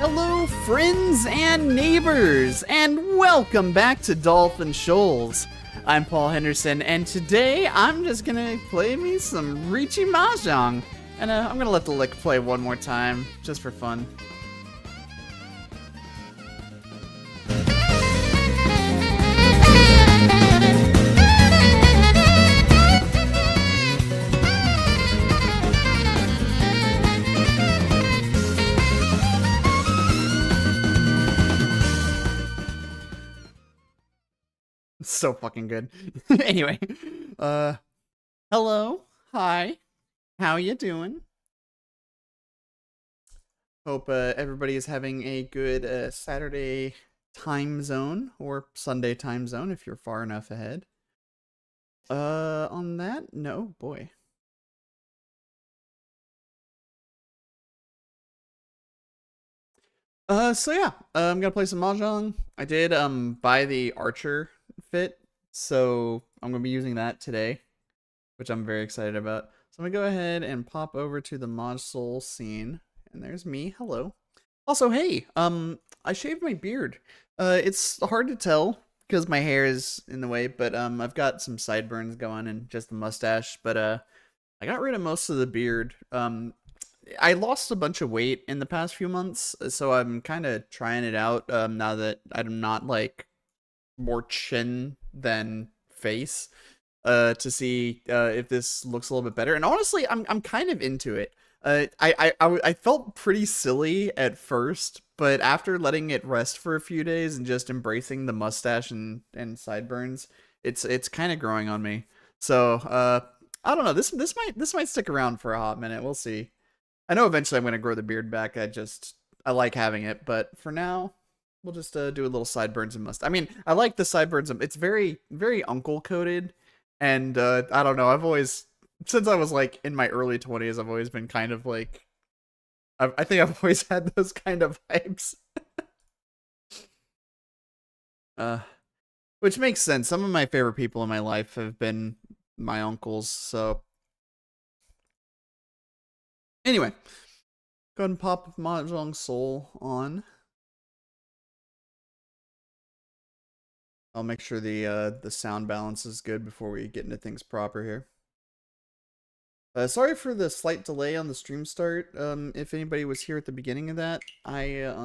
Hello, friends and neighbors, and welcome back to Dolphin Shoals. I'm Paul Henderson, and today I'm just gonna play me some Ricci mahjong, and I'm gonna let the lick play one more time, just for fun. So fucking good. Anyway, hello, hi, how you doing? Hope everybody is having a good Saturday time zone or Sunday time zone if you're far enough ahead. On that, no, boy. So yeah, I'm gonna play some mahjong. I did buy the archer fit, so I'm gonna be using that today, which I'm very excited about. So I'm gonna go ahead and pop over to the Mod Soul scene, and there's me. Hello. Also, hey, I shaved my beard. It's hard to tell because my hair is in the way, but I've got some sideburns going and just a mustache. But I got rid of most of the beard. I lost a bunch of weight in the past few months, so I'm kind of trying it out now that I'm not like more chin than face to see if this looks a little bit better. And honestly, I'm kind of into it. I felt pretty silly at first, but after letting it rest for a few days and just embracing the mustache and sideburns, it's kind of growing on me. So I don't know. This might stick around for a hot minute. We'll see. I know eventually I'm gonna grow the beard back. I like having it, but for now, We'll just do a little sideburns and mustache. I mean, I like the sideburns. It's very, very uncle coded. And I don't know. I've always, since I was like in my early 20s, I've always been kind of like, I think I've always had those kind of vibes. Which makes sense. Some of my favorite people in my life have been my uncles. So anyway, go ahead and pop Mahjong Soul on. I'll make sure the sound balance is good before we get into things proper here. Sorry for the slight delay on the stream start. If anybody was here at the beginning of that, let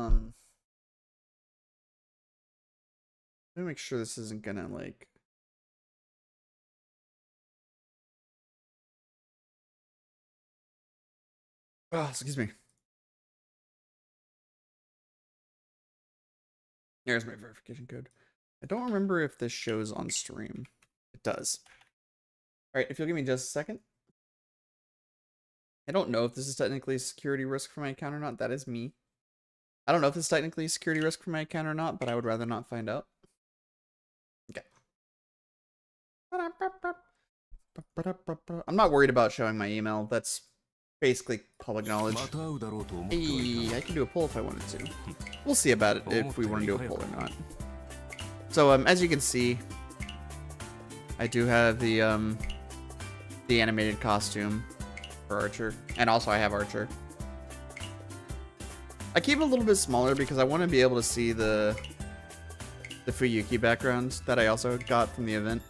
me make sure this isn't gonna like. Oh, excuse me. Here's my verification code. I don't remember if this shows on stream. It does. All right, if you'll give me just a second. I don't know if this is technically a security risk for my account or not. That is me. I don't know if this is technically a security risk for my account or not, but I would rather not find out. Okay. I'm not worried about showing my email. That's basically public knowledge. Hey, I can do a poll if I wanted to. We'll see about it if we want to do a poll or not. So as you can see, I do have the animated costume for Archer, and also I have Archer. I keep it a little bit smaller because I want to be able to see the Fuyuki background that I also got from the event.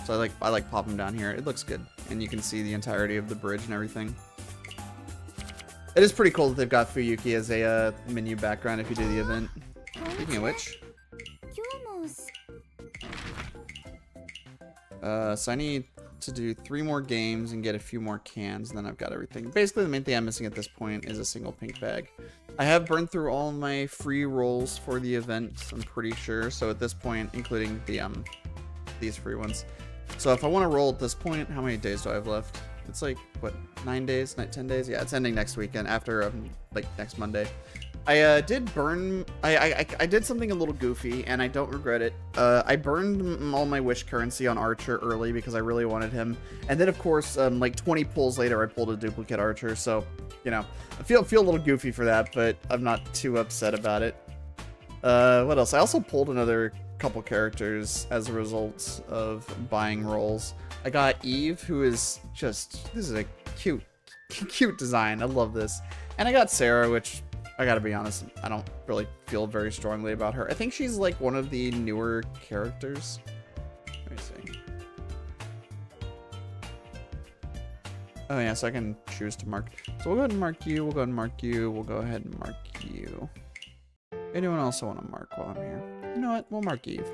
So I like pop them down here. It looks good, and you can see the entirety of the bridge and everything. It is pretty cool that they've got Fuyuki as a menu background if you do the event. Speaking of which, so I need to do 3 more games and get a few more cans, and then I've got everything. Basically, the main thing I'm missing at this point is a single pink bag. I have burned through all my free rolls for the event, I'm pretty sure. So at this point, including the these free ones. So if I want to roll at this point, how many days do I have left? It's like, what, 9 days? 10 days? Yeah, it's ending next weekend, after, like, next Monday. I did burn... I did something a little goofy, and I don't regret it. I burned all my wish currency on Archer early because I really wanted him. And then, of course, like 20 pulls later, I pulled a duplicate Archer, so, you know, I feel a little goofy for that, but I'm not too upset about it. What else? I also pulled another couple characters as a result of buying rolls. I got Eve, who is just... This is a cute design. I love this. And I got Sarah, which... I gotta be honest, I don't really feel very strongly about her. I think she's like one of the newer characters. Let me see. Oh yeah, so I can choose to mark. So we'll go ahead and mark you, we'll go ahead and mark you, we'll go ahead and mark you. Anyone else I want to mark while I'm here? You know what, we'll mark Eve.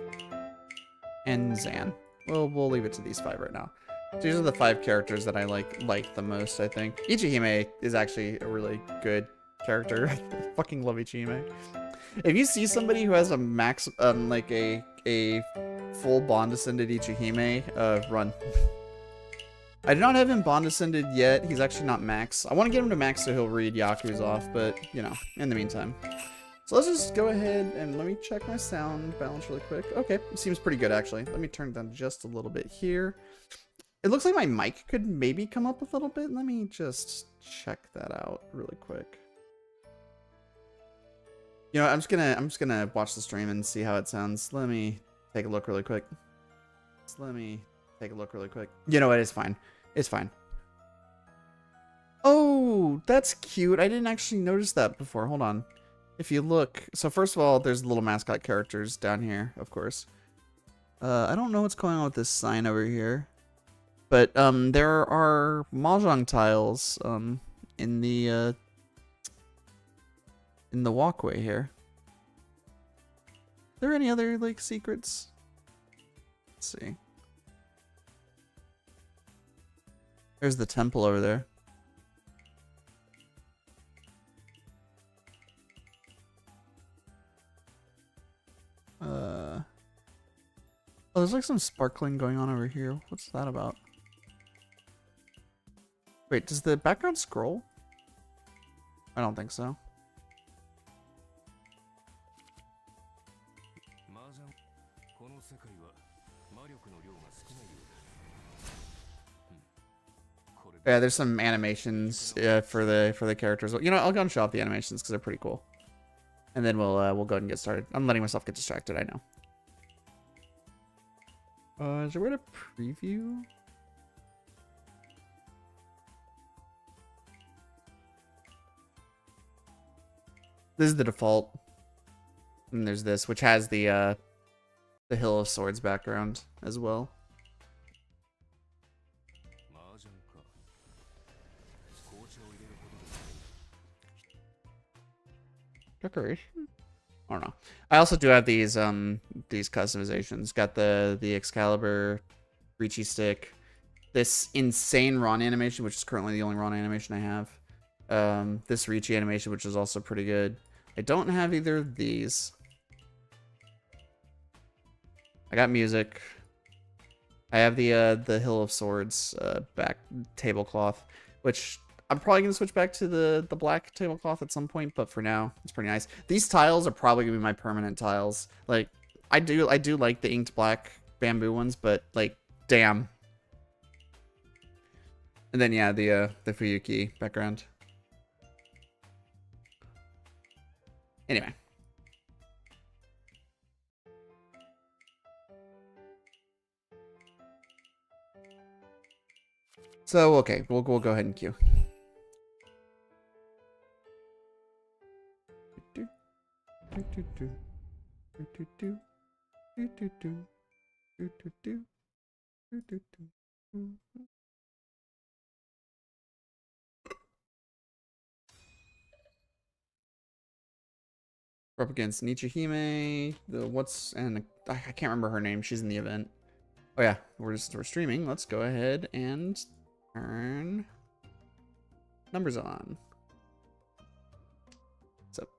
And Zan. We'll leave it to these 5 right now. So these are the 5 characters that I like the most, I think. Ichihime is actually a really good character. I fucking love Ichihime. If you see somebody who has a max, like a full bond descended Ichihime, run. I do not have him bond descended yet. He's actually not max. I want to get him to max so he'll read Yaku's off, but you know, in the meantime. So let's just go ahead and let me check my sound balance really quick. Okay, it seems pretty good actually. Let me turn it down just a little bit here. It looks like my mic could maybe come up a little bit. Let me just check that out really quick. You know, I'm just gonna watch the stream and see how it sounds. Let me take a look really quick. You know what? It's fine. It's fine. Oh, that's cute. I didn't actually notice that before. Hold on. If you look, so first of all, there's little mascot characters down here, of course. I don't know what's going on with this sign over here, but there are mahjong tiles in the walkway here. Are there any other like secrets? Let's see. There's the temple over there. Oh, there's like some sparkling going on over here. What's that about? Wait, does the background scroll? I don't think so. Yeah, there's some animations for the characters. You know, I'll go and show off the animations because they're pretty cool. And then we'll go ahead and get started. I'm letting myself get distracted, I know. Is there a way to preview? This is the default. And there's this, which has the Hill of Swords background as well. Decoration? I don't know. I also do have these customizations. Got the Excalibur Reachy stick, this insane Ron animation, which is currently the only Ron animation I have. This Reachy animation, which is also pretty good. I don't have either of these. I got music. I have the Hill of Swords back tablecloth, which I'm probably gonna switch back to the black tablecloth at some point, but for now, it's pretty nice. These tiles are probably gonna be my permanent tiles. Like, I do like the inked black bamboo ones, but like, damn. And then yeah, the Fuyuki background. Anyway. So okay, we'll go ahead and queue. We're up against Nichihime. I can't remember her name. She's in the event. Oh yeah, we're streaming. Let's go ahead and turn numbers on. What's up?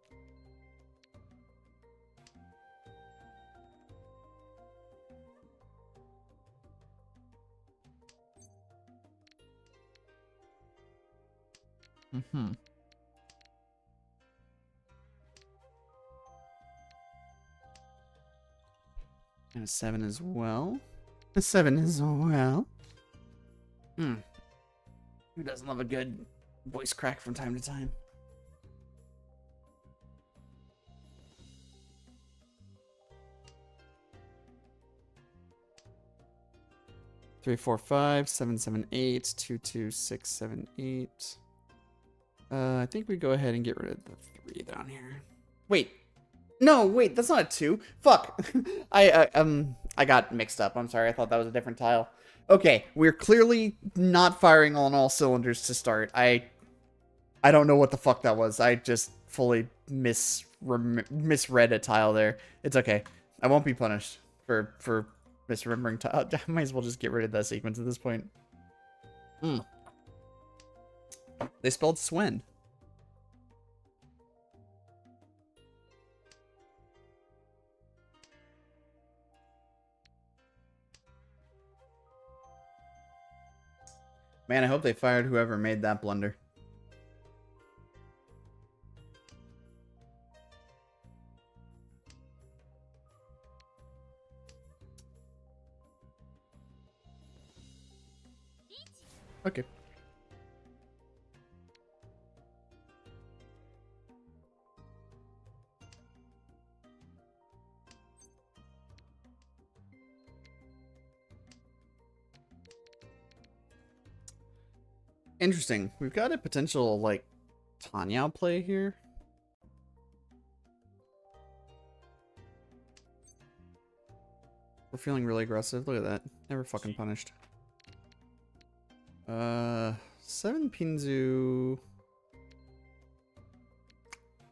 And a 7 as well. A 7 as well. Who doesn't love a good voice crack from time to time? Three, four, five, 7, 7, 8, 2, 2, 6, 7, 8. I think we go ahead and get rid of the 3 down here. Wait. No, wait, that's not a 2. Fuck. I got mixed up. I'm sorry. I thought that was a different tile. Okay, we're clearly not firing on all cylinders to start. I don't know what the fuck that was. I just fully misread a tile there. It's okay. I won't be punished for misremembering tile. I might as well just get rid of that sequence at this point. They spelled Swen. Man, I hope they fired whoever made that blunder. Okay. Interesting. We've got a potential, like, Tanyao play here. We're feeling really aggressive. Look at that. Never fucking punished. 7 Pinzu.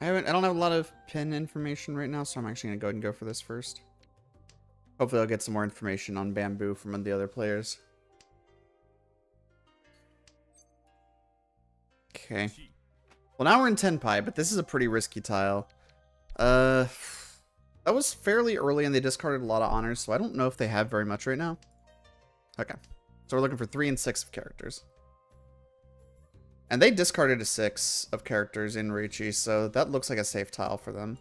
I don't have a lot of pin information right now, so I'm actually gonna go ahead and go for this first. Hopefully I'll get some more information on Bamboo from the other players. Okay. Well, now we're in Tenpai, but this is a pretty risky tile. That was fairly early and they discarded a lot of honors, so I don't know if they have very much right now. Okay. So we're looking for 3 and 6 of characters. And they discarded a 6 of characters in Riichi, so that looks like a safe tile for them.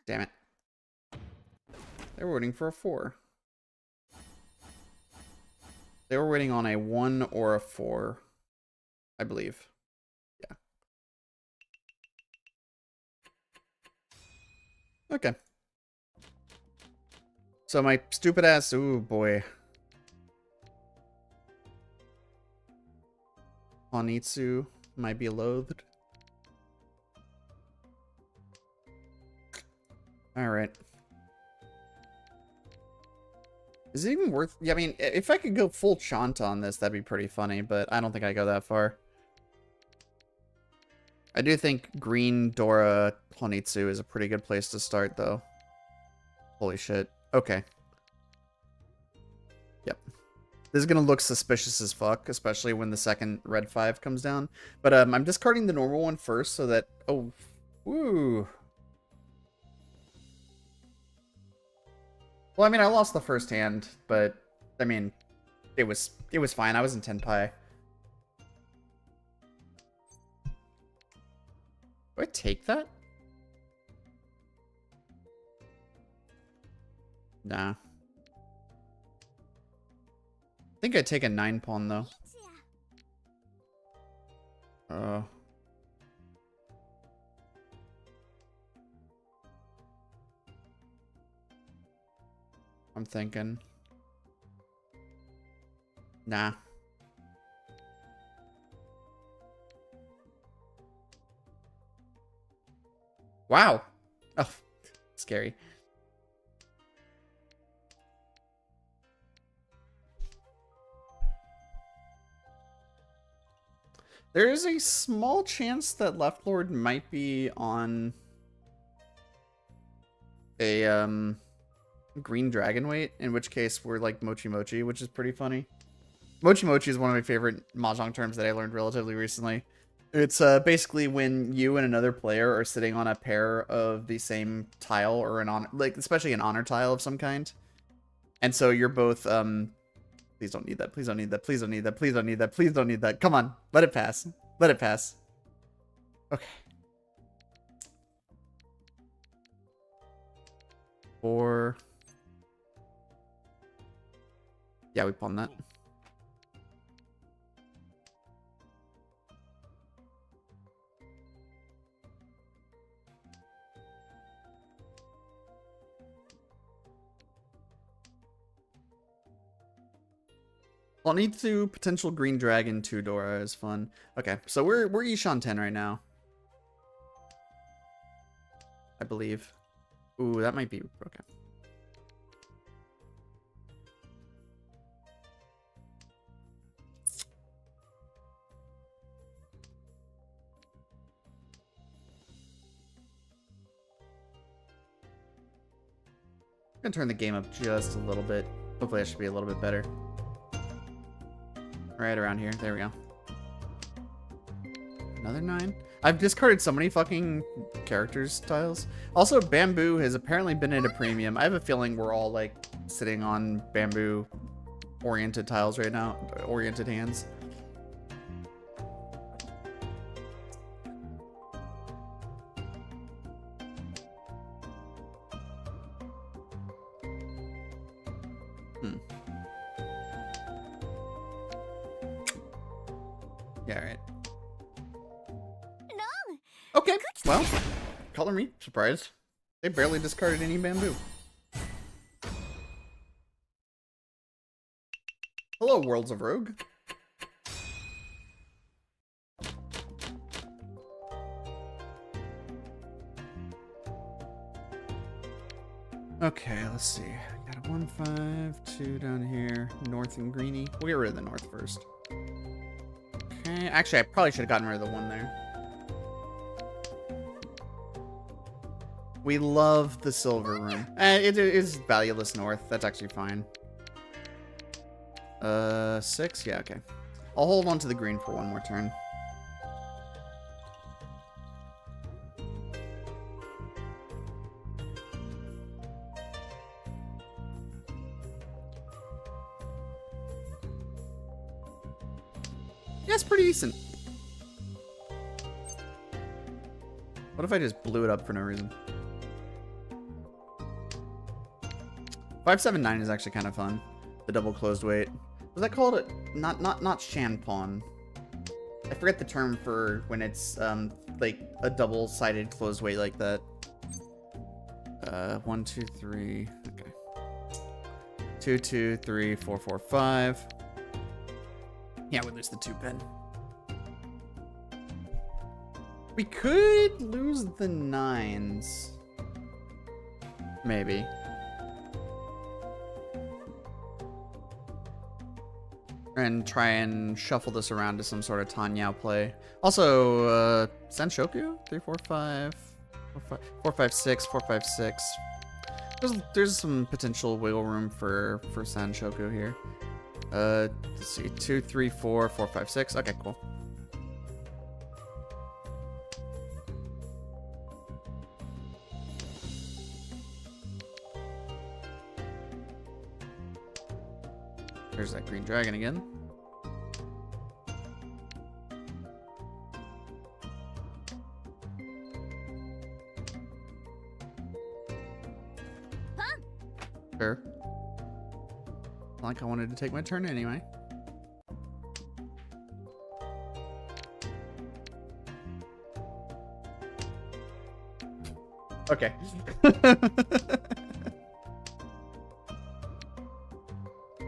Damn it. They were waiting for a 4. They were waiting on a 1 or a 4, I believe. Yeah. Okay. So my stupid ass, ooh boy. Honitsu might be loathed. Alright. Is it even worth... Yeah, I mean, if I could go full Chant on this, that'd be pretty funny, but I don't think I go that far. I do think Green Dora Honitsu is a pretty good place to start, though. Holy shit. Okay. Yep. This is gonna look suspicious as fuck, especially when the second red 5 comes down. But I'm discarding the normal one first so that... Oh, woo. Well, I mean, I lost the first hand, but I mean, it was fine. I was in 10 pi. Do I take that? Nah. I think I'd take a 9 pawn though. I'm thinking. Nah. Wow. Oh, scary. There is a small chance that Left Lord might be on a green dragon weight, in which case we're like Mochi Mochi, which is pretty funny. Mochi Mochi is one of my favorite mahjong terms that I learned relatively recently. It's basically when you and another player are sitting on a pair of the same tile or an honor, like especially an honor tile of some kind, and so you're both please don't need that. Please don't need that. Please don't need that. Please don't need that. Please don't need that. Come on. Let it pass. Let it pass. Okay. 4. Yeah, we pawned that. I'll need to potential green dragon 2 Dora is fun. Okay, so we're Ishan 10 right now. I believe. Ooh, that might be okay. I'm gonna turn the game up just a little bit. Hopefully that should be a little bit better. Right around here. There we go. Another 9. I've discarded so many fucking characters styles. Also, bamboo has apparently been at a premium. I have a feeling we're all like sitting on bamboo oriented tiles right now. Oriented hands. Yeah, right. Okay, well, color me surprised. They barely discarded any bamboo. Hello, Worlds of Rogue. Okay, let's see. I got a 1, 5, 2 down here. North and greeny. We'll get rid of the north first. Okay, actually, I probably should have gotten rid of the 1 there. We love the silver room. It is valueless north. That's actually fine. 6? Yeah, okay. I'll hold on to the green for 1 more turn. Yeah, it's pretty decent. What if I just blew it up for no reason? 579 is actually kind of fun. The double closed weight. Was that called it? Not shanpon. I forget the term for when it's like a double-sided closed weight like that. 1, 2, 3. Okay. 2, 2, 3, 4, 4, 5. Yeah, we lose the 2 pin. We could lose the 9s. Maybe. And try and shuffle this around to some sort of Tanyao play. Also, Sanshoku? 3, 4, 5. 4, 5, 6. 4, 5, 6. There's some potential wiggle room for Sanshoku here. Let's see. 2, 3, 4. 4, 5, 6. Okay, cool. There's that green dragon again. Sure. Not like I wanted to take my turn anyway. Okay.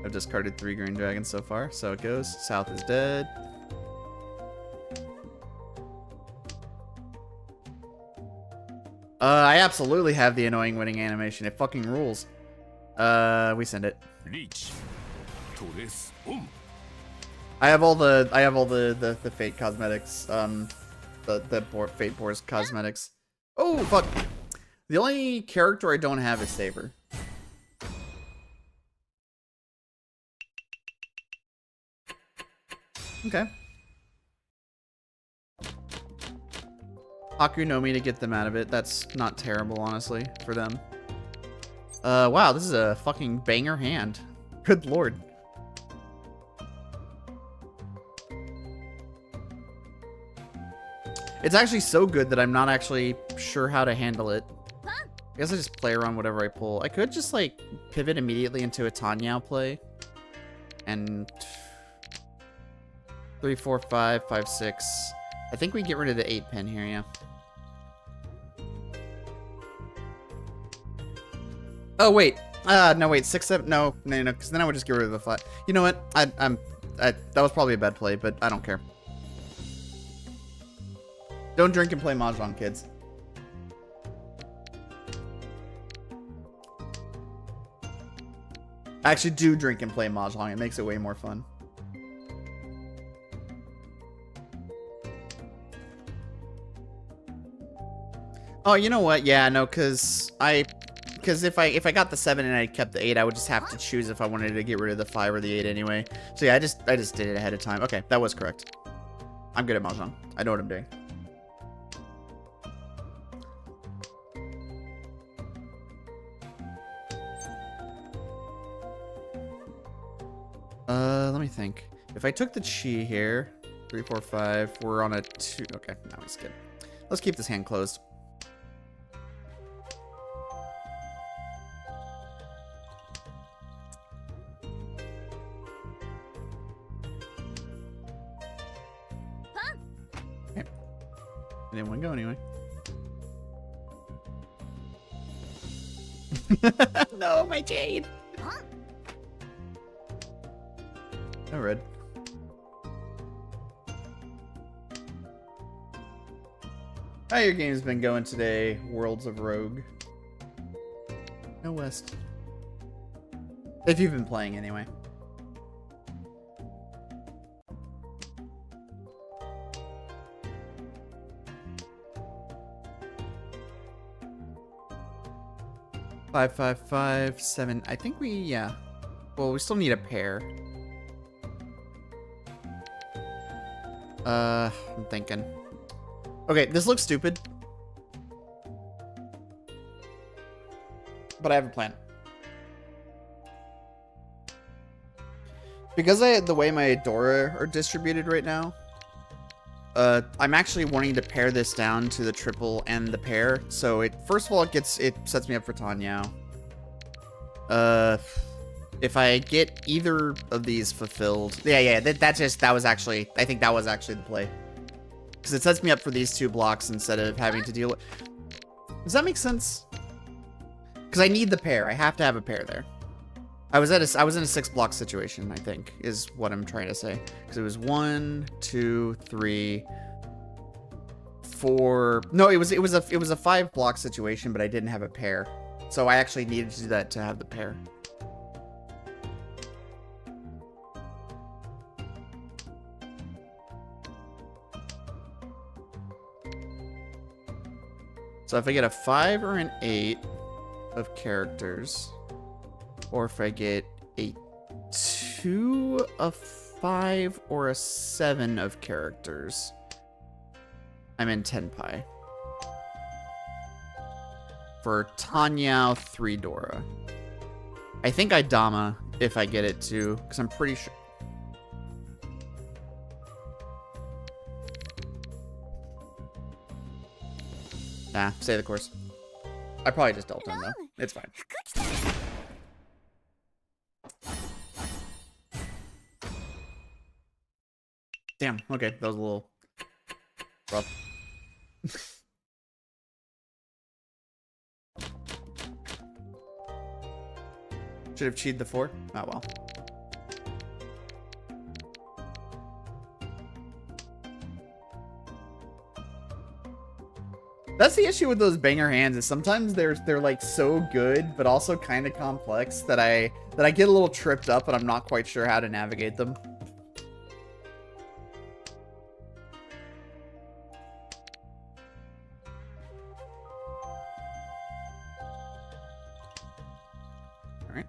I've discarded 3 green dragons so far, so it goes. South is dead. I absolutely have the annoying winning animation. It fucking rules. We send it. I have all the fate cosmetics. The fate boars cosmetics. Oh fuck! The only character I don't have is Saber. Okay. Haku no Mi to get them out of it. That's not terrible, honestly, for them. Wow, this is a fucking banger hand. Good lord. It's actually so good that I'm not actually sure how to handle it. I guess I just play around whatever I pull. I could just, like, pivot immediately into a Tanyao play. And 3, 4, 5, 5, 6. I think we get rid of the 8 pin here, yeah. Oh, wait. No, wait. 6, 7. No, because then I would just get rid of the flat. You know what? That was probably a bad play, but I don't care. Don't drink and play mahjong, kids. Actually, do drink and play mahjong. It makes it way more fun. Oh, you know what? Yeah, no, because if I got the 7 and I kept the 8, I would just have to choose if I wanted to get rid of the 5 or the 8 anyway. So yeah, I just did it ahead of time. Okay, that was correct. I'm good at mahjong. I know what I'm doing. Let me think. If I took the chi here, 3, 4, 5, we're on a 2. Okay, now we skip. Let's keep this hand closed. Okay. I didn't want to go anyway. No, my jade. No red. How your game's been going today, Worlds of Rogue? No West. If you've been playing anyway. Five, 5, 5, 7. I think we, yeah. Well, we still need a pair. I'm thinking. Okay, this looks stupid. But I have a plan. Because the way my Dora are distributed right now, I'm actually wanting to pare this down to the triple and the pair. So first of all, it sets me up for Tanyao. If I get either of these fulfilled, yeah, that was actually, I think that was actually the play, because it sets me up for these 2 blocks instead of having to deal with. Does that make sense? Because I need the pair. I have to have a pair there. I was in a 6-block situation, I think, is what I'm trying to say. Because it was 1, 2, 3, 4. No, it was a 5-block situation, but I didn't have a pair. So I actually needed to do that to have the pair. So if I get a 5 or an 8 of characters, or if I get a 2, a 5, or a 7 of characters, I'm in Tenpai. For Tanyao 3 Dora. I think I Dama if I get it too, because I'm pretty sure. Nah, stay the course. I probably just dealt him though. It's fine. Damn, okay, that was a little rough. Should have cheated the 4? Oh well. That's the issue with those banger hands, is sometimes they're like so good, but also kind of complex that I get a little tripped up and I'm not quite sure how to navigate them. All right.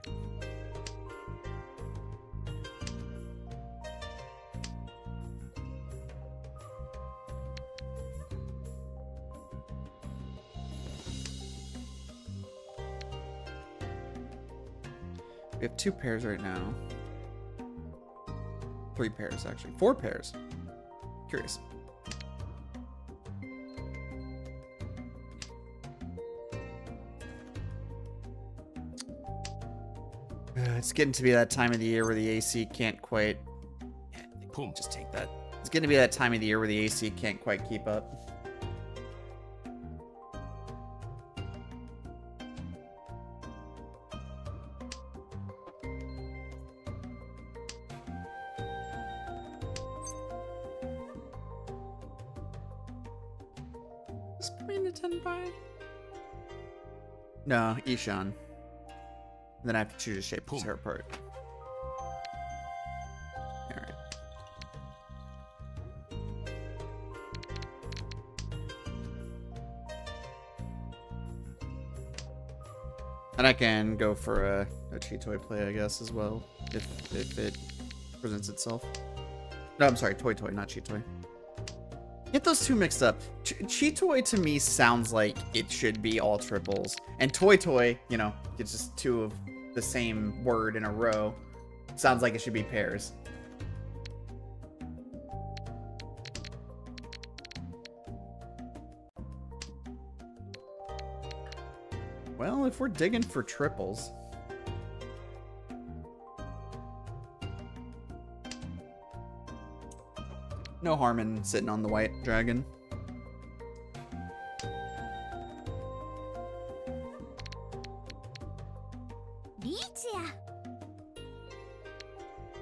We have 2 pairs right now. 3 pairs, actually. 4 pairs. Curious. It's getting to be that time of the year where the AC can't quite... Boom, just take that. It's getting to be that time of the year where the AC can't quite keep up. No, Ishan. Then I have to choose a shape to tear apart. Alright. And I can go for a cheat toy play, I guess, as well, if it presents itself. No, I'm sorry, toy, not cheat toy. Get those 2 mixed up. Cheat toy to me sounds like it should be all triples. And toy, you know, it's just 2 of the same word in a row. Sounds like it should be pairs. Well, if we're digging for triples. No harm in sitting on the white dragon.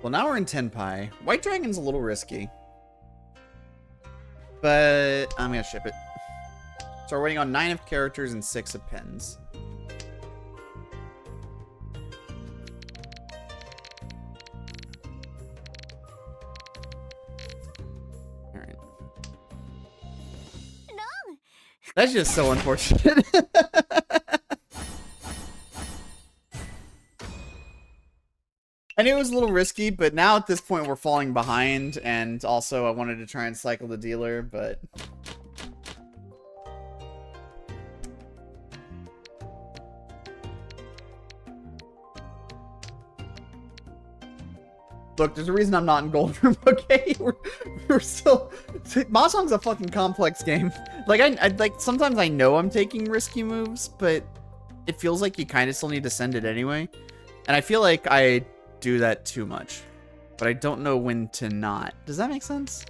Well, now we're in Tenpai. White dragon's a little risky, but I'm gonna ship it. So we're waiting on 9 of characters and 6 of pens. That's just so unfortunate. I knew it was a little risky, but now at this point we're falling behind, and also I wanted to try and cycle the dealer, but... Look, there's a reason I'm not in gold room, okay? We're still... Mahjong's a fucking complex game. Like, I like, sometimes I know I'm taking risky moves, but it feels like you kind of still need to send it anyway. And I feel like I do that too much. But I don't know when to not. Does that make sense?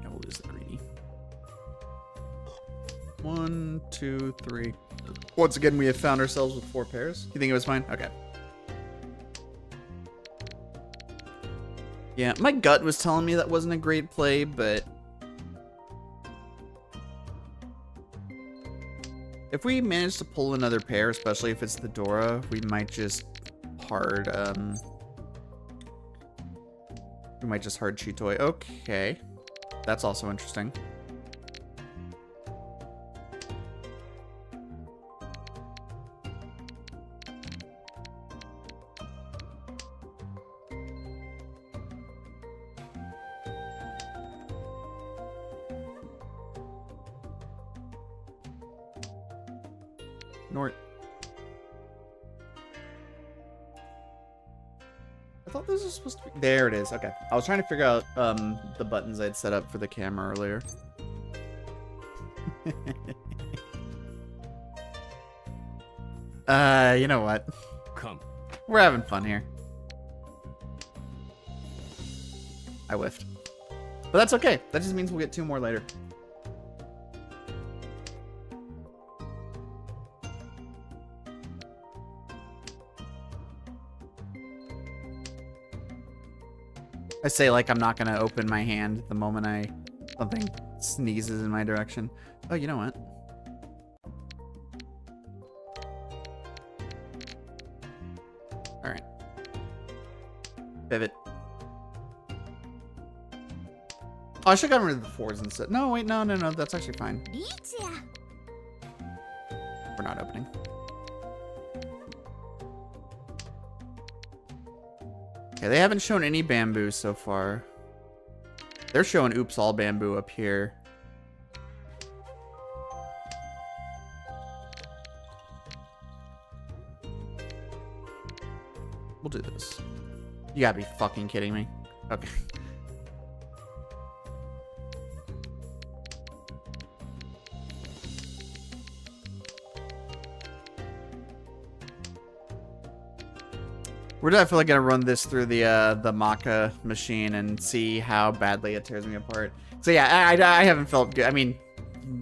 Yeah, we'll lose the greenie. 1, 2, 3. Once again, we have found ourselves with 4 pairs. You think it was fine? Okay. Yeah, my gut was telling me that wasn't a great play, but if we manage to pull another pair, especially if it's the Dora, we might just hard, Chitoy. Okay. That's also interesting. Nort. I thought this was supposed to be... There it is. Okay. I was trying to figure out the buttons I'd set up for the camera earlier. You know what? Come. We're having fun here. I whiffed. But that's okay. That just means we'll get 2 more later. I say like I'm not gonna open my hand the moment something sneezes in my direction. Oh, you know what? All right. Pivot. Oh, I should have gotten rid of the 4s instead. No, wait, no, that's actually fine. We're not opening. Okay, they haven't shown any bamboo so far. They're showing oops all bamboo up here. We'll do this. You gotta be fucking kidding me. Okay. We're definitely gonna run this through the Maca machine and see how badly it tears me apart. So yeah, I haven't felt good. I mean,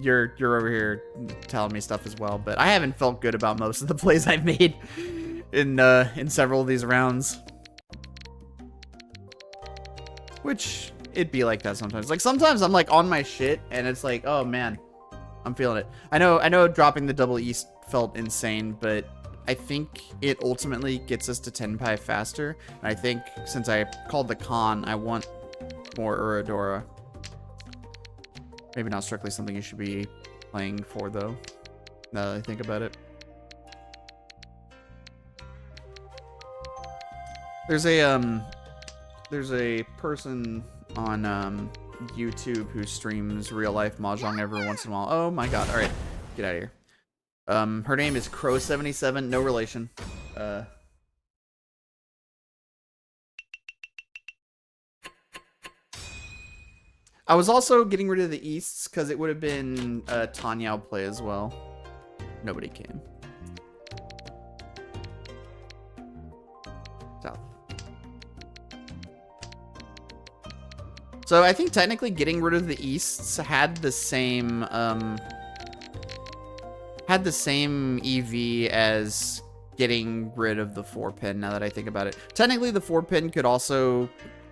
you're over here telling me stuff as well, but I haven't felt good about most of the plays I've made in several of these rounds. Which it'd be like that sometimes. Like sometimes I'm like on my shit and it's like, oh man, I'm feeling it. I know dropping the double east felt insane, but I think it ultimately gets us to 10 pi faster. And I think since I called the con, I want more Uradora. Maybe not strictly something you should be playing for though, now that I think about it. There's a person on YouTube who streams real life mahjong every once in a while. Oh my god, alright, get out of here. Her name is Crow77, no relation. I was also getting rid of the Easts because it would have been a Tanyao play as well. Nobody came. South. So I think technically getting rid of the Easts had the same EV as getting rid of the 4-pin, now that I think about it. Technically, the 4-pin could also...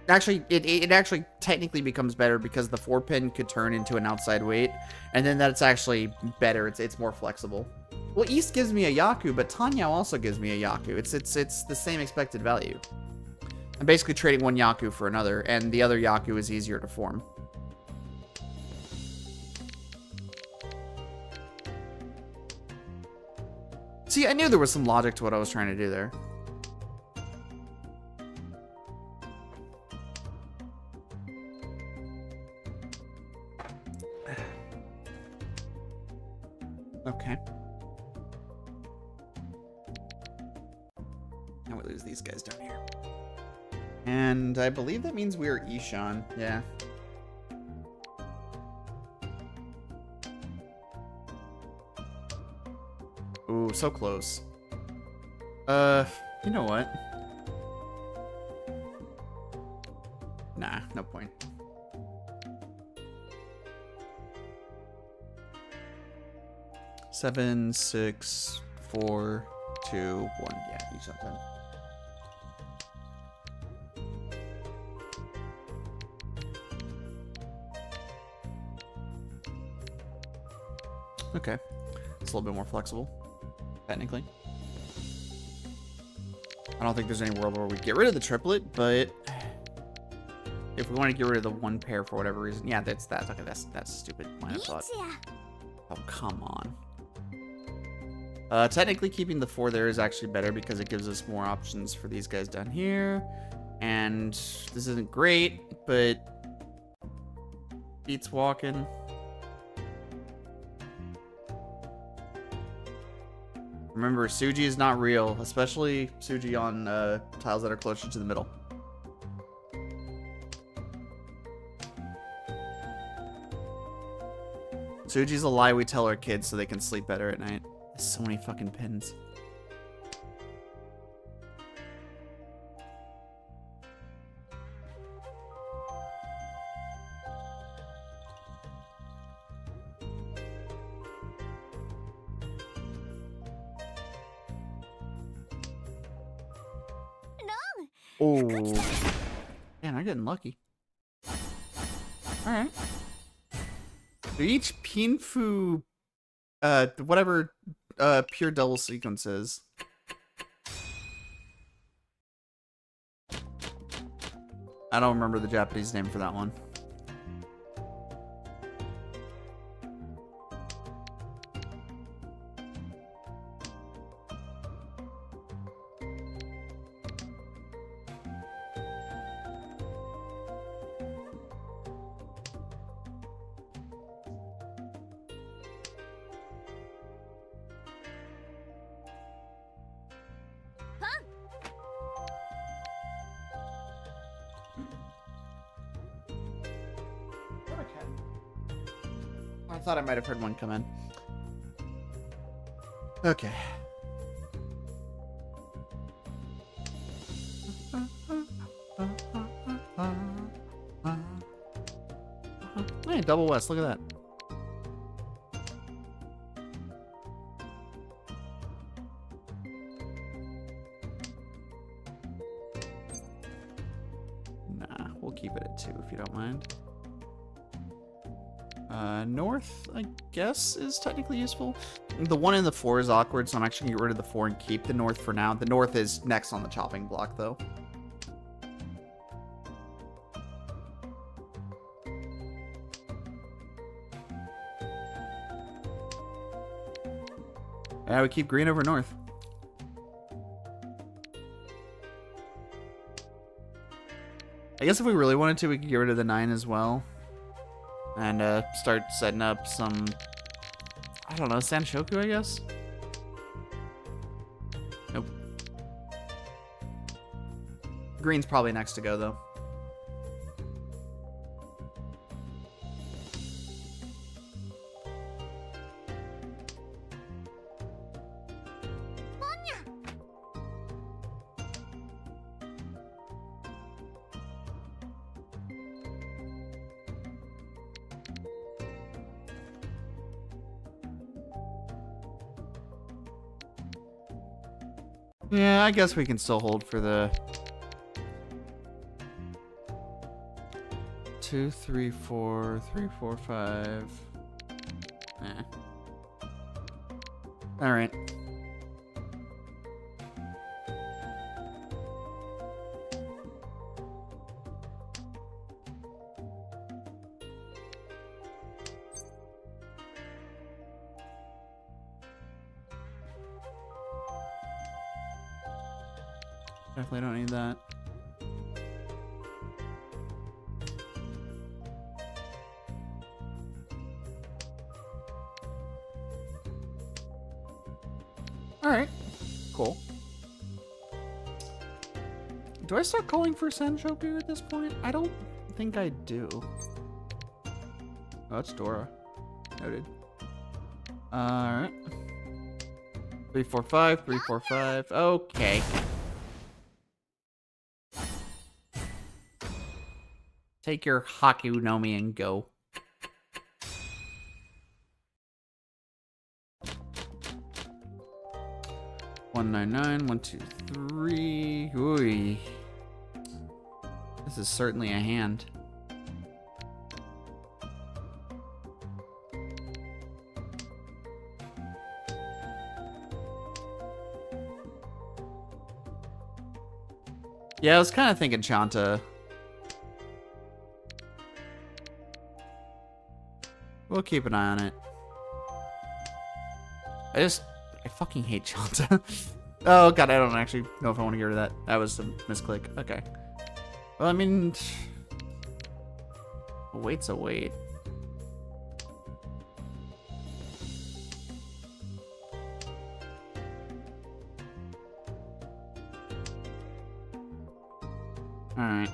Actually, it actually technically becomes better because the 4-pin could turn into an outside weight, and then that's actually better. It's more flexible. Well, East gives me a Yaku, but Tanyao also gives me a Yaku. It's the same expected value. I'm basically trading one Yaku for another, and the other Yaku is easier to form. See, I knew there was some logic to what I was trying to do there. Okay. Now we lose these guys down here. And I believe that means we are Ishan. Yeah. Ooh, so close. You know what? Nah, no point. Seven, 6, 4, 2, 1. Yeah, each something. Okay. It's a little bit more flexible, technically. I don't think there's any world where we get rid of the triplet, but if we want to get rid of the one pair for whatever reason, yeah, that's that. Okay, that's stupid. Line of thought. Oh, come on. Technically, keeping the 4 there is actually better because it gives us more options for these guys down here. And this isn't great, but beats walking. Remember, Suji is not real, especially Suji on tiles that are closer to the middle. Suji's a lie we tell our kids so they can sleep better at night. So many fucking pins. Oh, man, I'm getting lucky. Alright. So each Pinfu, whatever, pure double sequence is. I don't remember the Japanese name for that one. I thought I might have heard one come in. Okay. Hey, double west, look at that. Nah, we'll keep it at 2 if you don't mind. North, I guess, is technically useful. The 1 and the 4 is awkward, so I'm actually going to get rid of the 4 and keep the north for now. The north is next on the chopping block, though. Yeah, we keep green over north. I guess if we really wanted to, we could get rid of the 9 as well. And start setting up some, I don't know, Sanshoku, I guess? Nope. Green's probably next to go, though. Yeah, I guess we can still hold for the 2, 3, 4, 3, 4, 5. All right. Definitely don't need that. All right, cool. Do I start calling for Senshoku at this point? I don't think I do. Oh, it's Dora. Noted. Alright. 3, 4, 5, 3, 4, 5. Okay. Take your Haku no Mi and go. One nine nine 1 2 3. Ooh. This is certainly a hand. Yeah, I was kind of thinking Chanta. We'll keep an eye on it. I fucking hate Chanta. Oh god, I don't actually know if I want to get rid of that. That was a misclick. Okay. Well, I mean, a wait's a wait. Alright.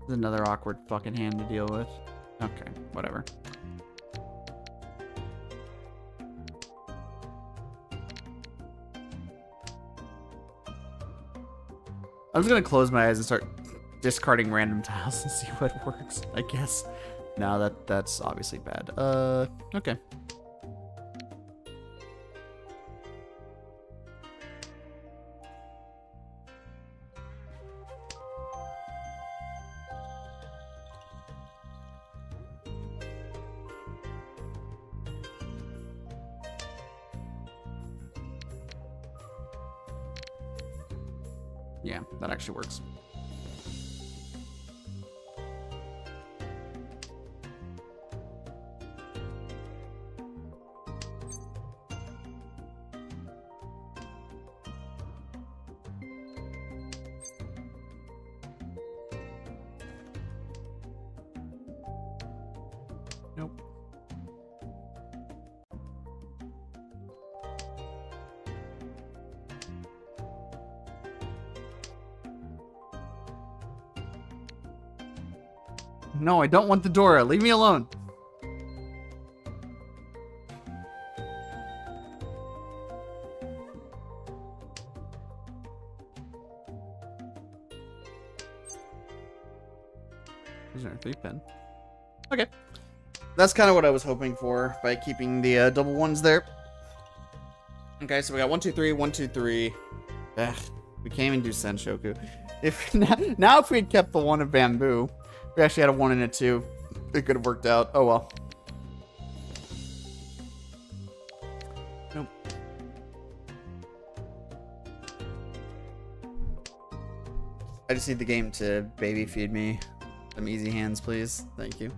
There's another awkward fucking hand to deal with. Okay, whatever. I'm just gonna close my eyes and start discarding random tiles and see what works, I guess. No, that's obviously bad. Okay. Yeah, that actually works. Nope. No, I don't want the Dora. Leave me alone. There's our 3-pin. Okay. That's kind of what I was hoping for by keeping the double ones there. Okay, so we got 1 2 3 1 2 3. Ugh, we can't even do Senshoku. If now if we had kept the 1 of bamboo, we actually had a 1 and a 2. It could have worked out. Oh well. Nope. I just need the game to baby feed me some easy hands, please. Thank you.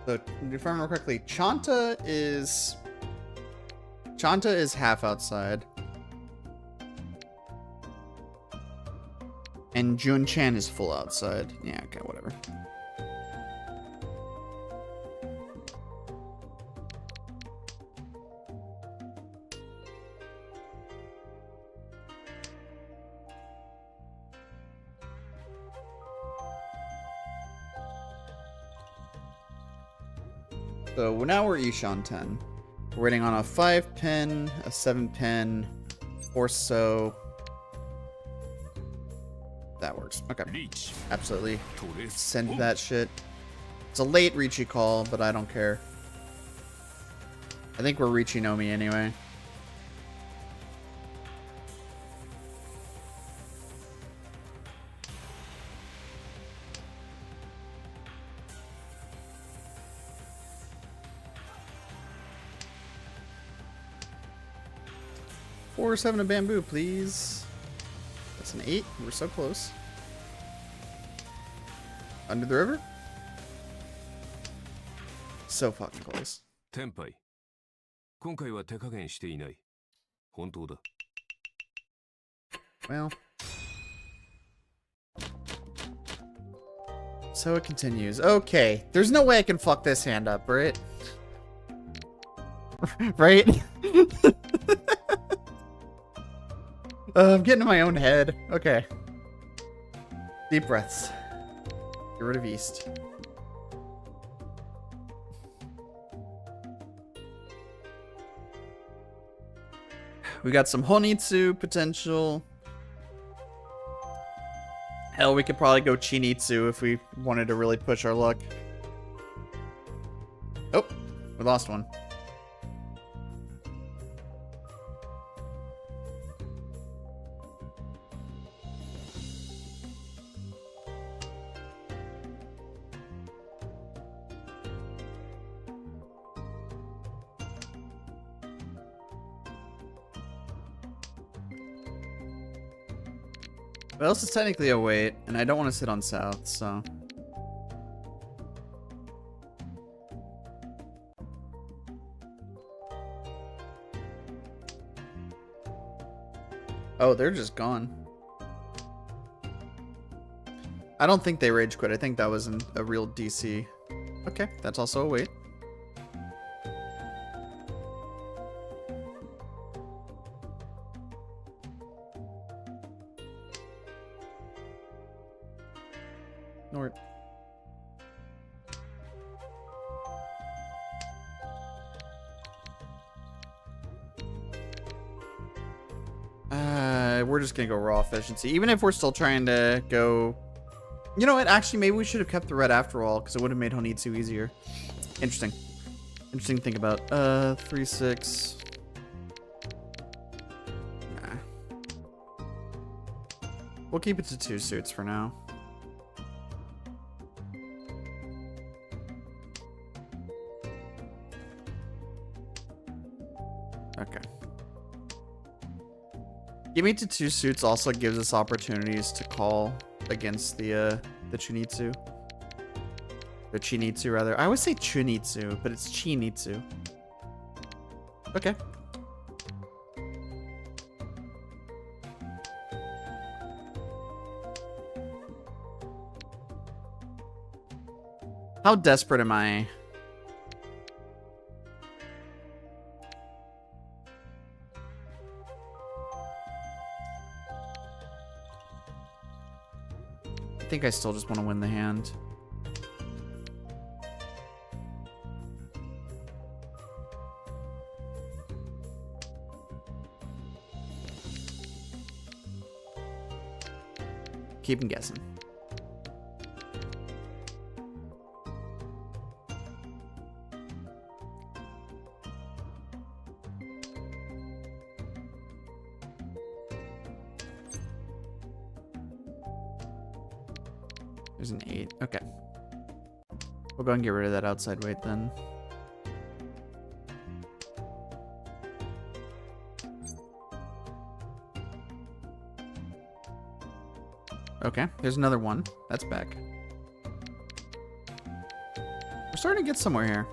So, if I remember correctly, Chanta is half outside, and Jun-chan is full outside. Yeah, okay, whatever. So now we're Ishan 10. We're waiting on a 5-pin, a 7-pin, or so. That works. Okay. Absolutely. Send that shit. It's a late Ricci call, but I don't care. I think we're Ricci no Mi anyway. Or 7 of bamboo, please. That's an 8. We're so close. Under the river? So fucking close. 天杯。今回は手加減していない。本当だ。Well. So it continues. Okay. There's no way I can fuck this hand up, right? Right? I'm getting in my own head. Okay. Deep breaths. Get rid of East. We got some Honitsu potential. Hell, we could probably go Chinitsu if we wanted to really push our luck. Oh, we lost one. Well, this is technically a wait, and I don't want to sit on south, so... Oh, they're just gone. I don't think they rage quit. I think that was a real DC. Okay, that's also a wait. Nord. We're just gonna go raw efficiency. Even if we're still trying to go... You know what? Actually, maybe we should have kept the red after all, because it would have made Honitsu easier. Interesting. Interesting to think about. 3-6. Nah. We'll keep it to 2 suits for now. Okay. Give me to 2 suits also gives us opportunities to call against the Chunitsu. The Chinitsu, rather. I always say Chunitsu, but it's Chinitsu. Okay. How desperate am I? I think I still just want to win the hand. Keep him guessing. There's an 8. Okay. We'll go and get rid of that outside weight then. Okay, there's another one. That's back. We're starting to get somewhere here.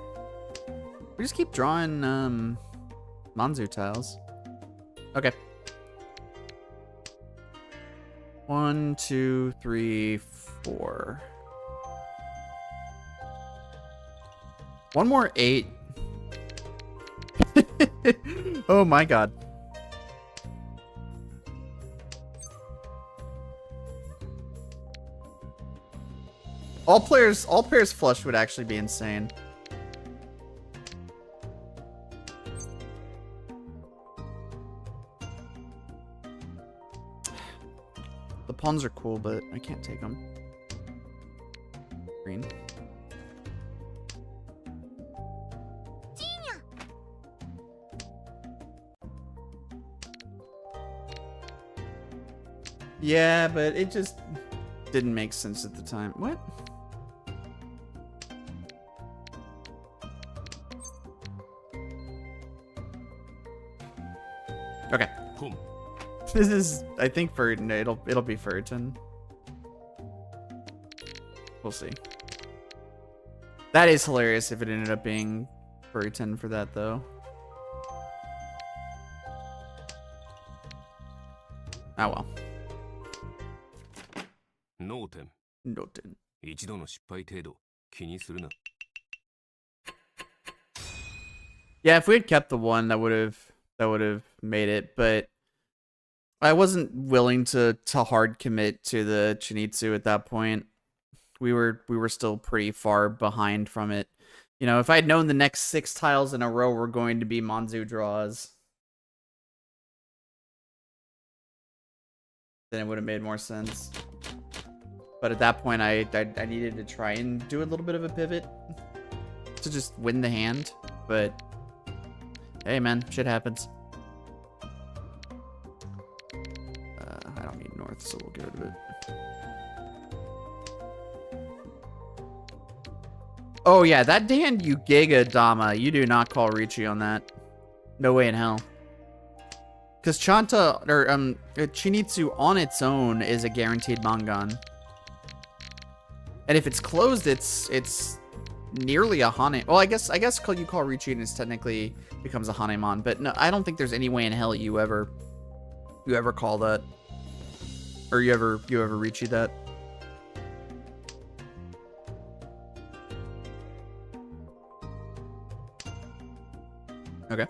We just keep drawing Manzu tiles. Okay. 1, 2, 3, 4. One more 8. Oh my god. All pairs flush would actually be insane. The pawns are cool, but I can't take them. Green. Yeah, but it just didn't make sense at the time. What? Okay. This is, I think, for it'll be Furton. We'll see. That is hilarious if it ended up being Furry10 for that, though. Oh well. 脳天 Noted. 一度の失敗程度気にするな Yeah, if we had kept the one, that would have made it, but I wasn't willing to hard commit to the Chinitsu at that point. We were still pretty far behind from it. You know, if I had known the next 6 tiles in a row were going to be Manzu draws, then it would have made more sense. But at that point, I needed to try and do a little bit of a pivot to just win the hand. But hey, man, shit happens. I don't need north, so we'll get rid of it. Oh yeah, that hand you Giga Dama, you do not call Ricci on that. No way in hell. Because Chanta, or Chinitsu on its own is a guaranteed Mangan. And if it's closed, it's nearly a Hane. Well, I guess you call Ricci and it technically becomes a Hanemon, but no, I don't think there's any way in hell you ever call that. Or you ever Ricci that. Okay.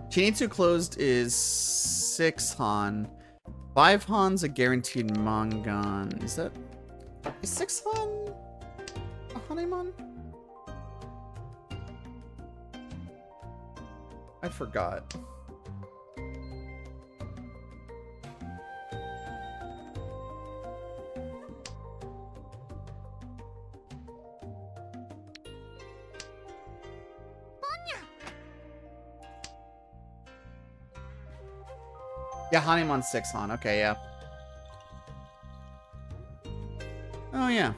Chinitsu closed is 6 Han. 5 Han's a guaranteed Mangan. Is 6 Han a Hanemon? I forgot. Yeah, Hanemon's 6 Han. Okay, yeah. Oh, yeah.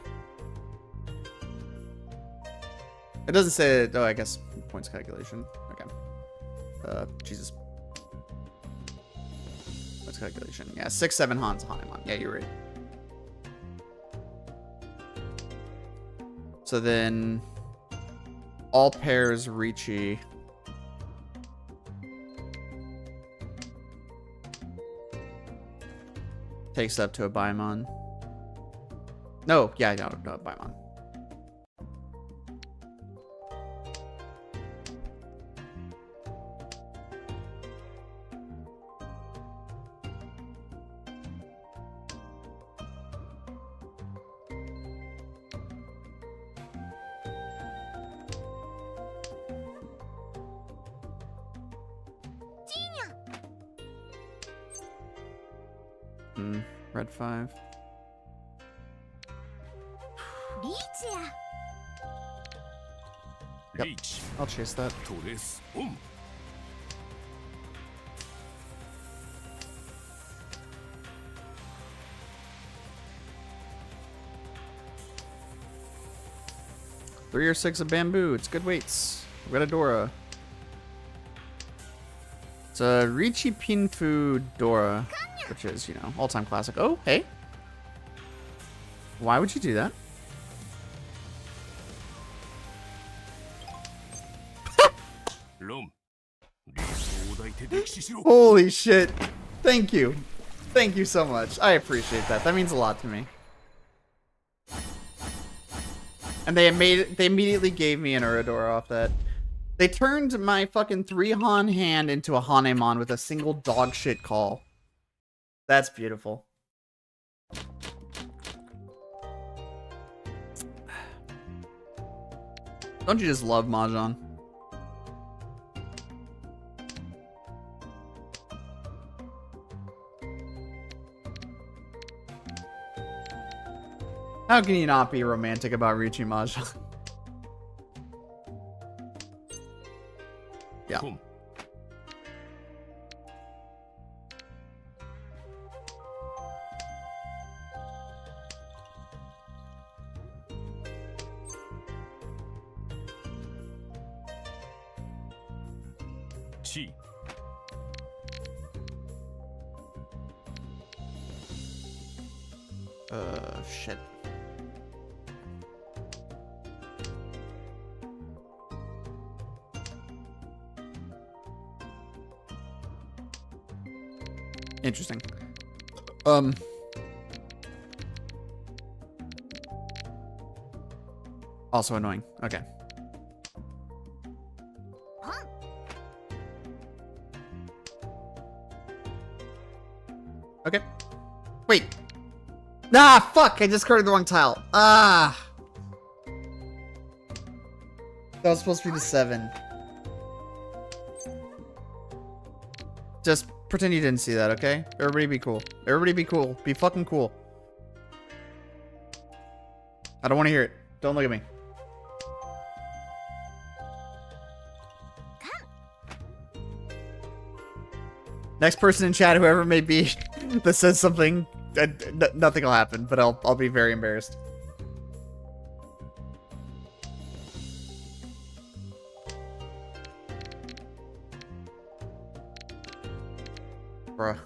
It doesn't say... Oh, I guess points calculation. Okay. Jesus. Points calculation. Yeah, 6, 7 Han's Hanemon. Yeah, you're right. So then... all pairs Ricci... takes up to a Baimon. No, yeah, no, Baimon. Red 5. Yep. I'll chase that. Three or 6 of bamboo. It's good weights. We got a Dora. It's a Ricci Pinfu Dora, which is, you know, all-time classic. Oh, hey. Why would you do that? Holy shit. Thank you. Thank you so much. I appreciate that. That means a lot to me. And they immediately gave me an Uradora off that. They turned my fucking 3 Han hand into a Hanemon with a single dog shit call. That's beautiful. Don't you just love mahjong? How can you not be romantic about Ricci mahjong? Yeah. Cool. Shit. Interesting. Also annoying. Okay. Okay. Wait. Ah, fuck! I discarded the wrong tile. Ah! That was supposed to be the 7. Just pretend you didn't see that, okay? Everybody be cool. Everybody be cool. Be fucking cool. I don't want to hear it. Don't look at me. Next person in chat, whoever it may be, that says something, nothing will happen, but I'll be very embarrassed. Bruh.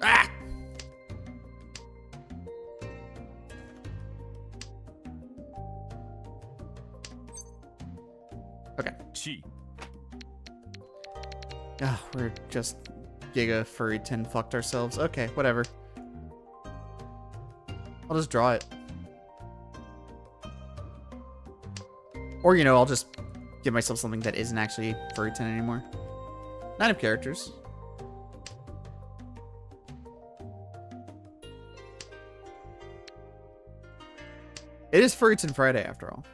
Ah! Okay. Ah, we're just Giga Furry 10 fucked ourselves. Okay, whatever. I'll just draw it. Or, you know, I'll just give myself something that isn't actually Furry 10 anymore. 9 of characters. It is Furry 10 Friday, after all.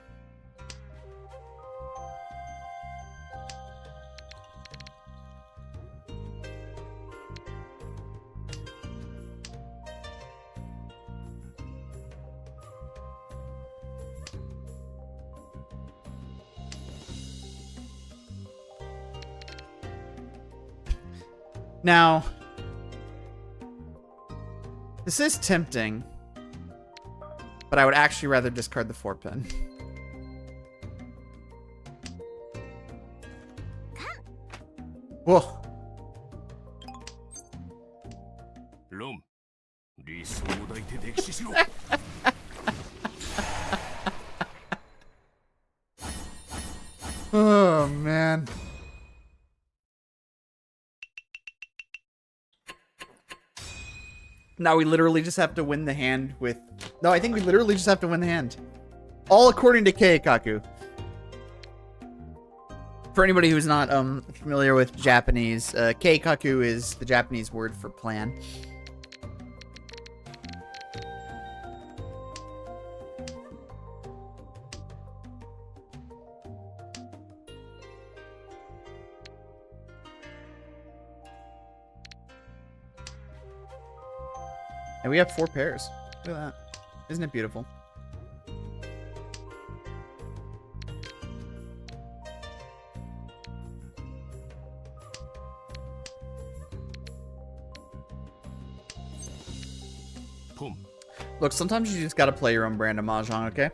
Now, this is tempting, but I would actually rather discard the 4-pin. Whoa. Oh, man. Now we literally just have to win the hand with... No, I think we literally just have to win the hand. All according to Keikaku. For anybody who's not familiar with Japanese, Keikaku is the Japanese word for plan. And we have 4 pairs. Look at that. Isn't it beautiful? Boom. Look, sometimes you just gotta play your own brand of mahjong, okay?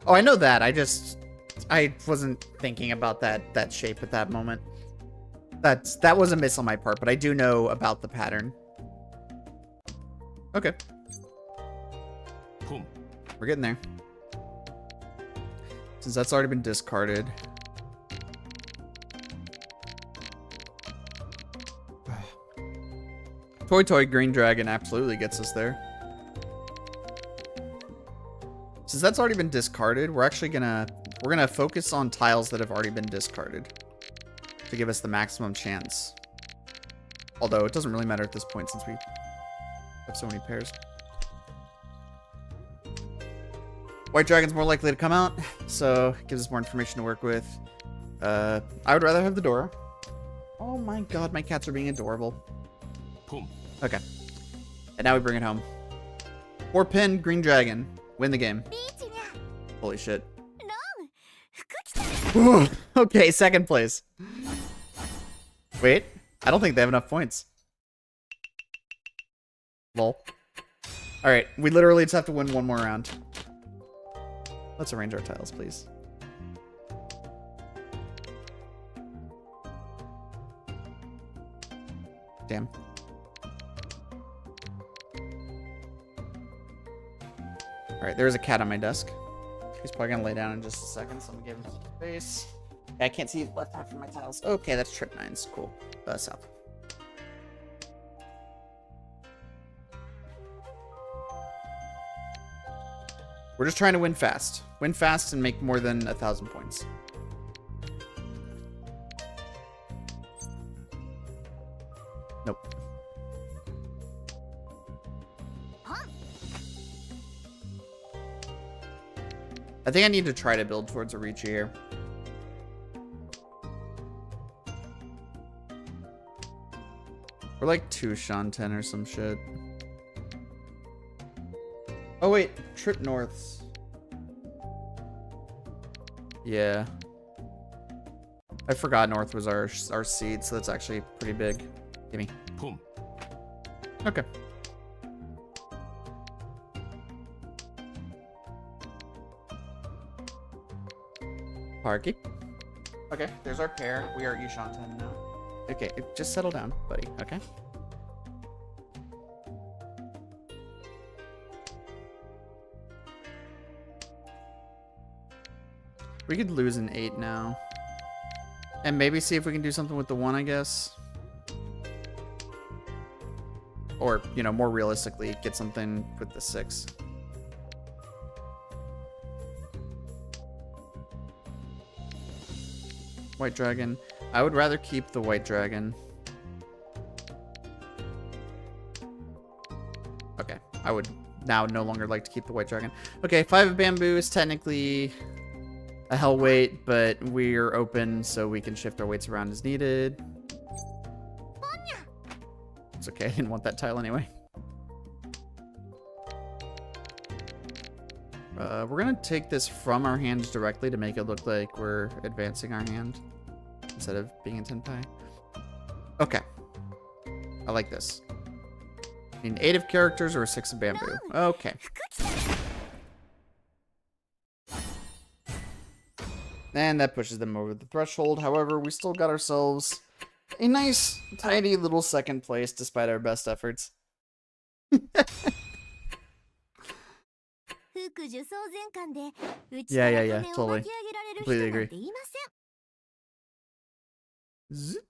Oh, I know that. I wasn't thinking about that shape at that moment. That was a miss on my part, but I do know about the pattern. Okay. Boom. We're getting there. Since that's already been discarded. Toy Green Dragon absolutely gets us there. Since that's already been discarded, we're gonna focus on tiles that have already been discarded to give us the maximum chance. Although it doesn't really matter at this point since we have so many pairs. White Dragon's more likely to come out, so it gives us more information to work with. I would rather have the Dora. Oh my god, my cats are being adorable. Boom. Okay. And now we bring it home. 4-pin Green Dragon. Win the game. Holy shit. Okay, second place. Wait, I don't think they have enough points. Lol. Alright, we literally just have to win one more round. Let's arrange our tiles, please. Damn. Alright, there's a cat on my desk. He's probably gonna lay down in just a second, so I'm gonna give him some space. I can't see left half of my tiles. Okay, that's trip 9's. Cool. South. We're just trying to win fast. Win fast and make more than 1,000 points. Nope. I think I need to try to build towards a reach here. Or like 2 Shanten or some shit. Oh wait, trip norths. Yeah. I forgot north was our seed, so that's actually pretty big. Gimme. Boom. Okay. Parky. Okay, there's our pair. We are Ishanten now. Okay, just settle down, buddy. Okay. We could lose an 8 now. And maybe see if we can do something with the 1, I guess. Or, you know, more realistically, get something with the 6. White dragon. I would rather keep the white dragon. Okay, I would now no longer like to keep the white dragon. Okay, 5 of bamboo is technically a hell weight, but we're open so we can shift our weights around as needed. It's okay, I didn't want that tile anyway. We're gonna take this from our hands directly to make it look like we're advancing our hand instead of being in Tenpai. Okay. I like this. Need an 8 of characters or a 6 of bamboo. Okay. And that pushes them over the threshold. However, we still got ourselves a nice, tiny little second place despite our best efforts. Yeah, totally. Completely agree. Zit.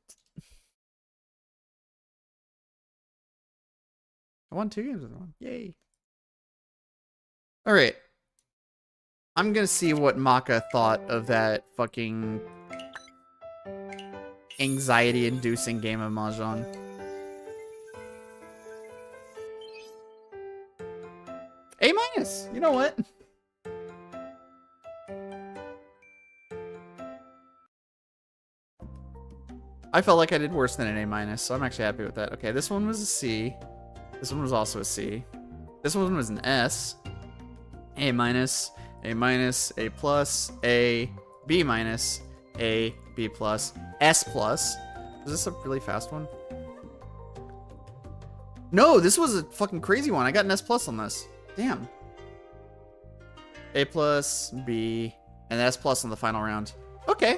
I won 2 games with one. Yay. Alright. I'm gonna see what Maka thought of that fucking anxiety-inducing game of mahjong. A minus. You know what? I felt like I did worse than an A minus, so I'm actually happy with that. Okay, this one was a C. This one was also a C. This one was an S. A minus, A minus, A plus, A, B minus, A, B plus, S plus. Was this a really fast one? No, this was a fucking crazy one. I got an S plus on this. Damn. A plus, B, and S plus on the final round. Okay.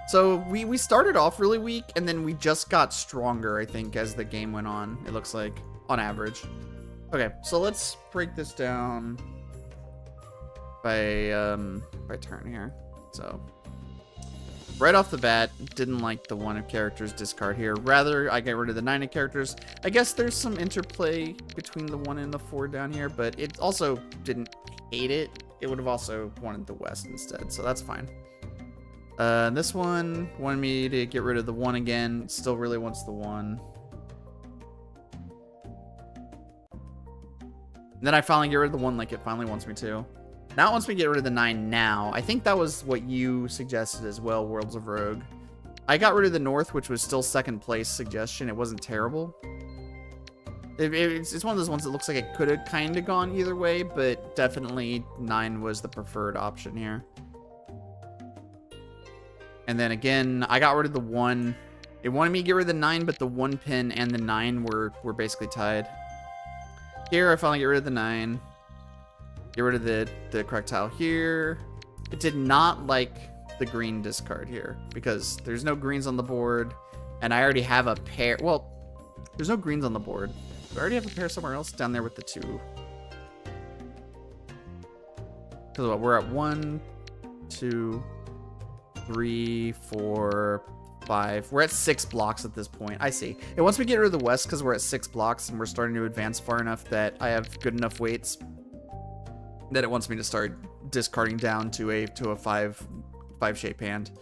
So we started off really weak, and then we just got stronger, I think, as the game went on. It looks like, on average. Okay, so let's break this down by turn here. So right off the bat, didn't like the 1 of characters discard here. Rather, I get rid of the 9 of characters. I guess there's some interplay between the 1 and the 4 down here, but it also didn't hate it. It would have also wanted the West instead, so that's fine. This one wanted me to get rid of the 1 again. Still really wants the 1. And then I finally get rid of the 1 like it finally wants me to. Now it wants me to get rid of the 9 now. I think that was what you suggested as well, Worlds of Rogue. I got rid of the North, which was still second place suggestion. It wasn't terrible. It's one of those ones that looks like it could have kind of gone either way, but definitely 9 was the preferred option here. And then again, I got rid of the 1. It wanted me to get rid of the 9, but the 1 pin and the 9 were basically tied. Here, I finally get rid of the 9. Get rid of the correct tile here. It did not like the green discard here because there's no greens on the board, and I already have a pair. Well, there's no greens on the board. I already have a pair somewhere else down there with the 2. Because what, we're at 1, 2, 3, 4, 5. We're at 6 blocks at this point. I see. It wants me to get rid of the west because we're at 6 blocks and we're starting to advance far enough that I have good enough weights that it wants me to start discarding down to a 5 shape hand.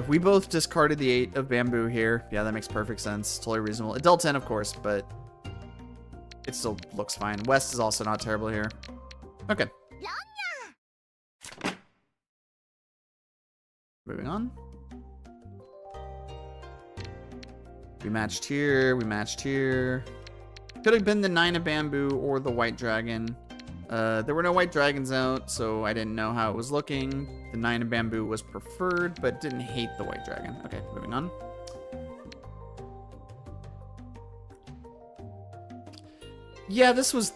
We both discarded the 8 of bamboo here. Yeah, that makes perfect sense. Totally reasonable. It dealt 10, of course, but it still looks fine. West is also not terrible here. Okay. Moving on. We matched here. We matched here. Could have been the 9 of bamboo or the white dragon. There were no white dragons out, so I didn't know how it was looking. The 9 of bamboo was preferred, but didn't hate the white dragon. Okay, moving on. Yeah, this was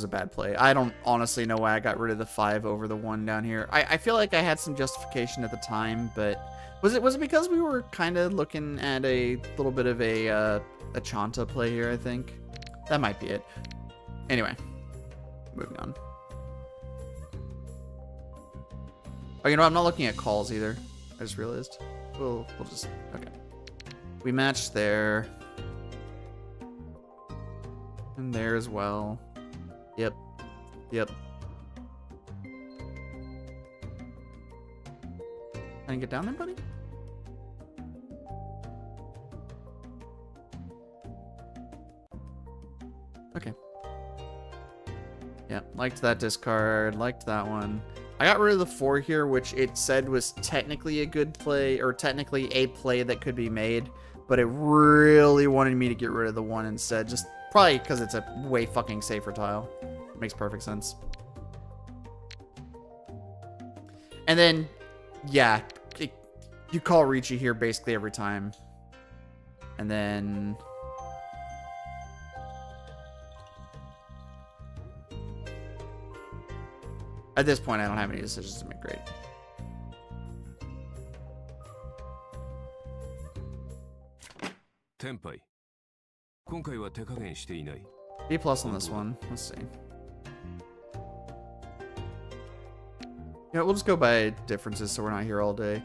a bad play. I don't honestly know why I got rid of the 5 over the 1 down here. I feel like I had some justification at the time, but was it because we were kind of looking at a little bit of a Chanta play here, I think? That might be it. Anyway. Moving on. Oh, you know, I'm not looking at calls either. I just realized. We'll just, okay. We matched there. And there as well. Yep. Yep. Can I get down there, buddy? Okay. Yeah, liked that discard, liked that one. I got rid of the 4 here, which it said was technically a good play, or technically a play that could be made, but it really wanted me to get rid of the 1 instead, just probably because it's a way fucking safer tile. Makes perfect sense. And then, yeah, you call Ricci here basically every time. And then... at this point, I don't have any decisions to make. Great. Tenpai. 今回は手加減していない. B+ on this one. Let's see. Yeah, we'll just go by differences so we're not here all day.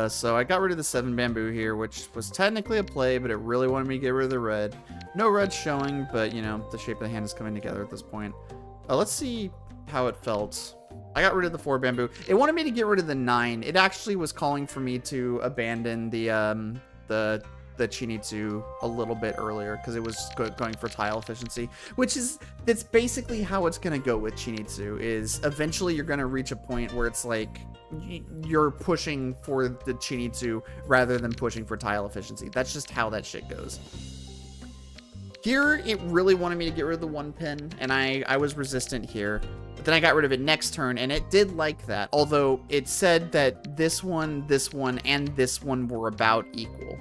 So I got rid of the 7 bamboo here, which was technically a play, but it really wanted me to get rid of the red. No red showing, but, you know, the shape of the hand is coming together at this point. Let's see how it felt. I got rid of the 4 bamboo. It wanted me to get rid of the 9. It actually was calling for me to abandon the Chinitsu a little bit earlier because it was going for tile efficiency, that's basically how it's going to go with Chinitsu. Is eventually you're going to reach a point where it's like you're pushing for the Chinitsu rather than pushing for tile efficiency. That's just how that shit goes. Here, it really wanted me to get rid of the 1 pin, and I was resistant here. But then I got rid of it next turn, and it did like that. Although, it said that this one, and this one were about equal.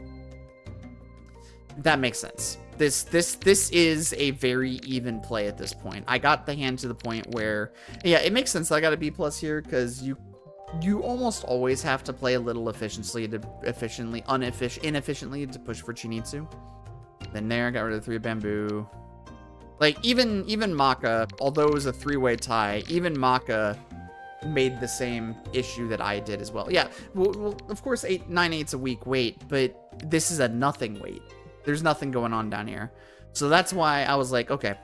That makes sense. This is a very even play at this point. I got the hand to the point where... yeah, it makes sense that I got a B+ here, because you almost always have to play a little inefficiently to push for Chinitsu. Then there, got rid of the 3 bamboo. Like, even Maka, although it was a 3-way tie, even Maka made the same issue that I did as well. Yeah, well of course, 9/8's a weak weight, but this is a nothing weight. There's nothing going on down here. So that's why I was like, okay,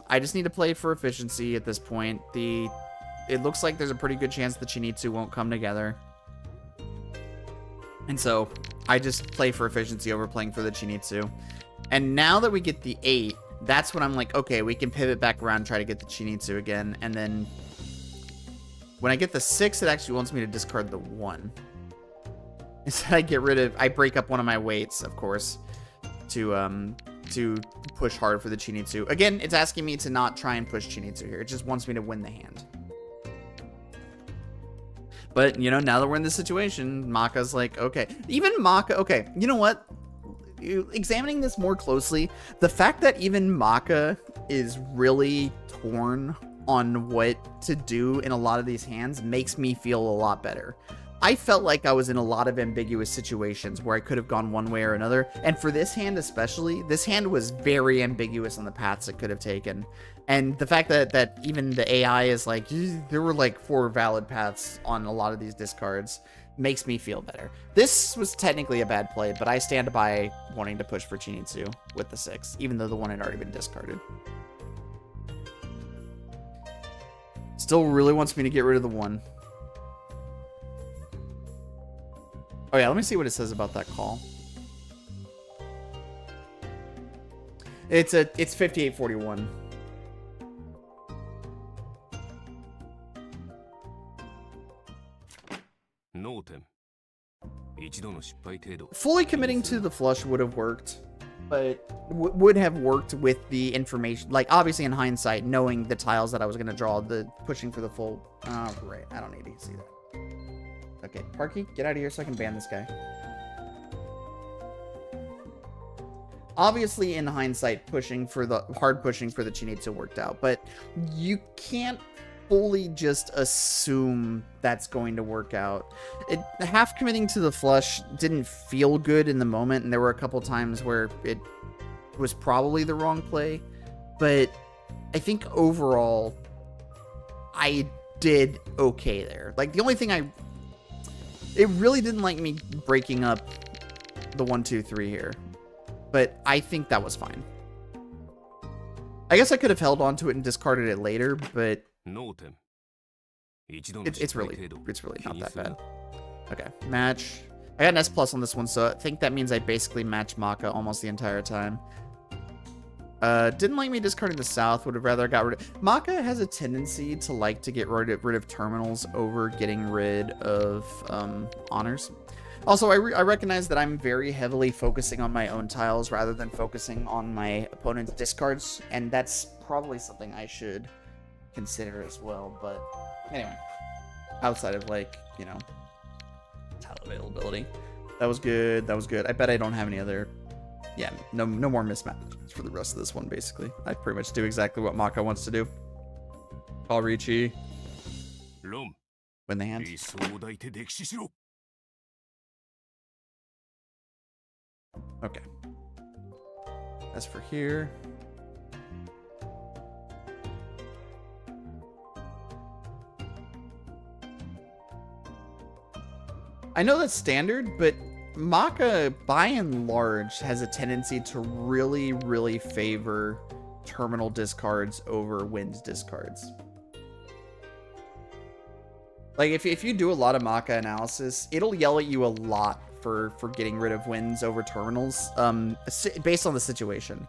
I just need to play for efficiency at this point. It looks like there's a pretty good chance the Chinitsu won't come together. And so I just play for efficiency over playing for the Chinitsu. And now that we get the 8, that's when I'm like, okay, we can pivot back around and try to get the Chinitsu again. And then when I get the 6, it actually wants me to discard the 1. Instead, I break up one of my weights, of course, to push hard for the Chinitsu. Again, it's asking me to not try and push Chinitsu here. It just wants me to win the hand. But, you know, now that we're in this situation, Maka's like, okay. Even Maka, okay, you know what? Examining this more closely, the fact that even Maka is really torn on what to do in a lot of these hands makes me feel a lot better. I felt like I was in a lot of ambiguous situations where I could have gone one way or another. And for this hand especially, this hand was very ambiguous on the paths it could have taken. And the fact that even the AI is like, there were like 4 valid paths on a lot of these discards makes me feel better. This was technically a bad play, but I stand by wanting to push for Chinitsu with the 6, even though the 1 had already been discarded. Still really wants me to get rid of the 1. Oh yeah, let me see what it says about that call. It's 5841. Fully committing to the flush would have worked, but would have worked with the information. Like, obviously in hindsight, knowing the tiles that I was going to draw, the pushing for the full... Oh, right. I don't need to see that. Okay, Parky, get out of here so I can ban this guy. Obviously, in hindsight, hard pushing for the Chinitsu worked out, but you can't fully just assume that's going to work out. Half committing to the flush didn't feel good in the moment, and there were a couple times where it was probably the wrong play, but I think overall, I did okay there. Like, the only thing it really didn't like me breaking up the 1, 2, 3 here, but I think that was fine. I guess I could have held on to it and discarded it later, but it's really not that bad. Okay, match. I got an S+ on this one, so I think that means I basically match Maka almost the entire time. Didn't like me discarding the South. Would have rather got rid of... Maka has a tendency to like to get rid of terminals over getting rid of honors. Also, I recognize that I'm very heavily focusing on my own tiles rather than focusing on my opponent's discards, and that's probably something I should consider as well. But anyway, outside of, like, you know, tile availability, that was good. That was good. I bet I don't have any other... Yeah, no more mismatches for the rest of this one, basically. I pretty much do exactly what Maka wants to do. Call Ricci. Win the hand. Okay. As for here... I know that's standard, but Maka, by and large, has a tendency to really, really favor terminal discards over wind discards. Like, if you do a lot of Maka analysis, it'll yell at you a lot for getting rid of winds over terminals, based on the situation.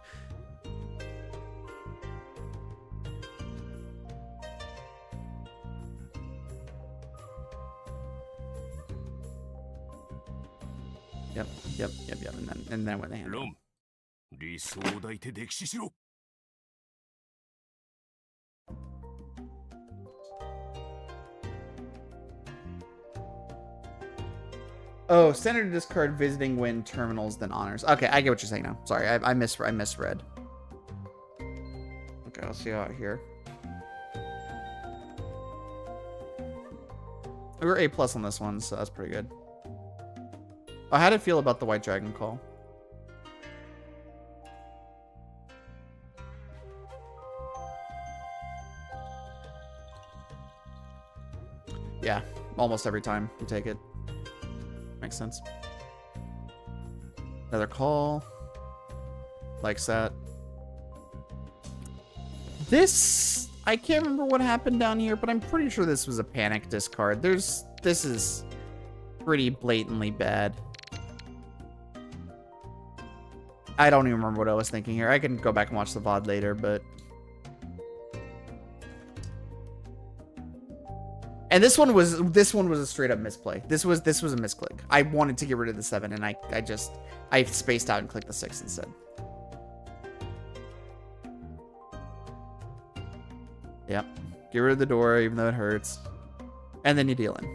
Yep. And then with the hand. Oh, standard discard visiting wind terminals than honors. Okay, I get what you're saying now. Sorry, I misread. Okay, I'll see you out here. We were A+ on this one, so that's pretty good. Oh, how did it feel about the White Dragon call? Yeah, almost every time you take it. Makes sense. Another call. Likes that. This... I can't remember what happened down here, but I'm pretty sure this was a panic discard. This is pretty blatantly bad. I don't even remember what I was thinking here. I can go back and watch the VOD later, but... And this one was a straight up misplay. This was a misclick. I wanted to get rid of the 7, and I spaced out and clicked the 6 instead. Yep. Get rid of the door, even though it hurts. And then you deal in.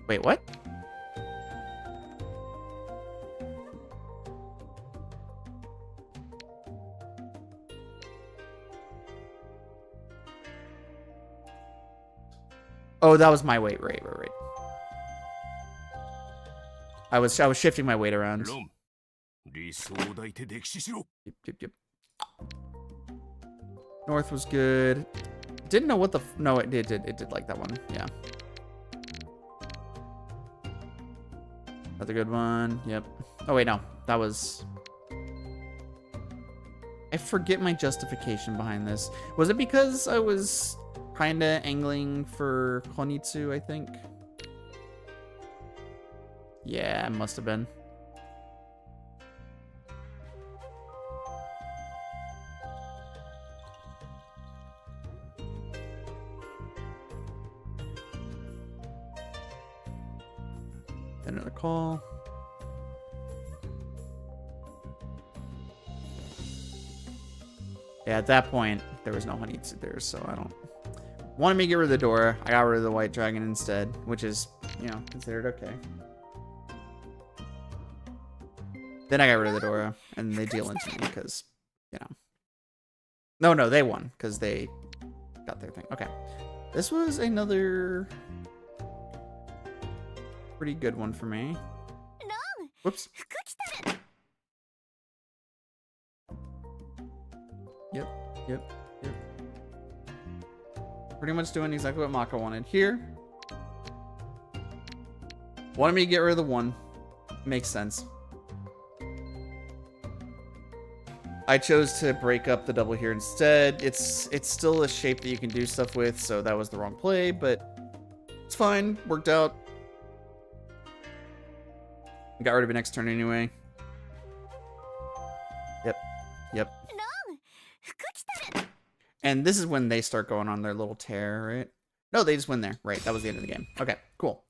Wait, what? Oh, that was my weight. Right. I was shifting my weight around. ロン、理想を抱いて溺死しろ。 Yep. North was good. Didn't know what the no, it did like that one. Yeah. That's a good one. Yep. Oh wait, no. That was I forget my justification behind this. Was it because I was kinda angling for Konitsu, I think? Yeah, it must have been. Another call. Yeah, at that point, there was no Honitsu there, so I don't... Wanted me to get rid of the Dora. I got rid of the White Dragon instead, which is, you know, considered okay. Then I got rid of the Dora, and they deal into me, because, you know. No, they won, because they got their thing. Okay. This was another pretty good one for me. Whoops. Yep. Pretty much doing exactly what Maka wanted. Here. Wanted me to get rid of the one. Makes sense. I chose to break up the double here instead. It's still a shape that you can do stuff with, so that was the wrong play, but it's fine. Worked out. Got rid of it next turn anyway. Yep. And this is when they start going on their little tear, right? No, they just win there. Right, that was the end of the game. Okay, cool.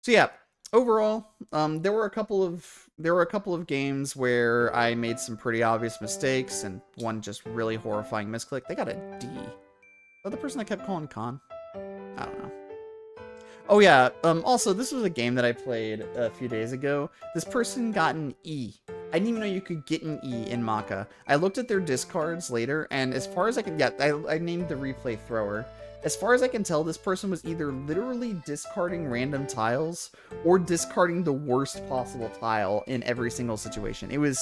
So yeah, overall, there were a couple of games where I made some pretty obvious mistakes and one just really horrifying misclick. They got a D. Oh, the person that kept calling Khan? I don't know. Oh yeah, also this was a game that I played a few days ago. This person got an E. I didn't even know you could get an E in Maka. I looked at their discards later, and as far as I can... Yeah, I named the replay thrower. As far as I can tell, this person was either literally discarding random tiles or discarding the worst possible tile in every single situation. It was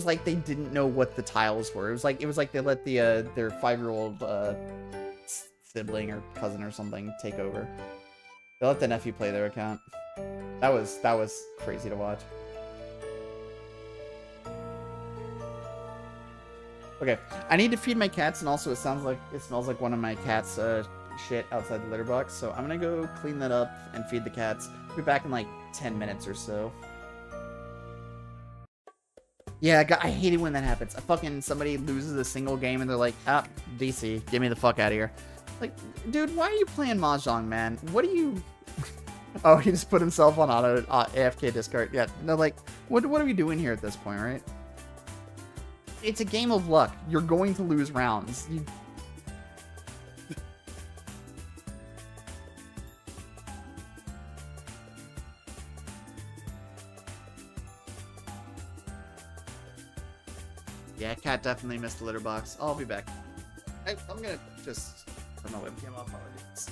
like they didn't know what the tiles were. It was like they let their 5-year-old sibling or cousin or something take over. They let the nephew play their account. That was crazy to watch. Okay, I need to feed my cats, and also it smells like one of my cats' shit outside the litter box, so I'm gonna go clean that up and feed the cats. I'll be back in like 10 minutes or so. Yeah, I hate it when that happens. Somebody loses a single game and they're like, ah, DC, get me the fuck out of here. Like, dude, why are you playing mahjong, man? What are you... Oh, he just put himself on auto AFK discard. Yeah, no, like, what are we doing here at this point, right? It's a game of luck. You're going to lose rounds. Yeah, cat definitely missed the litter box. I'll be back. I'm gonna just turn my webcam off while I do this.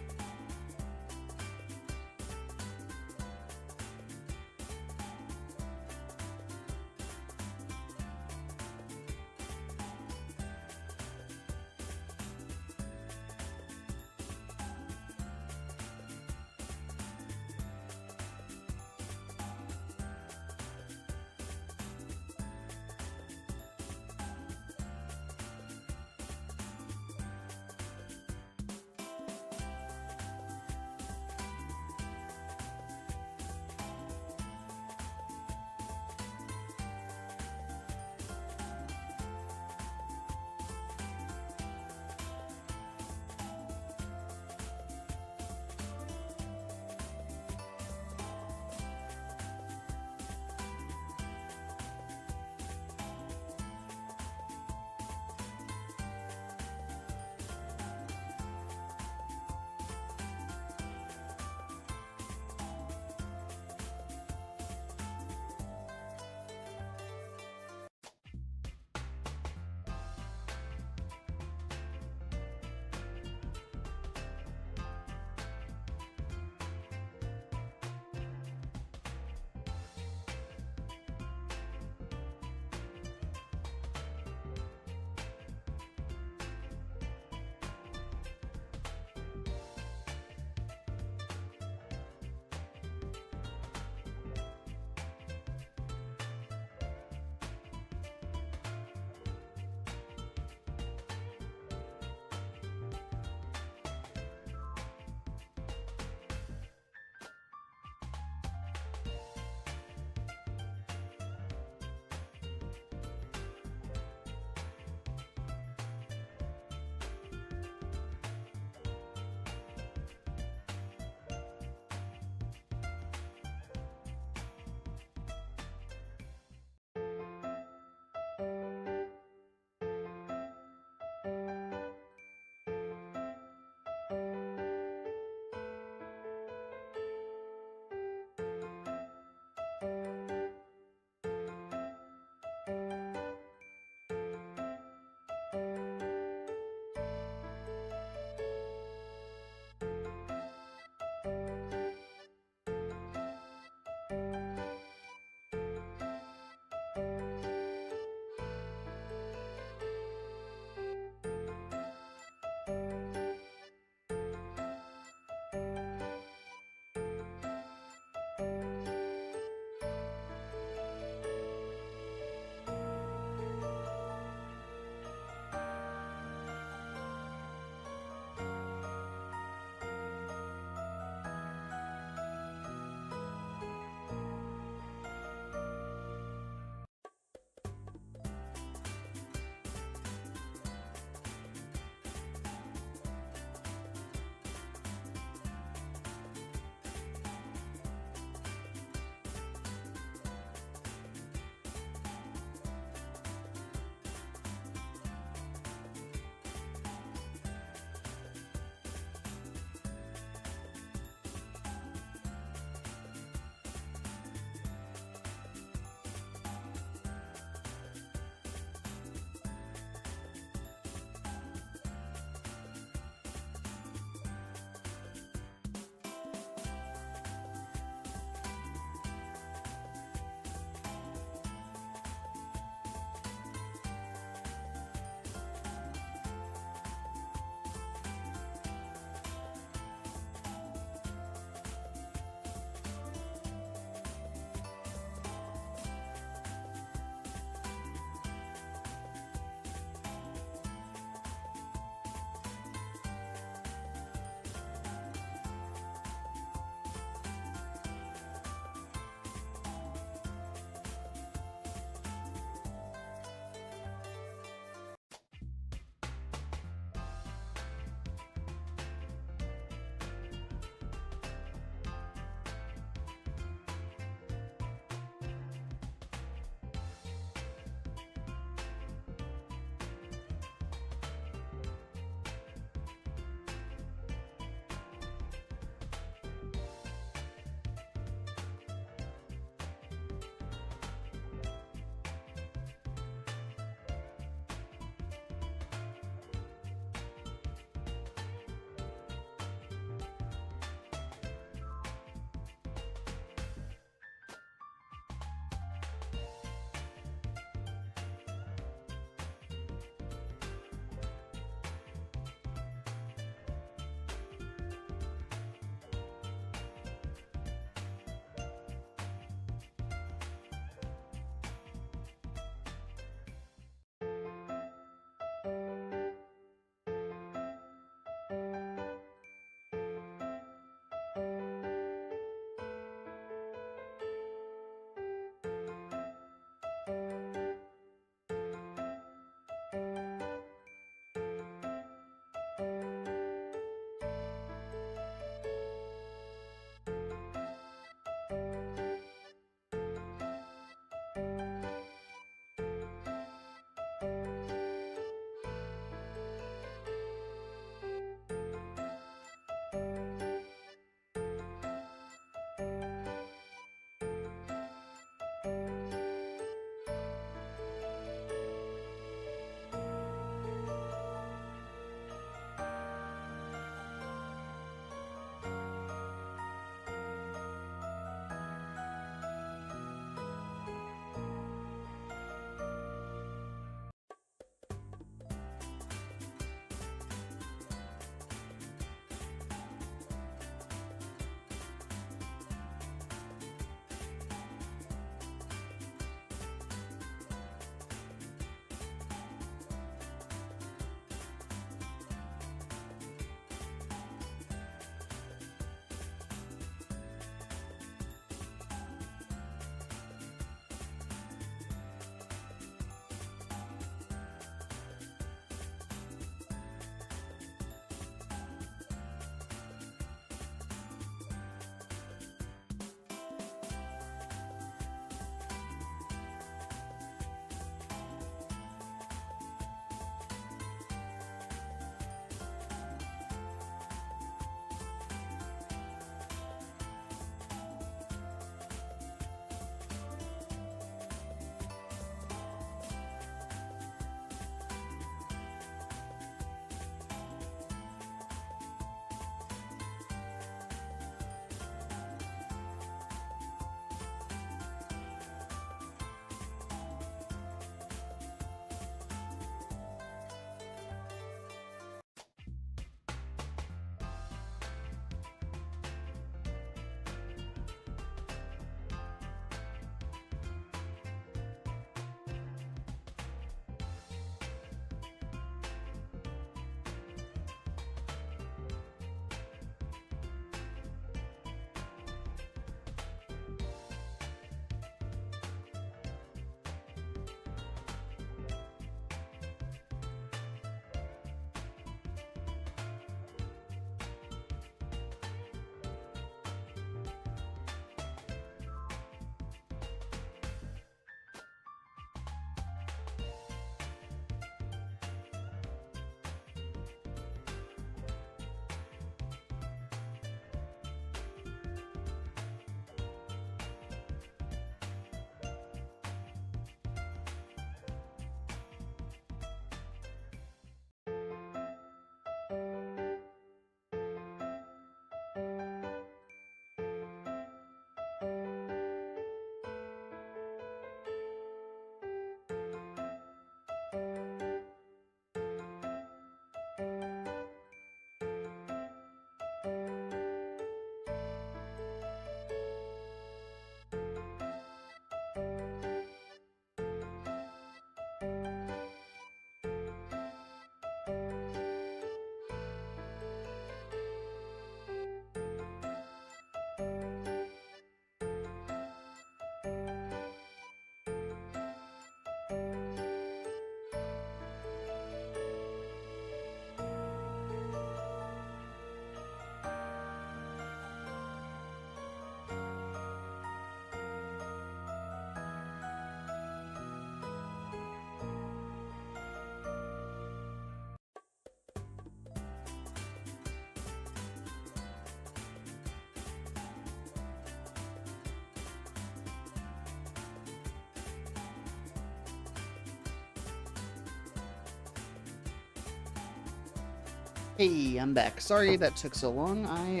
Hey, I'm back. Sorry that took so long. I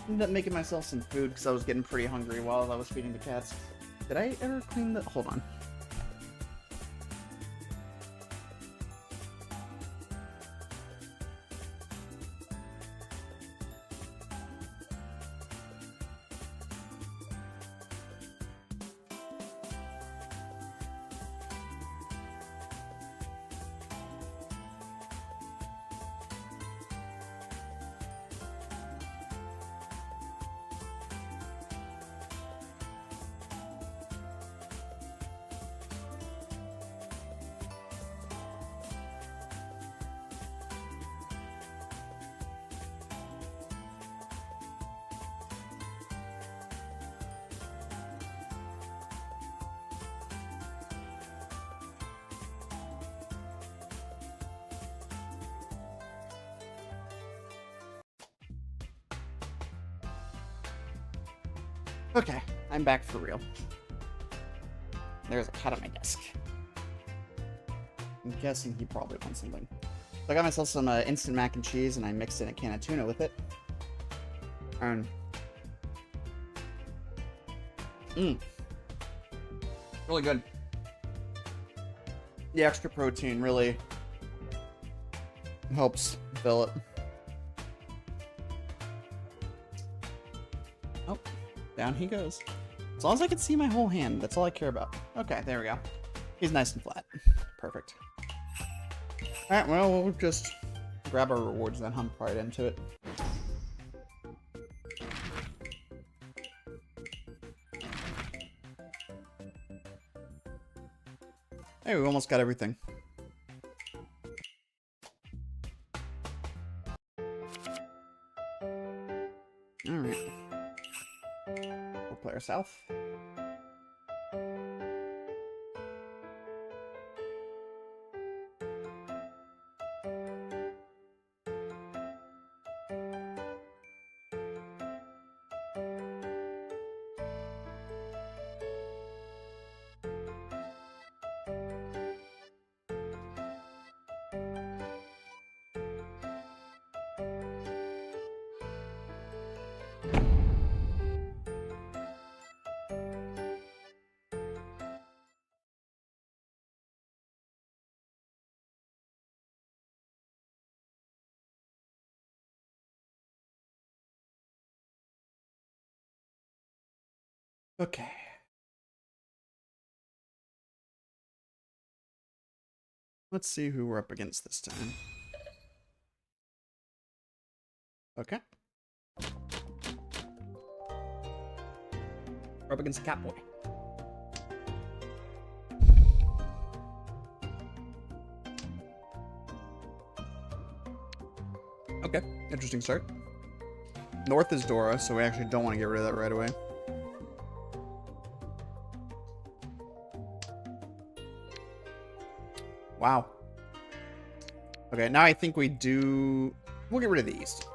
ended up making myself some food because I was getting pretty hungry while I was feeding the cats. Did I ever clean the... Hold on. Okay, I'm back for real. There's a cat on my desk. I'm guessing he probably wants something. So I got myself some instant mac and cheese, and I mixed in a can of tuna with it. And really good. The extra protein really helps fill it. Oh, down he goes. As long as I can see my whole hand, that's all I care about. Okay, there we go. He's nice and flat. Perfect. Alright, well, we'll just grab our rewards and then hump right into it. Hey, we almost got everything. Alright. We'll play our south. Okay. Let's see who we're up against this time. Okay. We're up against Catboy. Okay, interesting start. North is Dora, so we actually don't want to get rid of that right away. Wow. Okay, now I think we do... We'll get rid of the East.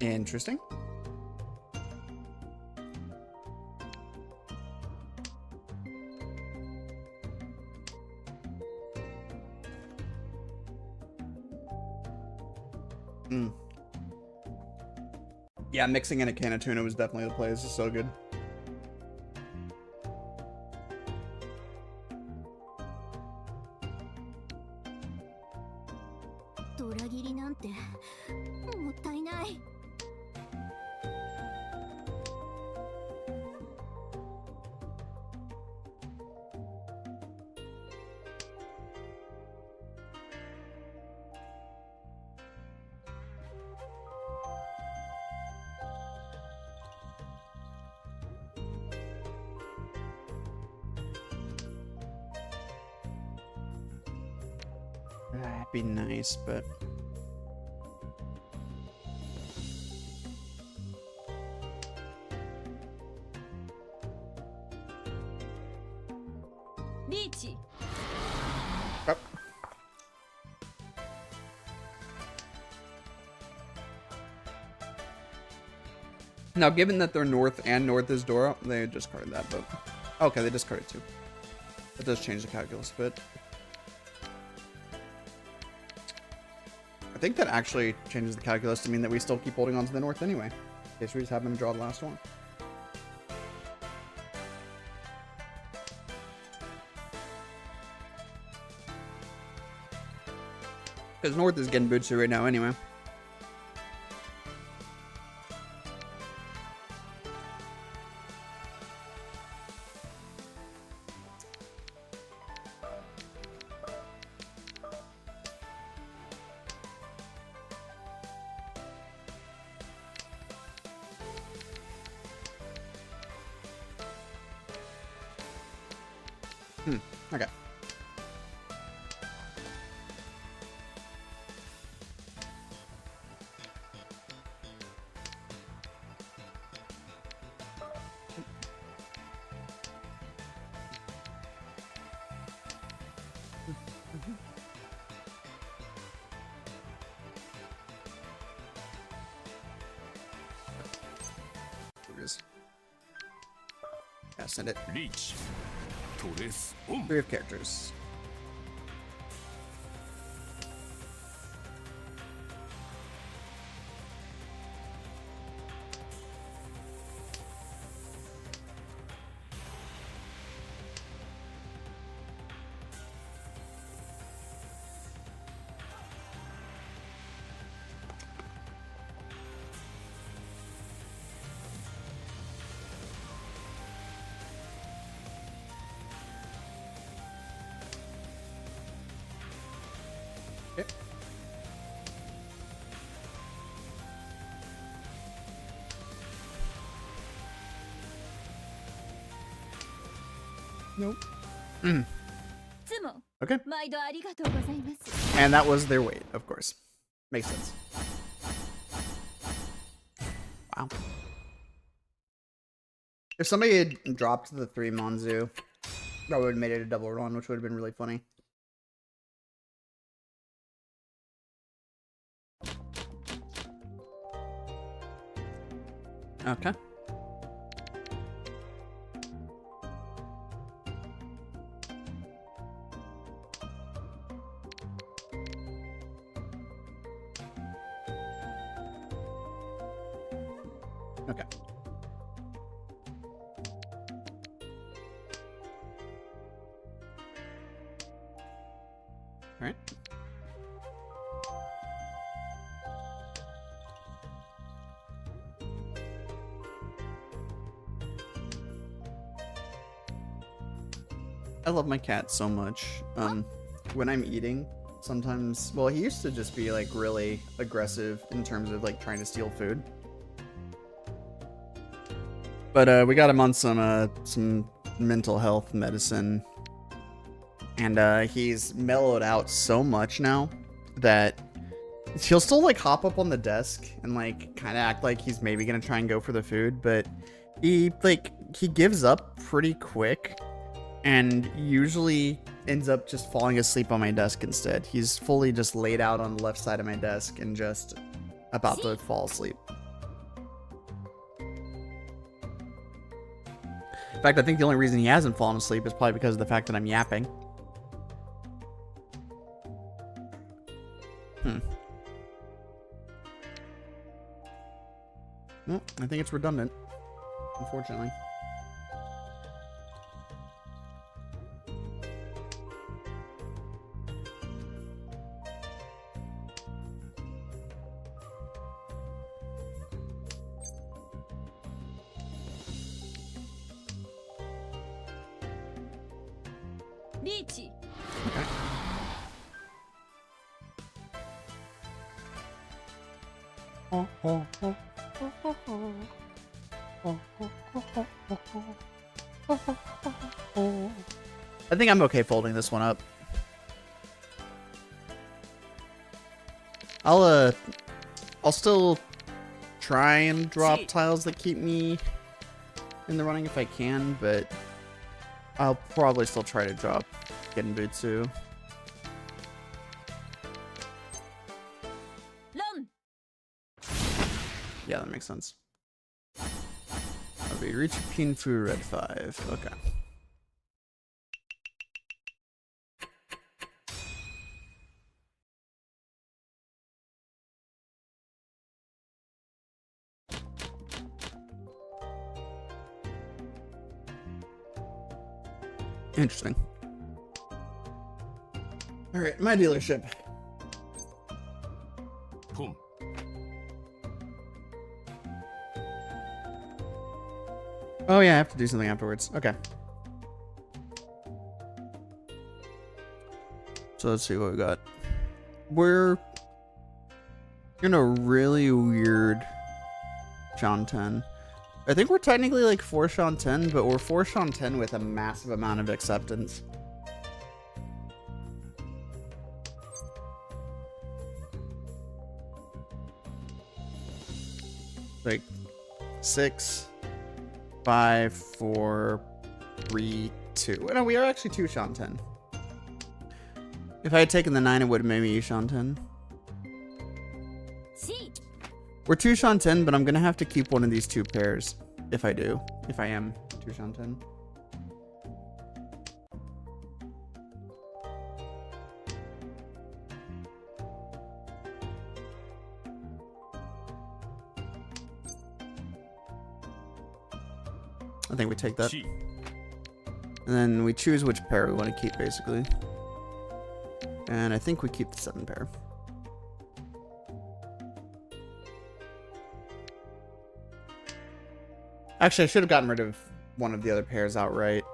Interesting. Yeah, mixing in a can of tuna was definitely the play. This is so good. That'd be nice, but... Oh. Now, given that they're north and north is Dora, they discarded that, but okay, they discarded 2. That does change the calculus a bit. I think that actually changes the calculus to mean that we still keep holding on to the north anyway, in case we just happen to draw the last one. Because north is Genbutsu right now anyway. Okay. Yeah, send it. Reach. Torres on. 3 of characters. Okay. Nope. Okay. And that was their weight, of course. Makes sense. Wow. If somebody had dropped the 3 Monzu, that would have made it a double run, which would have been really funny. Okay. Okay. All right. I love my cat so much. When I'm eating, sometimes, well, he used to just be like really aggressive in terms of like trying to steal food. But we got him on some mental health medicine, and he's mellowed out so much now that he'll still like hop up on the desk and like kind of act like he's maybe gonna try and go for the food, but he gives up pretty quick and usually ends up just falling asleep on my desk instead. He's fully just laid out on the left side of my desk and just about to fall asleep. In fact, I think the only reason he hasn't fallen asleep is probably because of the fact that I'm yapping. Well, I think it's redundant, unfortunately. Okay. I think I'm okay folding this one up. I'll still try and drop tiles that keep me in the running if I can, but I'll probably still try to drop Genbutsu. Yeah, that makes sense. I'll be reach Pinfu red 5. Okay. Interesting. Alright, my dealership. Boom. Oh yeah, I have to do something afterwards. Okay. So let's see what we got. We're in a really weird Shanten. I think we're technically like 4 Shanten, but we're 4 Shanten with a massive amount of acceptance. Like 6, 5, 4, 3, 2. No, we are actually 2 Shanten. If I had taken the 9, it would have made me Shanten. We're 2 Shanten, but I'm gonna have to keep one of these 2 pairs. If I do. If I am 2 Shanten. I think we take that. And then we choose which pair we want to keep, basically. And I think we keep the 7 pair. Actually, I should have gotten rid of one of the other pairs outright.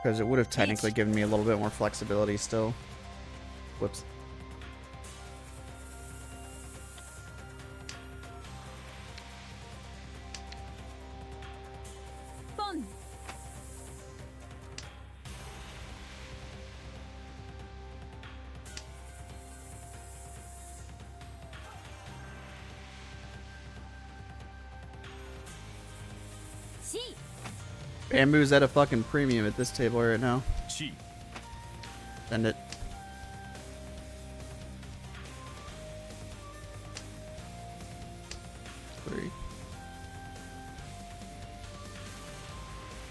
Because it would have technically given me a little bit more flexibility still. Whoops. Bamboo's at a fucking premium at this table right now. Send it. Three.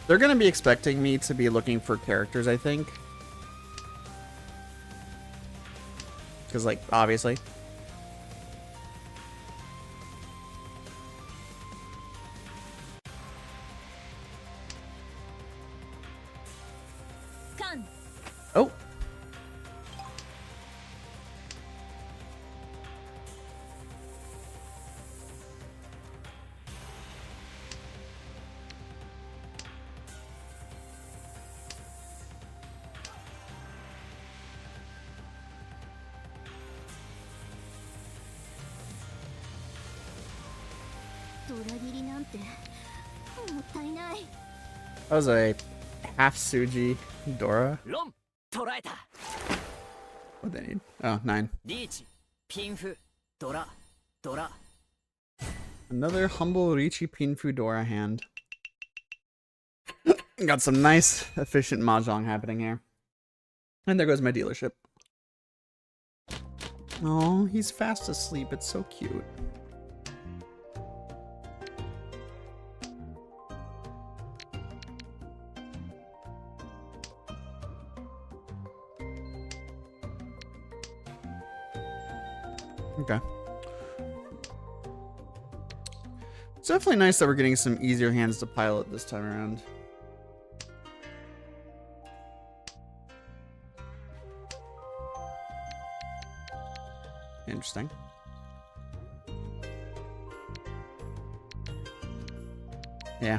They're gonna be expecting me to be looking for characters, I think. Because, like, obviously. Oh. That was a half Suji Dora. What they need? Oh, 9. Another humble Riichi Pinfu Dora hand. Got some nice, efficient mahjong happening here. And there goes my dealership. Oh, he's fast asleep. It's so cute. Okay. It's definitely nice that we're getting some easier hands to pilot this time around. Interesting. Yeah.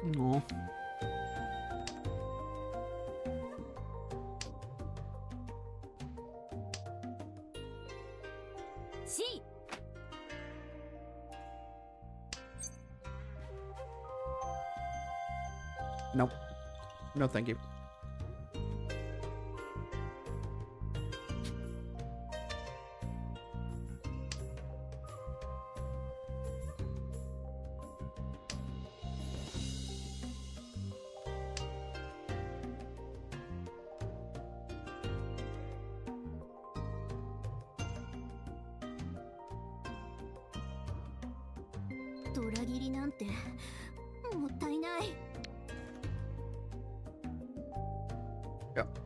Aw. C. Nope. No, thank you. Yep.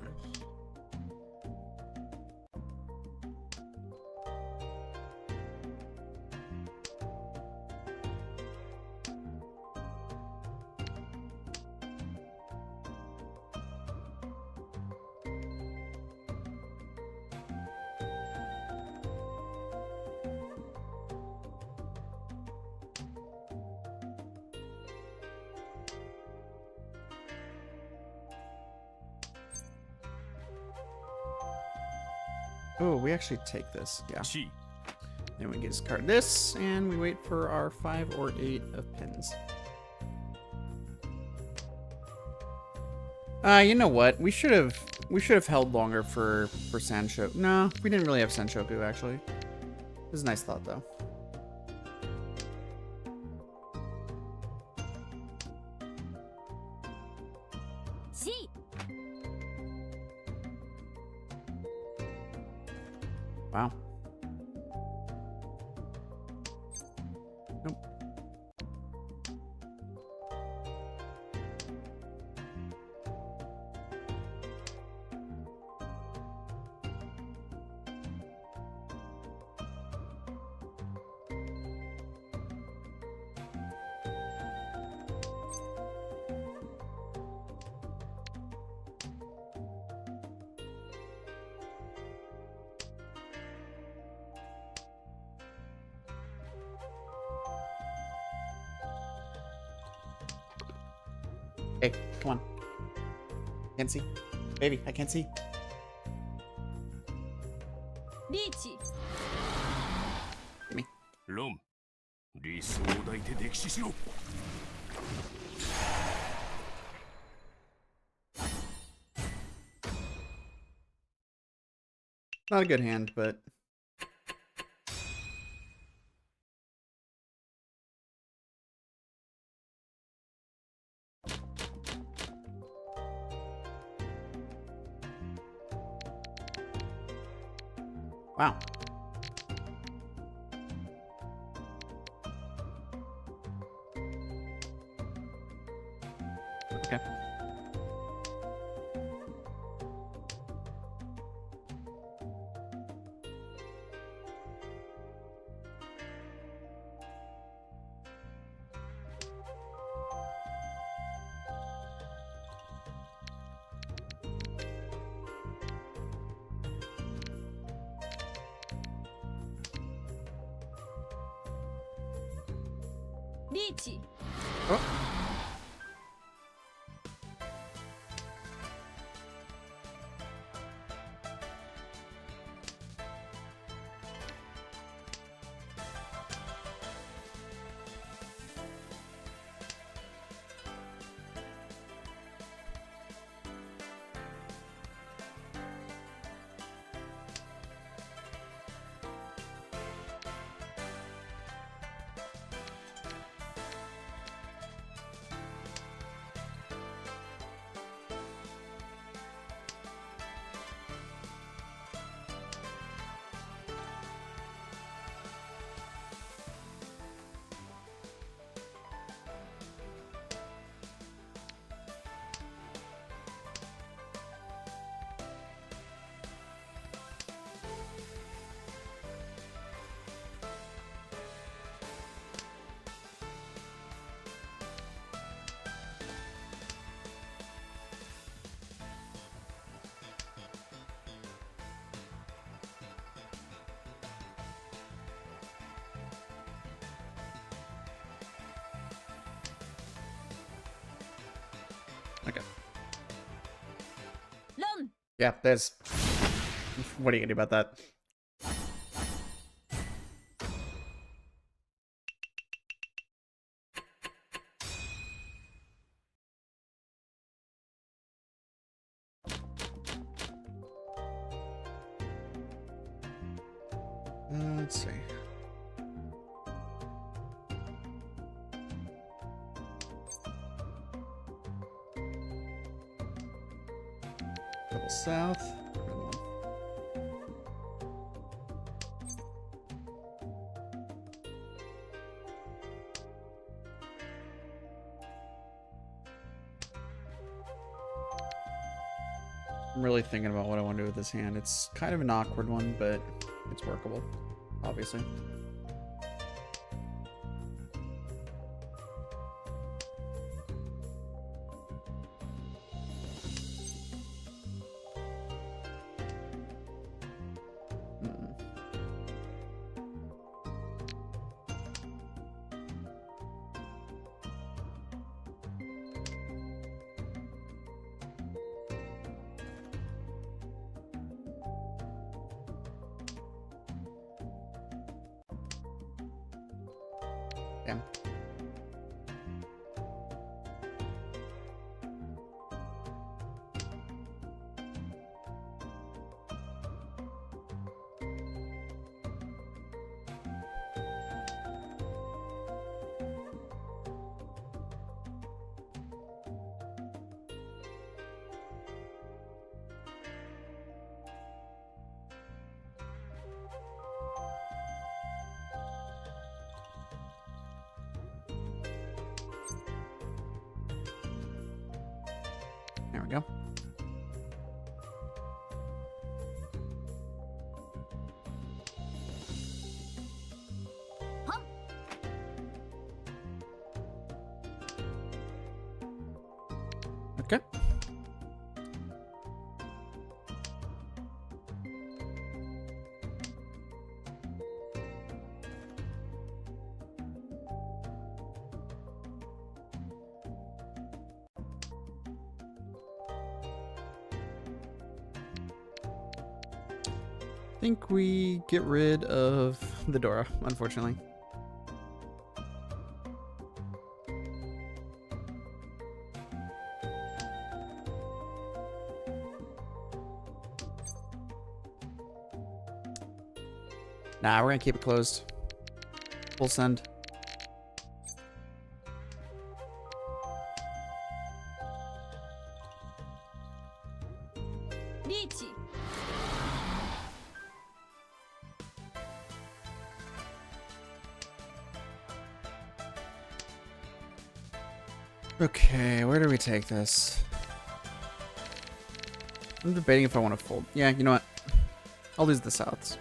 Oh, we actually take this. Yeah. C. Then we discard this, and we wait for our 5 or 8 of pins. You know what? We should have held longer for Sanshoku. No, we didn't really have Sanshoku actually. This is a nice thought though. C. Wow. Nope. Hey, come on. Can't see. Baby, I can't see. リーチ Give me. ロン。理想を抱いて溺死しろ。Not a good hand, but wow. Okay. Lichi. Oh. Okay. ロン Yeah, there's... What are you gonna do about that? Let's see. Double south. I'm really thinking about what I want to do with this hand. It's kind of an awkward one, but it's workable, obviously. Mm-mm. Damn. There we go. Okay. I think we get rid of the Dora, unfortunately. Nah, we're gonna keep it closed. Full send. Reach. Okay, where do we take this? I'm debating if I want to fold. Yeah, you know what? I'll lose the souths.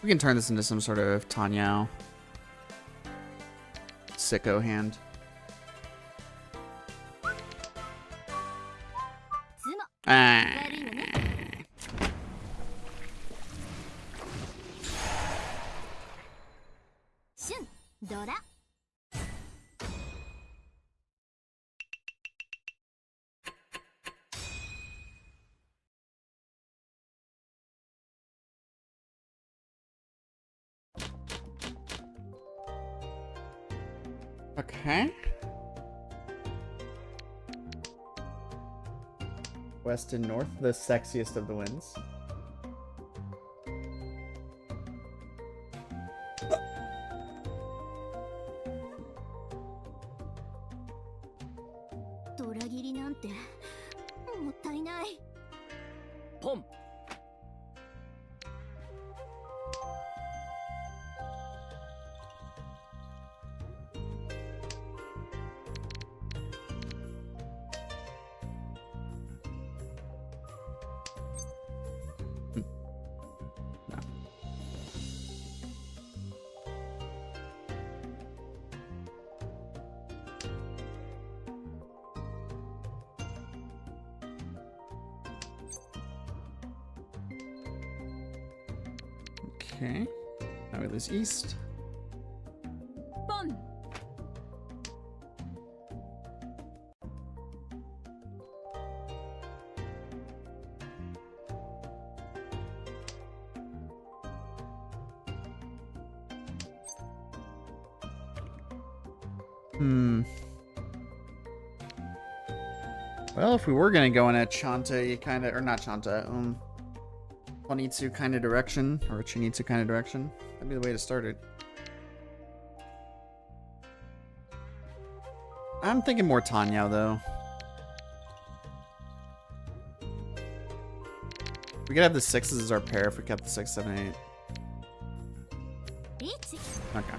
We can turn this into some sort of Tanyao sicko hand. つも Ah. 悪いわね シュンドラ Okay. West and north, the sexiest of the winds. Pom. No. Okay. Now we lose east. ポン Hmm. Well, if we were gonna go in a Chanta kind of, or not Chanta, Onitsu kind of direction, or a Chinitsu kind of direction, that'd be the way to start it. I'm thinking more Tanyao though. We could have the 6s as our pair if we kept the 6, 7, 8. 1 Okay.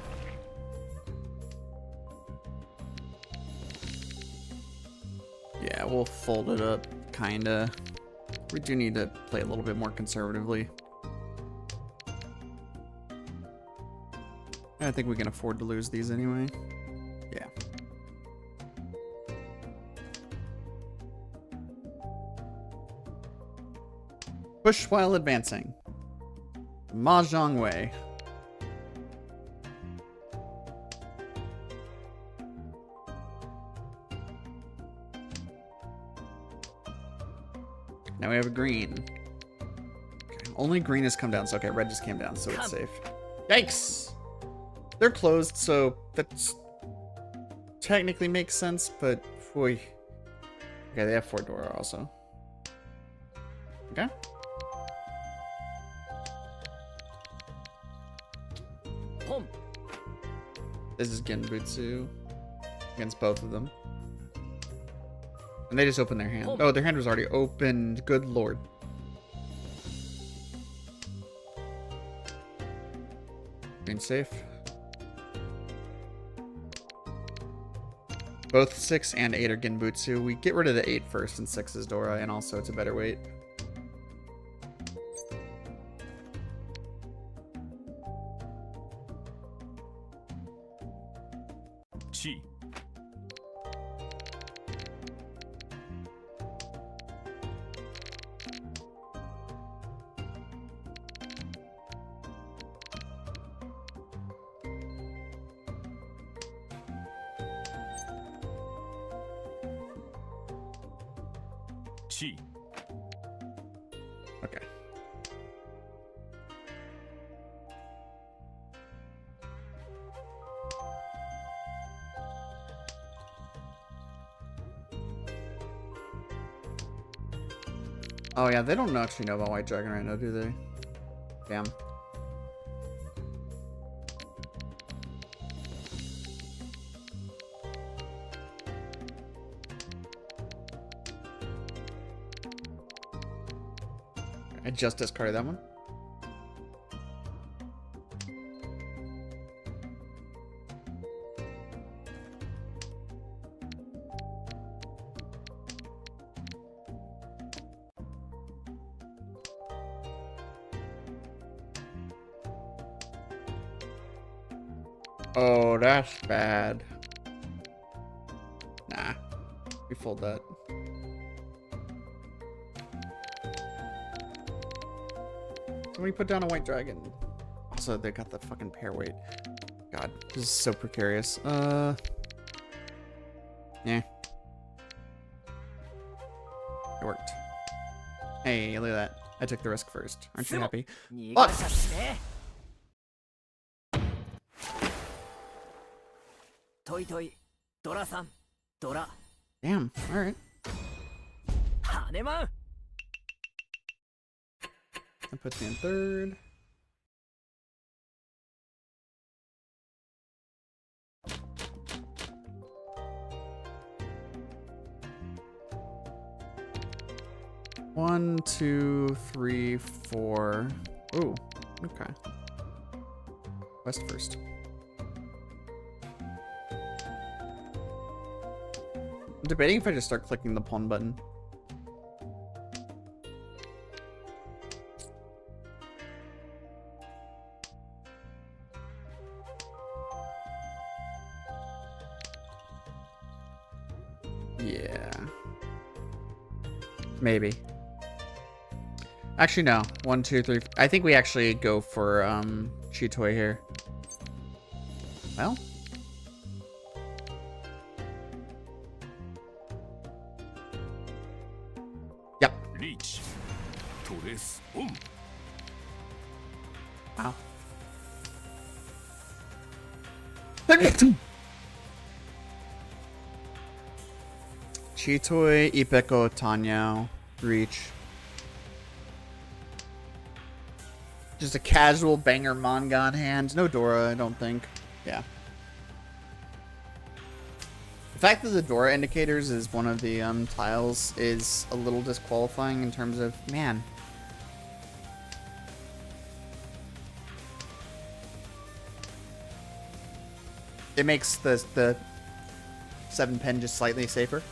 Yeah, we'll fold it up, kinda. We do need to play a little bit more conservatively. I think we can afford to lose these anyway. Yeah. Push while advancing. Mahjong way. Now we have a green. Okay, only green has come down, so okay, red just came down, so it's safe. Yikes! They're closed, so that's technically makes sense, but boy. Okay, they have 4 Dora also. Okay. This is Genbutsu against both of them. And they just opened their hand. Oh, their hand was already opened. Good lord. Being safe. Both 6 and 8 are Genbutsu. We get rid of the 8 first, and 6 is Dora, and also it's a better weight. Chi. Chi. Okay. Oh yeah, they don't actually know about White Dragon right now, do they? Damn. I just discarded that one. Oh, that's bad. Nah, we fold that. Somebody put down a White Dragon. Also, they got the fucking pair weight. God, this is so precarious. Yeah. It worked. Hey, look at that. I took the risk first. Aren't you happy? Fuck! Damn, alright. That puts me in third. One, two, three, four. Ooh, okay. West first. I'm debating if I just start clicking the pawn button. Yeah. Maybe. Actually, no. 1, 2, 3. I think we actually go for Chitoi here. Well. Yep. Reach. Torres on. Wow. Chitoi, Ipeko, Tanyao, Reach. Just a casual banger Mongon hand. No Dora, I don't think. Yeah. The fact that the Dora indicators is one of the tiles is a little disqualifying in terms of, man. It makes the 7 pin just slightly safer.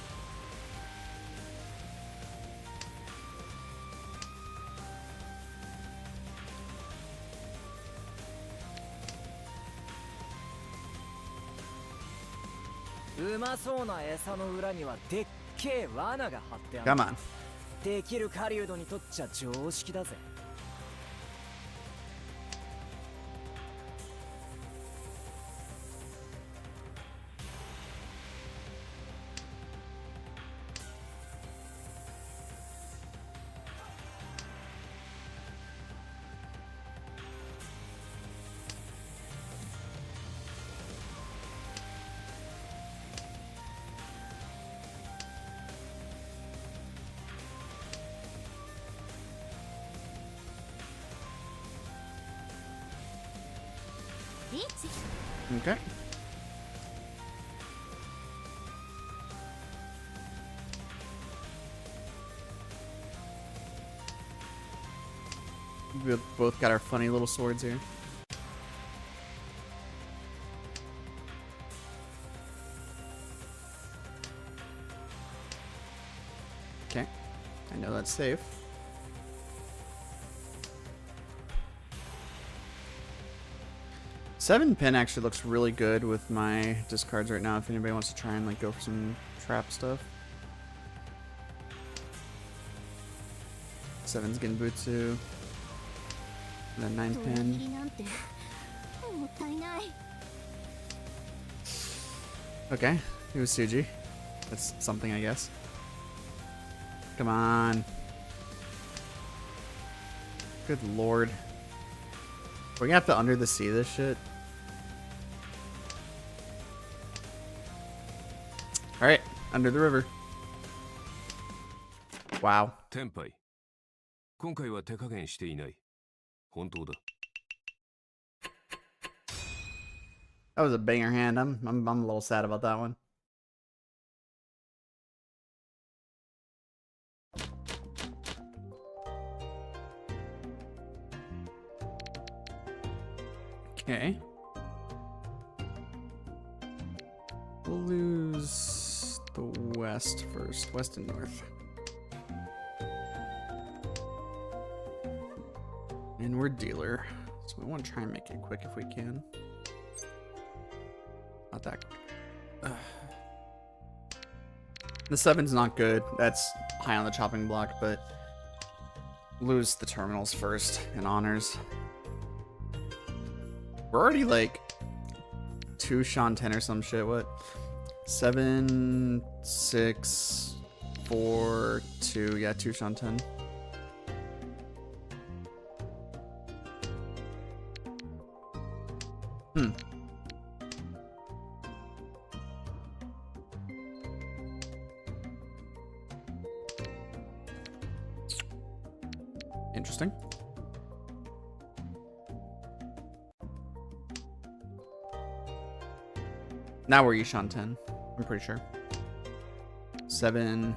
Come on. できる狩人にとっちゃ常識だぜ。Okay. We both got our funny little swords here. Okay. I know that's safe. Seven pin actually looks really good with my discards right now if anybody wants to try and like go for some trap stuff. 7's Genbutsu. And then 9 pin. Okay, it was Suji. That's something, I guess. Come on. Good lord. We're gonna have to under the sea this shit. Alright, under the river. Wow. 天杯。今回は手加減していない。本当だ。That was a banger hand. I'm a little sad about that one. Okay. We'll lose the west first. West and north. And we're dealer. So we want to try and make it quick if we can. Not that quick. The 7's not good. That's high on the chopping block, but lose the terminals first in honors. We're already like 2 Sean 10 or some shit. What? 7, 6, 4, 2. Yeah, 2 Sean 10. Interesting. Now we're Yishan 10, I'm pretty sure. 7,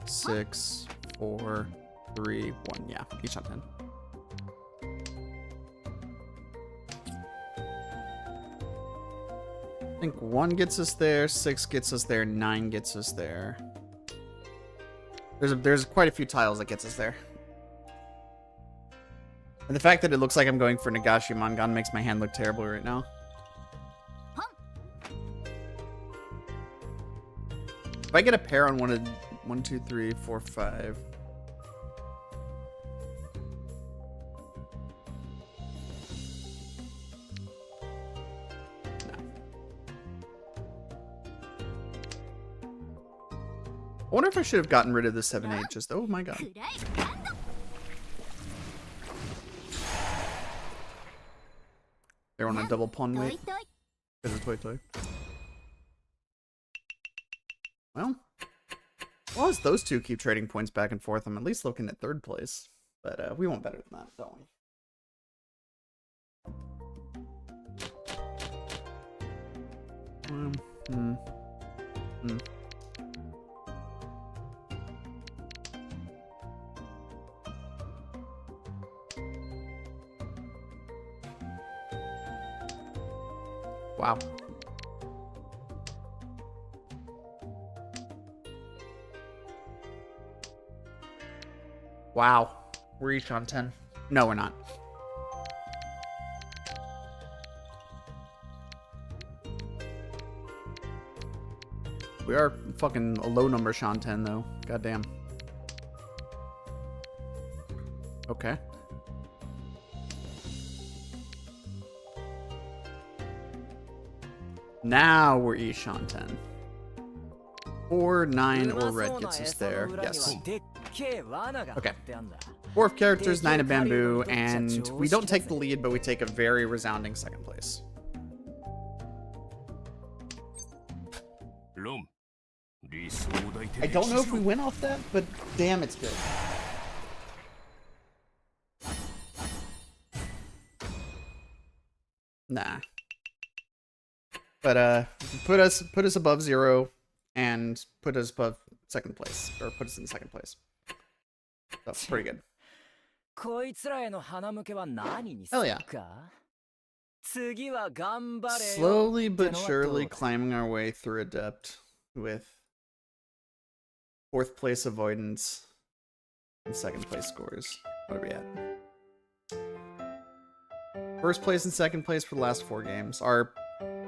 6, 4, 3, 1. Yeah, Yishan 10. I think 1 gets us there, 6 gets us there, 9 gets us there. There's quite a few tiles that gets us there. And the fact that it looks like I'm going for Nagashi Mangan makes my hand look terrible right now. If I get a pair on 1, 2, 3, 4, 5. No. I wonder if I should have gotten rid of the 7-8 just, oh my god. They're on a double pawn wait. There's a toy. Well, As long as those two keep trading points back and forth, I'm at least looking at third place. But we want better than that, don't we? Wow. Wow. We're each on 10. No, we're not. We are fucking a low number Sean 10 though. Goddamn. Okay. Now we're each on 10. 4, 9, or red gets us there. Yes. Okay. 4th character is 9 of bamboo, and we don't take the lead, but we take a very resounding 2nd place. ロン、理想を抱いて I don't know if we win off that, but damn, it's good. Nah. But put us above 0 and put us above 2nd place, or put us in 2nd place. That's pretty good. こいつらへの花向けは何にす Hell る yeah. か次は頑張れよ Slowly っての but は surely どうだ climbing our way through Adept with 4th place avoidance and 2nd place scores. What are we at? 1st place and 2nd place for the last 4 games. Our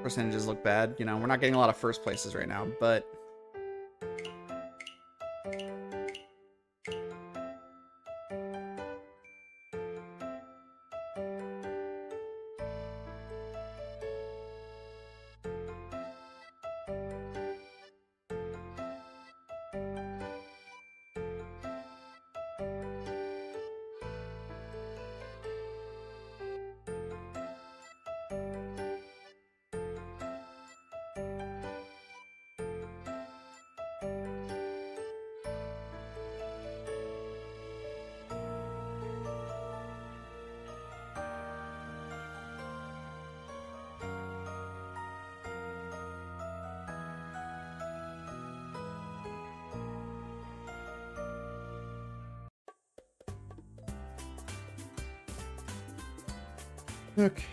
percentages look bad. You know, we're not getting a lot of 1st places right now, but okay.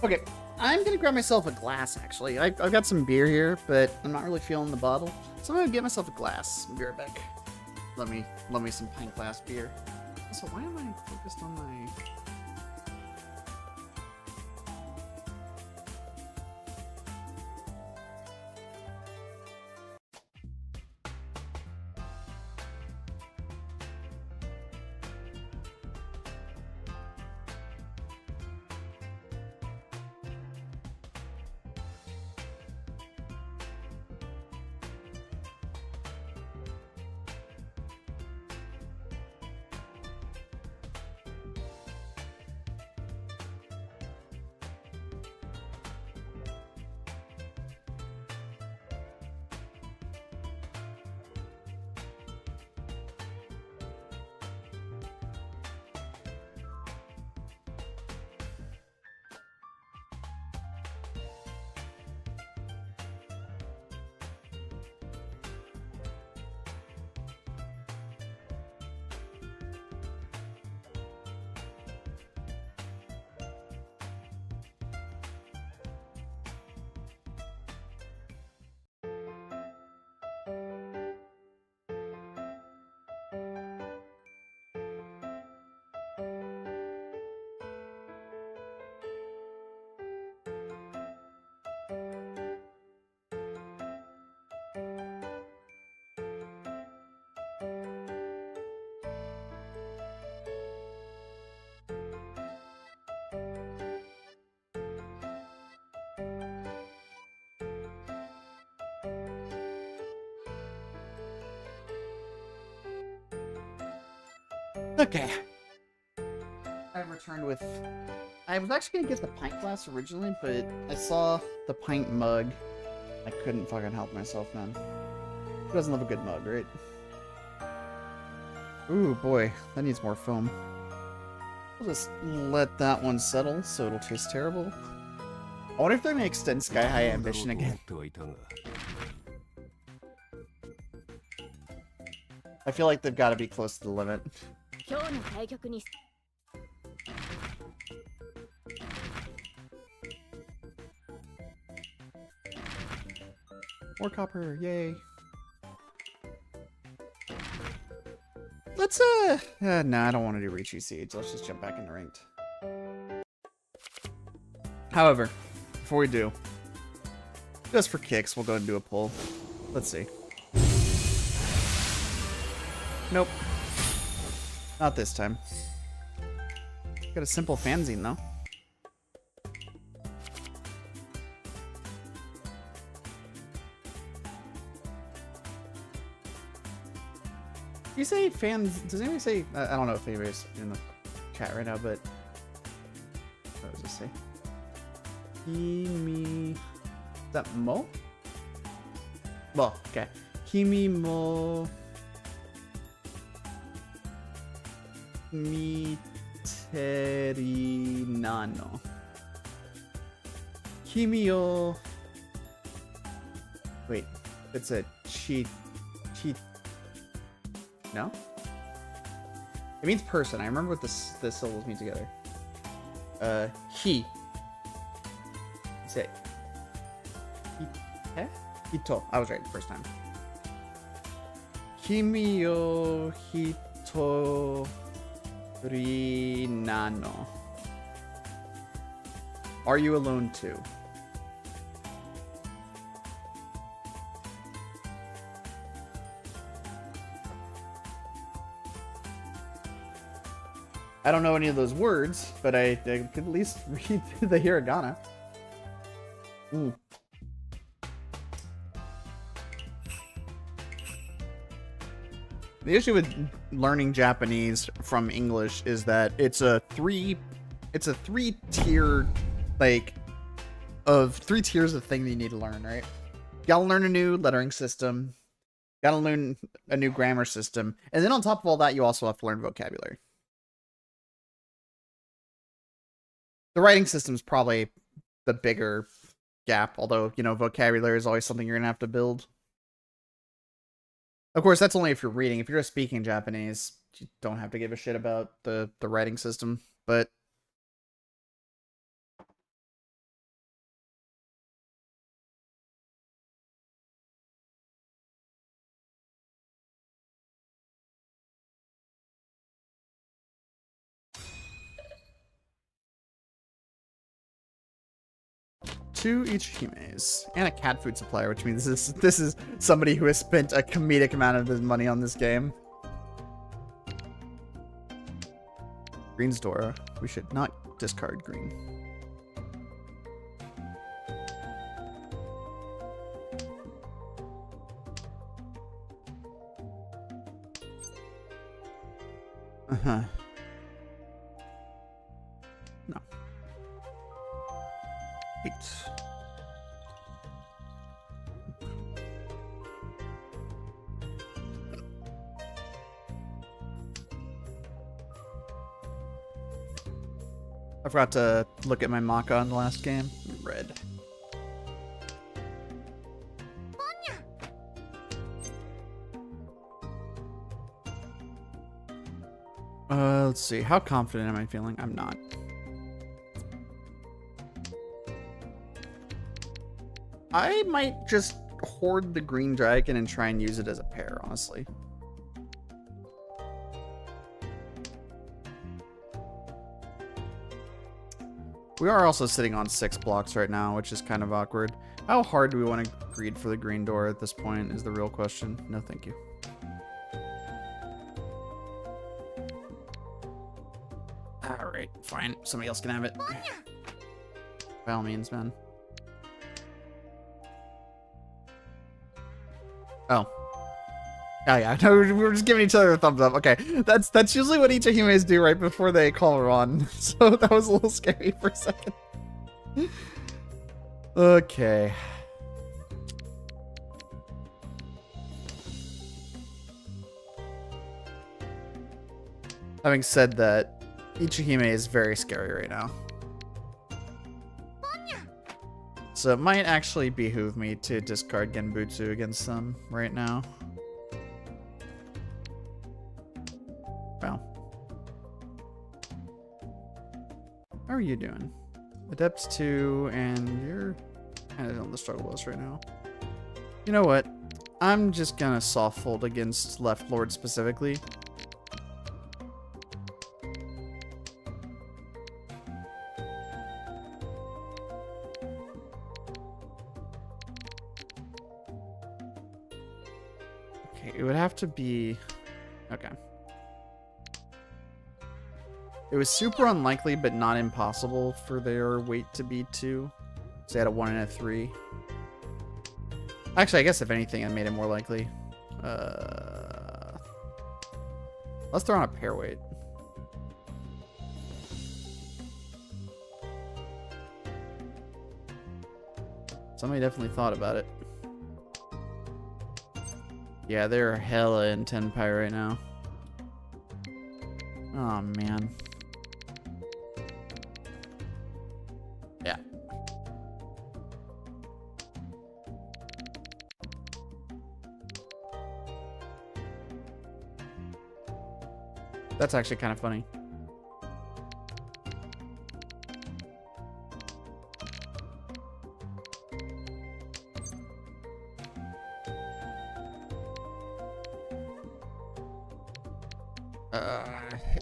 Okay, I'm gonna grab myself a glass, actually. I've got some beer here, but I'm not really feeling the bottle. So I'm gonna get myself a glass. Be right back. Let me some pint glass beer. Also, why am I focused on my... Okay. I returned with... I was actually gonna get the pint glass originally, but I saw the pint mug. I couldn't fucking help myself, man. Who doesn't love a good mug, right? Ooh, boy. That needs more foam. We'll just let that one settle so it'll taste terrible. I wonder if they're gonna extend Sky High Ambition again. I feel like they've got to be close to the limit. 今日の対局に More copper, yay. Let's, no, I don't want to do Richu Siege. Let's just jump back into ranked. However, before we do, just for kicks, we'll go and do a poll. Let's see. Nope. Not this time. Got a simple fanzine, though. You say fans? Does anybody say? I don't know if anybody's in the chat right now, but what does it say? Kimi. Is that Mo? Well, okay. Kimi mo. Miteri nano. Kimi o. Wait, it's a cheat. No? It means person. I remember what the syllables mean together. He. Say. Hito. I was right the first time. Kimi yo hito nano. Are you alone too? I don't know any of those words, but I could at least read the hiragana. Ooh. The issue with learning Japanese from English is that it's a three-tier, like, of 3 tiers of thing that you need to learn, right? You gotta learn a new lettering system, gotta learn a new grammar system, and then on top of all that, you also have to learn vocabulary. The writing system is probably the bigger gap, although, you know, vocabulary is always something you're gonna have to build. Of course, that's only if you're reading. If you're just speaking Japanese, you don't have to give a shit about the writing system, but... Two Ichihimes and a cat food supplier, which means this is somebody who has spent a comedic amount of his money on this game. Green's Dora. We should not discard green. Uh-huh. No. 8. I forgot to look at my Maka in the last game. Red. Let's see. How confident am I feeling? I'm not. I might just hoard the green dragon and try and use it as a pair, honestly. We are also sitting on 6 blocks right now, which is kind of awkward. How hard do we want to greed for the green door at this point is the real question. No, thank you. Alright, fine. Somebody else can have it. By all means, man. Oh. Oh yeah, no, we're just giving each other a thumbs up. Okay, that's usually what Ichihimes do right before they call her on. So that was a little scary for a second. Okay. Having said that, Ichihime is very scary right now. So it might actually behoove me to discard Genbutsu against them right now. Wow. How are you doing? Adepts 2, and you're kind of on the struggle bus right now. You know what? I'm just gonna soft fold against Left Lord specifically. Okay, it would have to be... Okay. It was super unlikely, but not impossible for their weight to be 2. So they had a 1 and a 3. Actually, I guess if anything, it made it more likely. Let's throw on a pair weight. Somebody definitely thought about it. Yeah, they're hella in Tenpai right now. Oh, man. Yeah. That's actually kind of funny.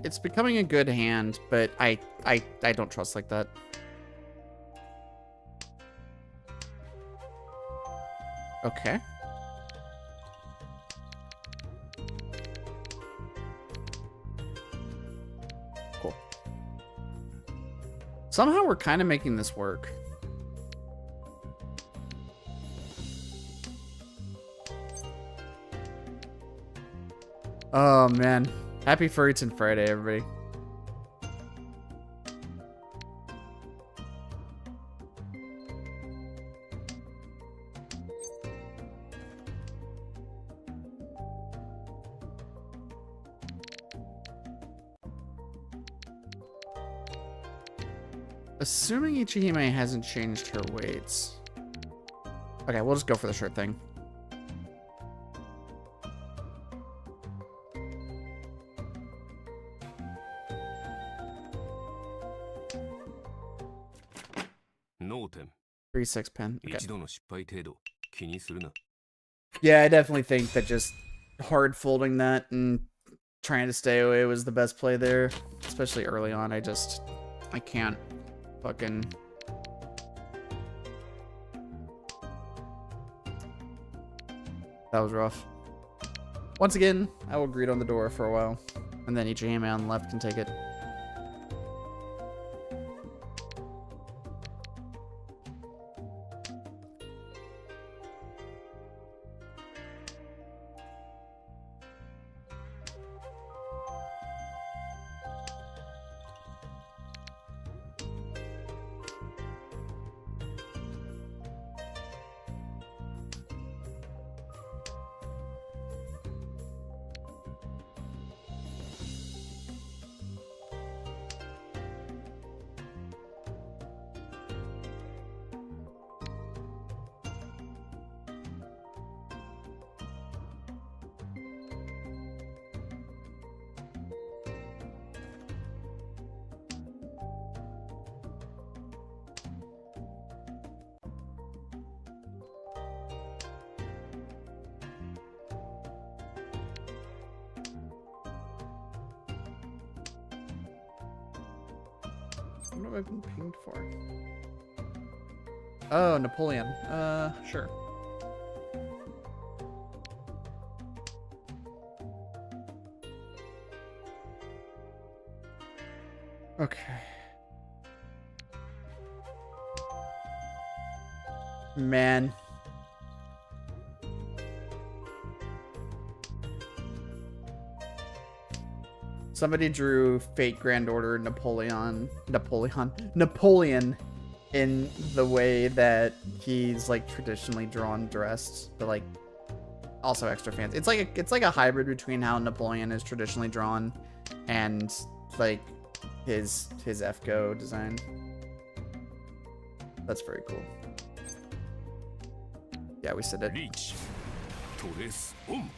It's becoming a good hand, but I don't trust like that. Okay. Cool. Somehow we're kind of making this work. Oh, man. Happy Furriton Friday, everybody. Assuming Ichihime hasn't changed her weights. Okay, we'll just go for the shirt thing. Noten. 3-6 pen. Okay. 一度の失敗程度気にするな。 Yeah, I definitely think that just hard folding that and trying to stay away was the best play there. Especially early on. I can't fucking... That was rough. Once again, I will greet on the door for a while. And then Ichihime on the left can take it. What have I been pinged for? Oh, Napoleon. Sure. Okay. Man. Somebody drew Fate Grand Order Napoleon in the way that he's like traditionally drawn dressed, but like also extra fancy. It's like a hybrid between how Napoleon is traditionally drawn and like his FGO design. That's very cool. Yeah, we said it. Reach. Torres on.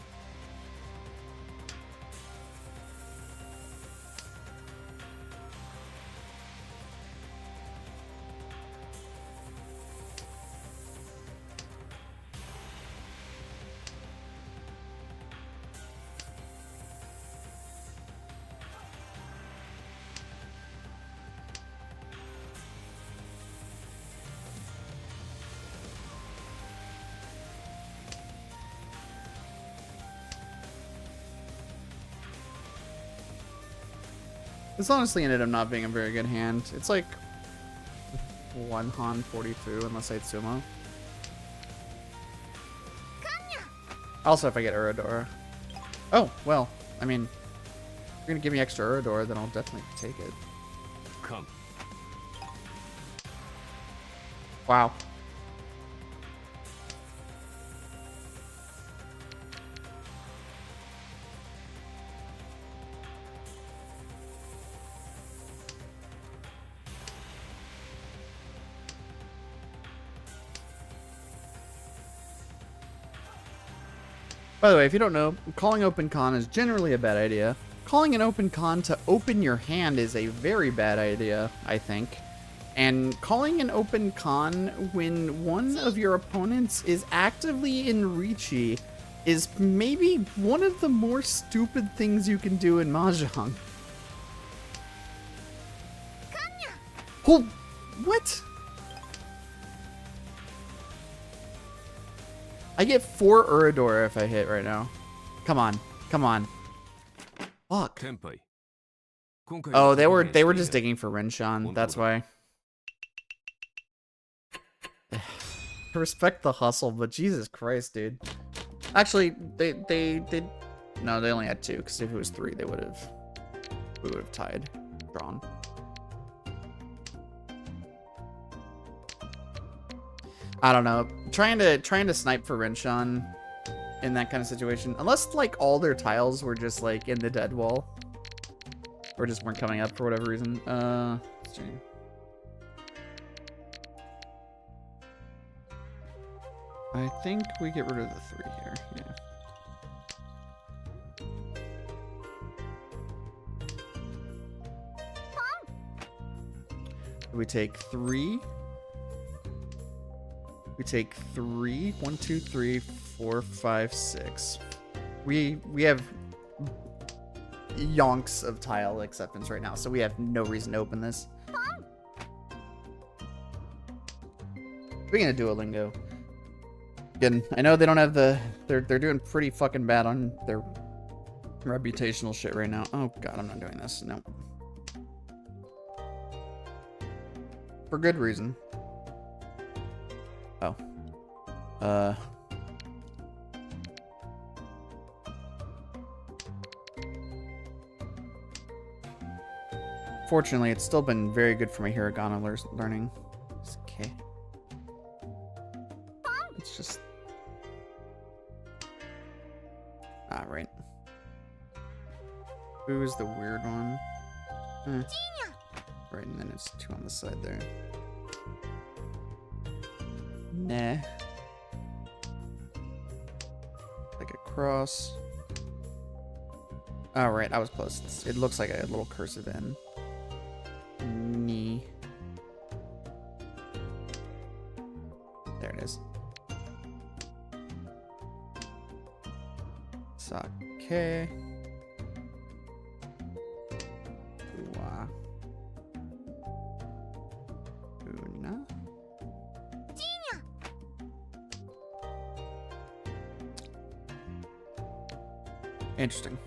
This honestly ended up not being a very good hand. It's like 1 Han 42 unless I sumo. Also, if I get Uradora. Oh, well, I mean, if you're gonna give me extra Uradora, then I'll definitely take it. Come. Wow. By the way, if you don't know, calling open con is generally a bad idea. Calling an open con to open your hand is a very bad idea, I think. And calling an open con when one of your opponents is actively in Riichi is maybe one of the more stupid things you can do in mahjong. Oh, what? I get 4 Uradora if I hit right now. Come on. Come on. Fuck. Oh, they were just digging for Renshan. That's why. I respect the hustle, but Jesus Christ, dude. Actually, they did. No, they only had 2, because if it was 3, we would have tied, drawn. I don't know. Trying to snipe for Renshan in that kind of situation, unless like all their tiles were just like in the dead wall, or just weren't coming up for whatever reason. Let's see. I think we get rid of the 3 here. Yeah. We take 3. We take 3. 1, 2, 3, 4, 5, 6. We have yonks of tile acceptance right now, so we have no reason to open this. We're gonna Duolingo. Again, I know they don't have the. They're doing pretty fucking bad on their reputational shit right now. Oh god, I'm not doing this. No. For good reason. Oh. Fortunately, it's still been very good for my hiragana learning. It's okay. It's just... Ah, right. Who's the weird one? Right, and then it's 2 on the side there. Nah. Like a cross. Oh, right, I was close. It looks like a little cursive N. Knee. There it is. Sake. Uwa. Una. Interesting.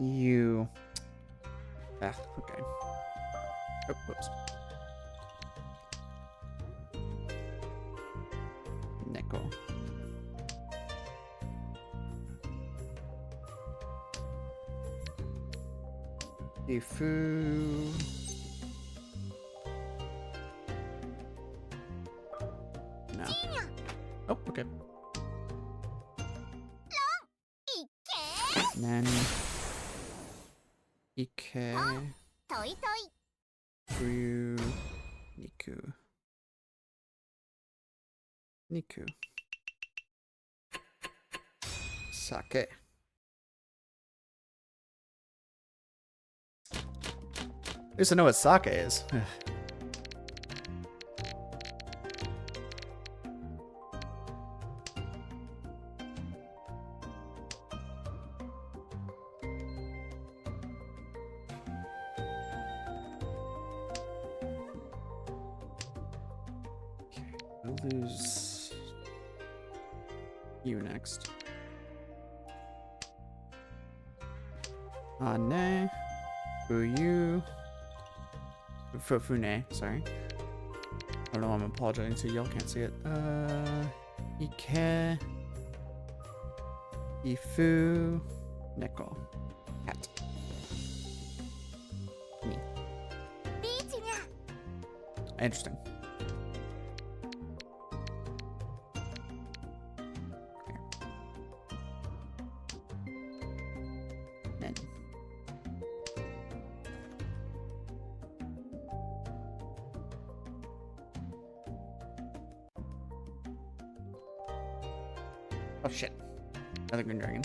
you. Ah, okay. Oh, whoops. Nickel. Ifu. No. Oh, okay. Nani. Ike. Ryu. Niku. Niku. Sake. At least I know what sake is. I'll lose you next. Ne. Fuyu. Fufune, sorry. I don't know, I'm apologizing to y'all can't see it. Ike. Ifu. Neko. Hat. Me. Interesting. Okay. Nen. Oh shit. Another green dragon.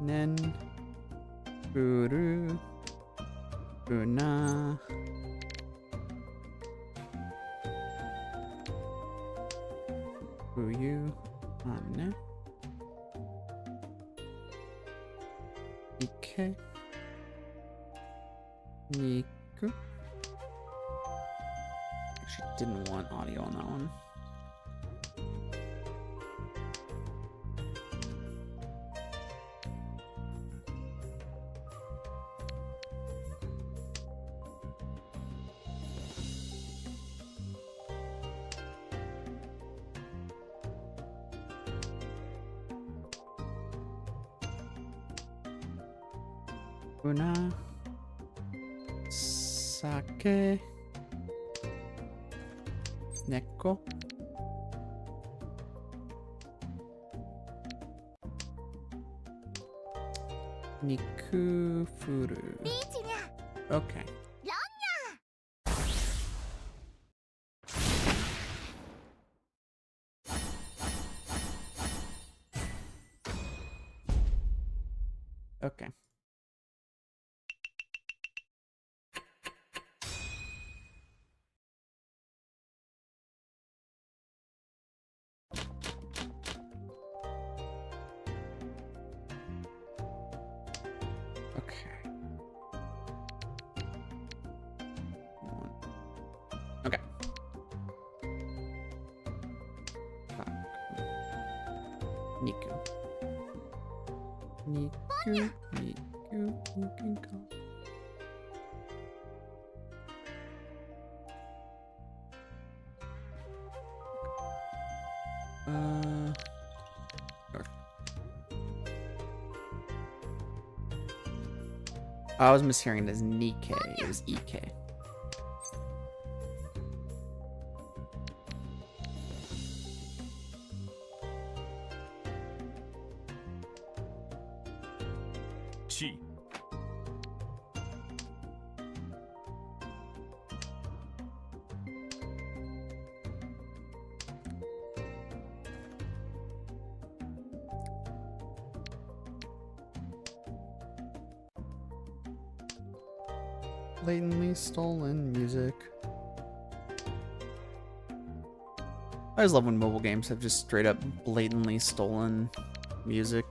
Nen. Furu. Funa. Fuyu. Ne. Ike. Niku. Actually didn't want audio on that one. Una. Sake. Neko. Niku Furu. Okay. Okay. Okay. Okay. Niku. Niku. Niku. Niku. North. I was mishearing it as Nikkei. It was Ek. Chi. Blatantly stolen music. I always love when mobile games have just straight up blatantly stolen music.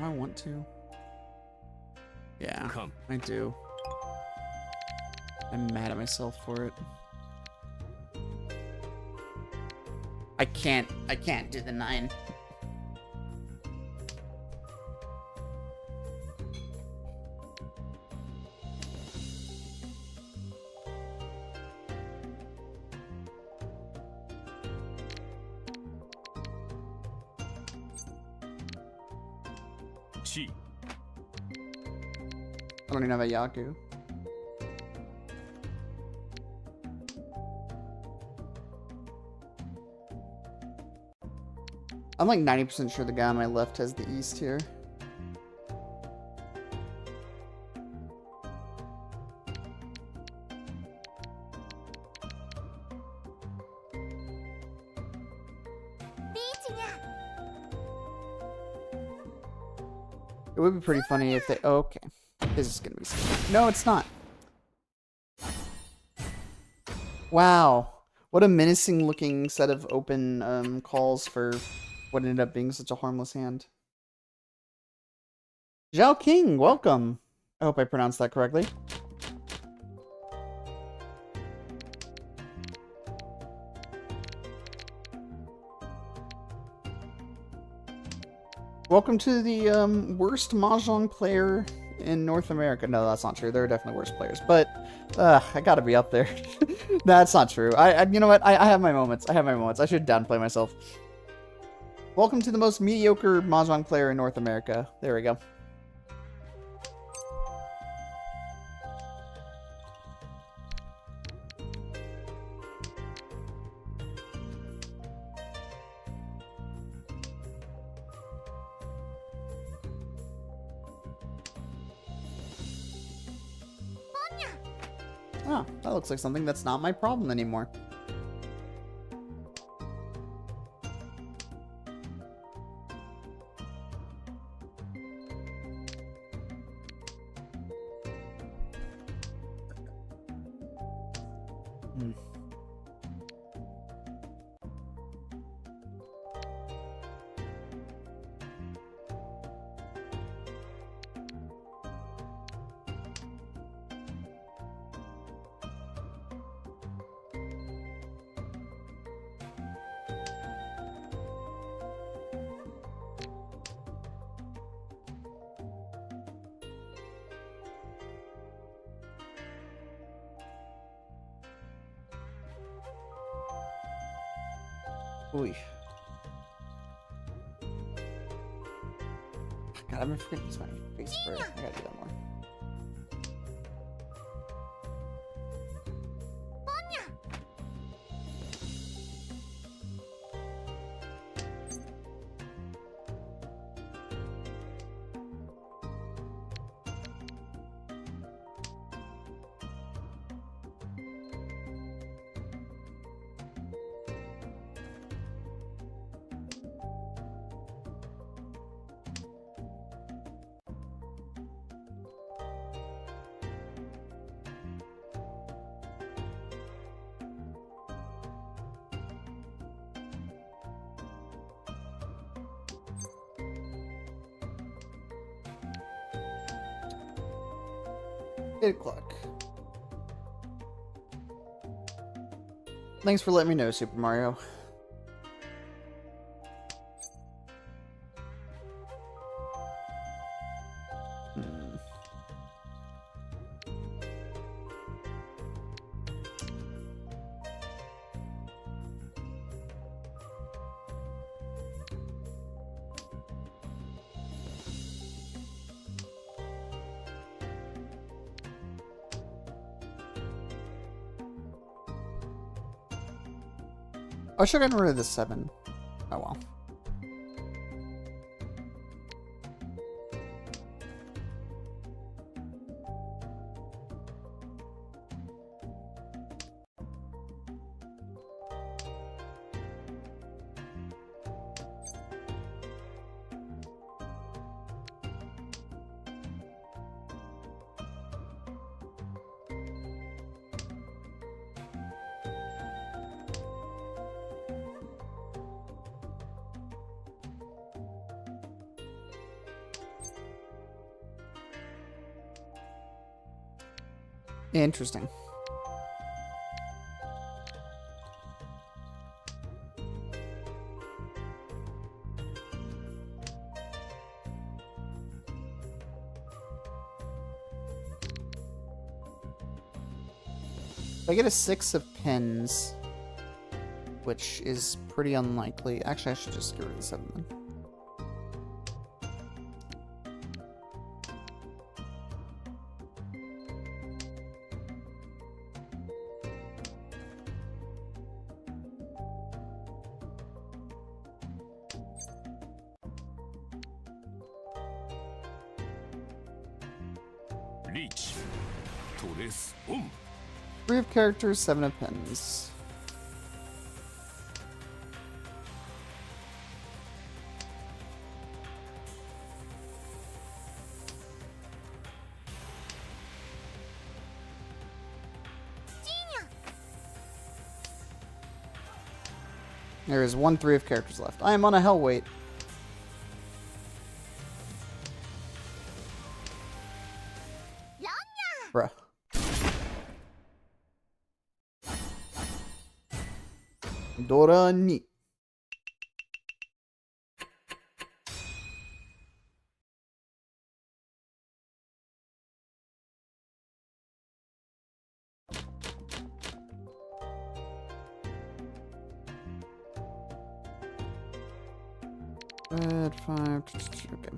I want to. Yeah, Come. I do. I'm mad at myself for it. I can't do the 9. Chi. I don't even have a Yaku. I'm like 90% sure the guy on my left has the East here. It would be pretty funny if they... Oh, okay. This is gonna be... No, it's not. Wow. What a menacing looking set of open calls for what ended up being such a harmless hand. Zhao King, welcome. I hope I pronounced that correctly. Welcome to the worst mahjong player in North America. No, that's not true. There are definitely worse players, but I gotta be up there. That's not true. I you know what? I have my moments. I have my moments. I should downplay myself. Welcome to the most mediocre mahjong player in North America. There we go. Oh, that looks like something that's not my problem anymore. Ooh. God, I've been forgetting to use my face spray. I gotta do that more. Eight o'clock. Thanks for letting me know, Super Mario. I should have gotten rid of the 7. Oh well. Interesting. If I get a 6 of pins, which is pretty unlikely. Actually, I should just get rid of the 7 then. Reach. Torres on. 3 of characters, 7 of pins. There is 1 3 of characters left. I am on a hell wait. Bruh. Dora ni. Red 5. Okay.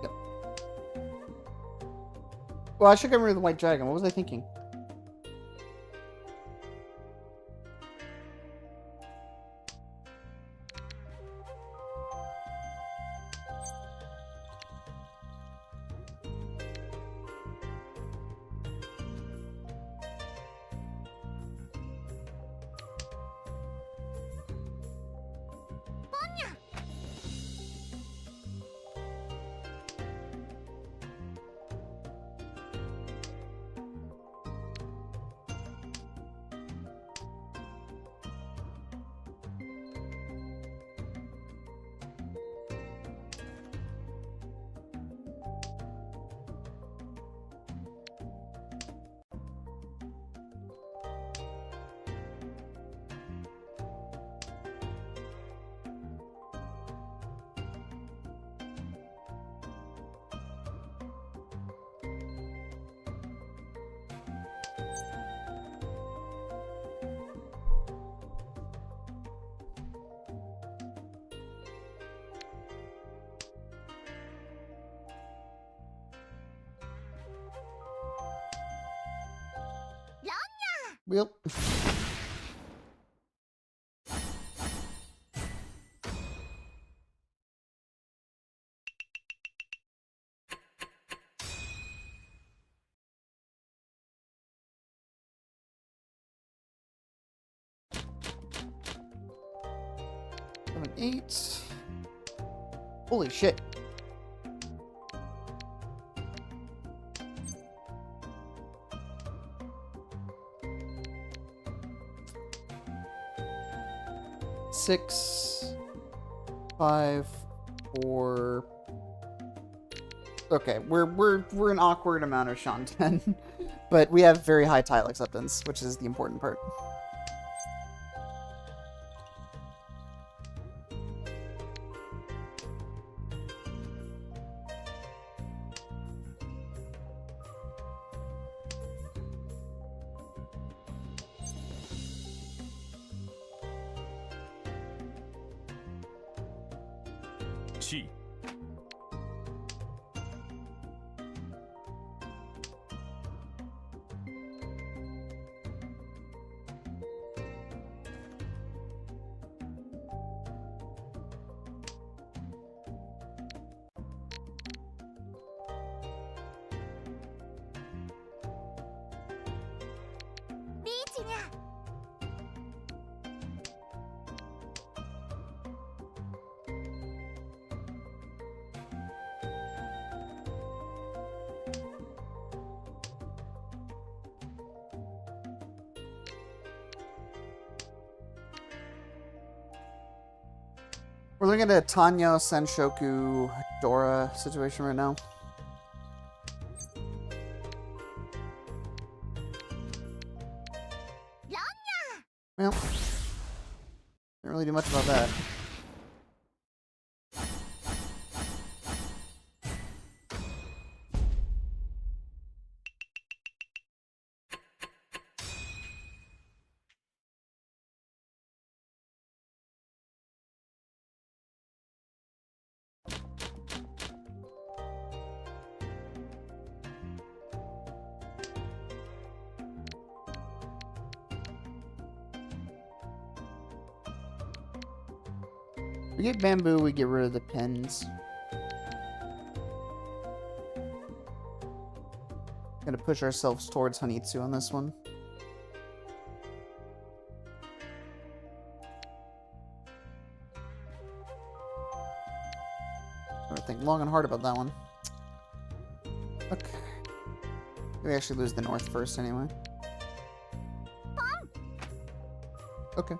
Yep. Well, I should get rid of the white dragon. What was I thinking? Well. Seven, 8. Holy shit. Six, 5, 4. Okay, we're an awkward amount of Shanten, But we have very high tile acceptance, which is the important part. C. We're looking at a Tanyo, Senshoku, Dora situation right now. Well, didn't really do much about that. We get bamboo, we get rid of the pins. Gonna push ourselves towards Honitsu on this one. Gotta think long and hard about that one. Okay. We actually lose the north first anyway. Okay.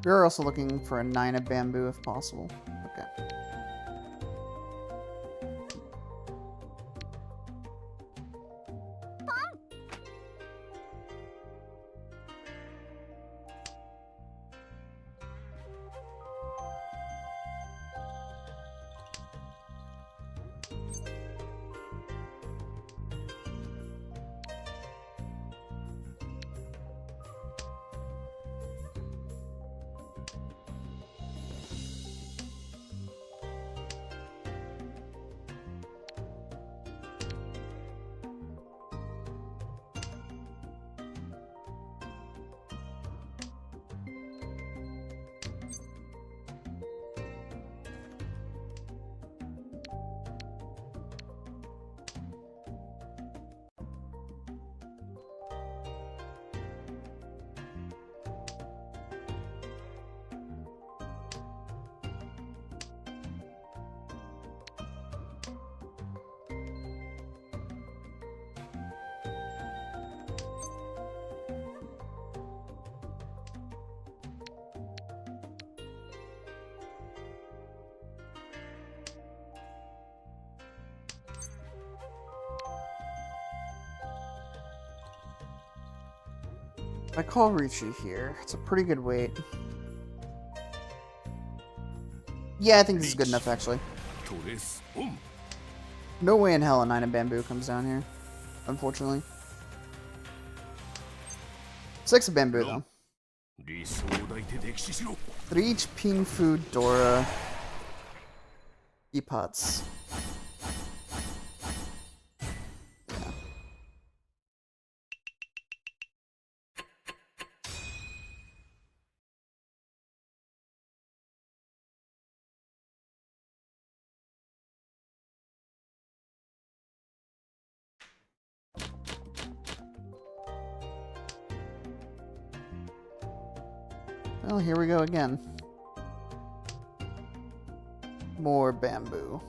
We are also looking for a 9 of bamboo if possible. Okay. I call Ricci here. It's a pretty good weight. Yeah, I think this is good enough, actually. No way in hell a 9 of bamboo comes down here, unfortunately. 6 of bamboo, though. 3 each ping food, Dora. Epots. Well, here we go again. More bamboo.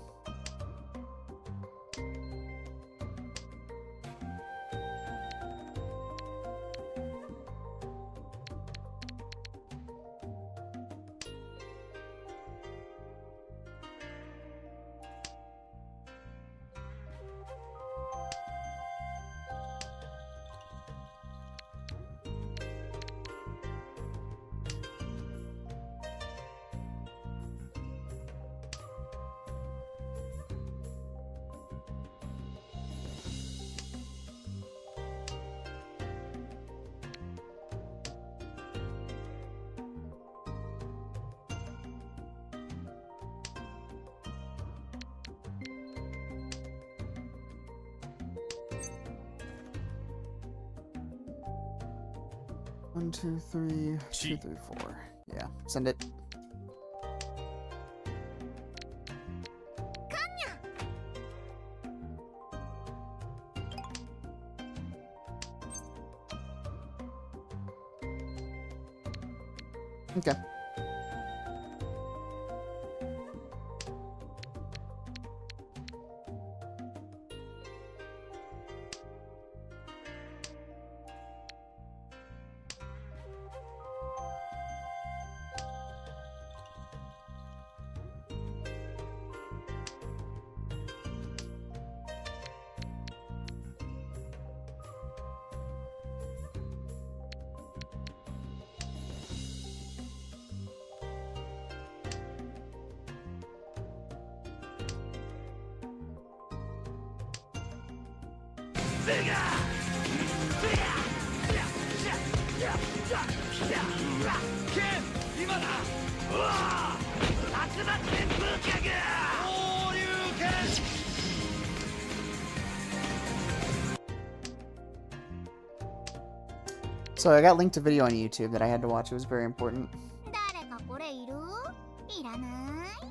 One, two, three, two, three, four. Yeah, send it. Okay. So I got linked a video on YouTube that I had to watch. It was very important. 誰かこれいる？いらない？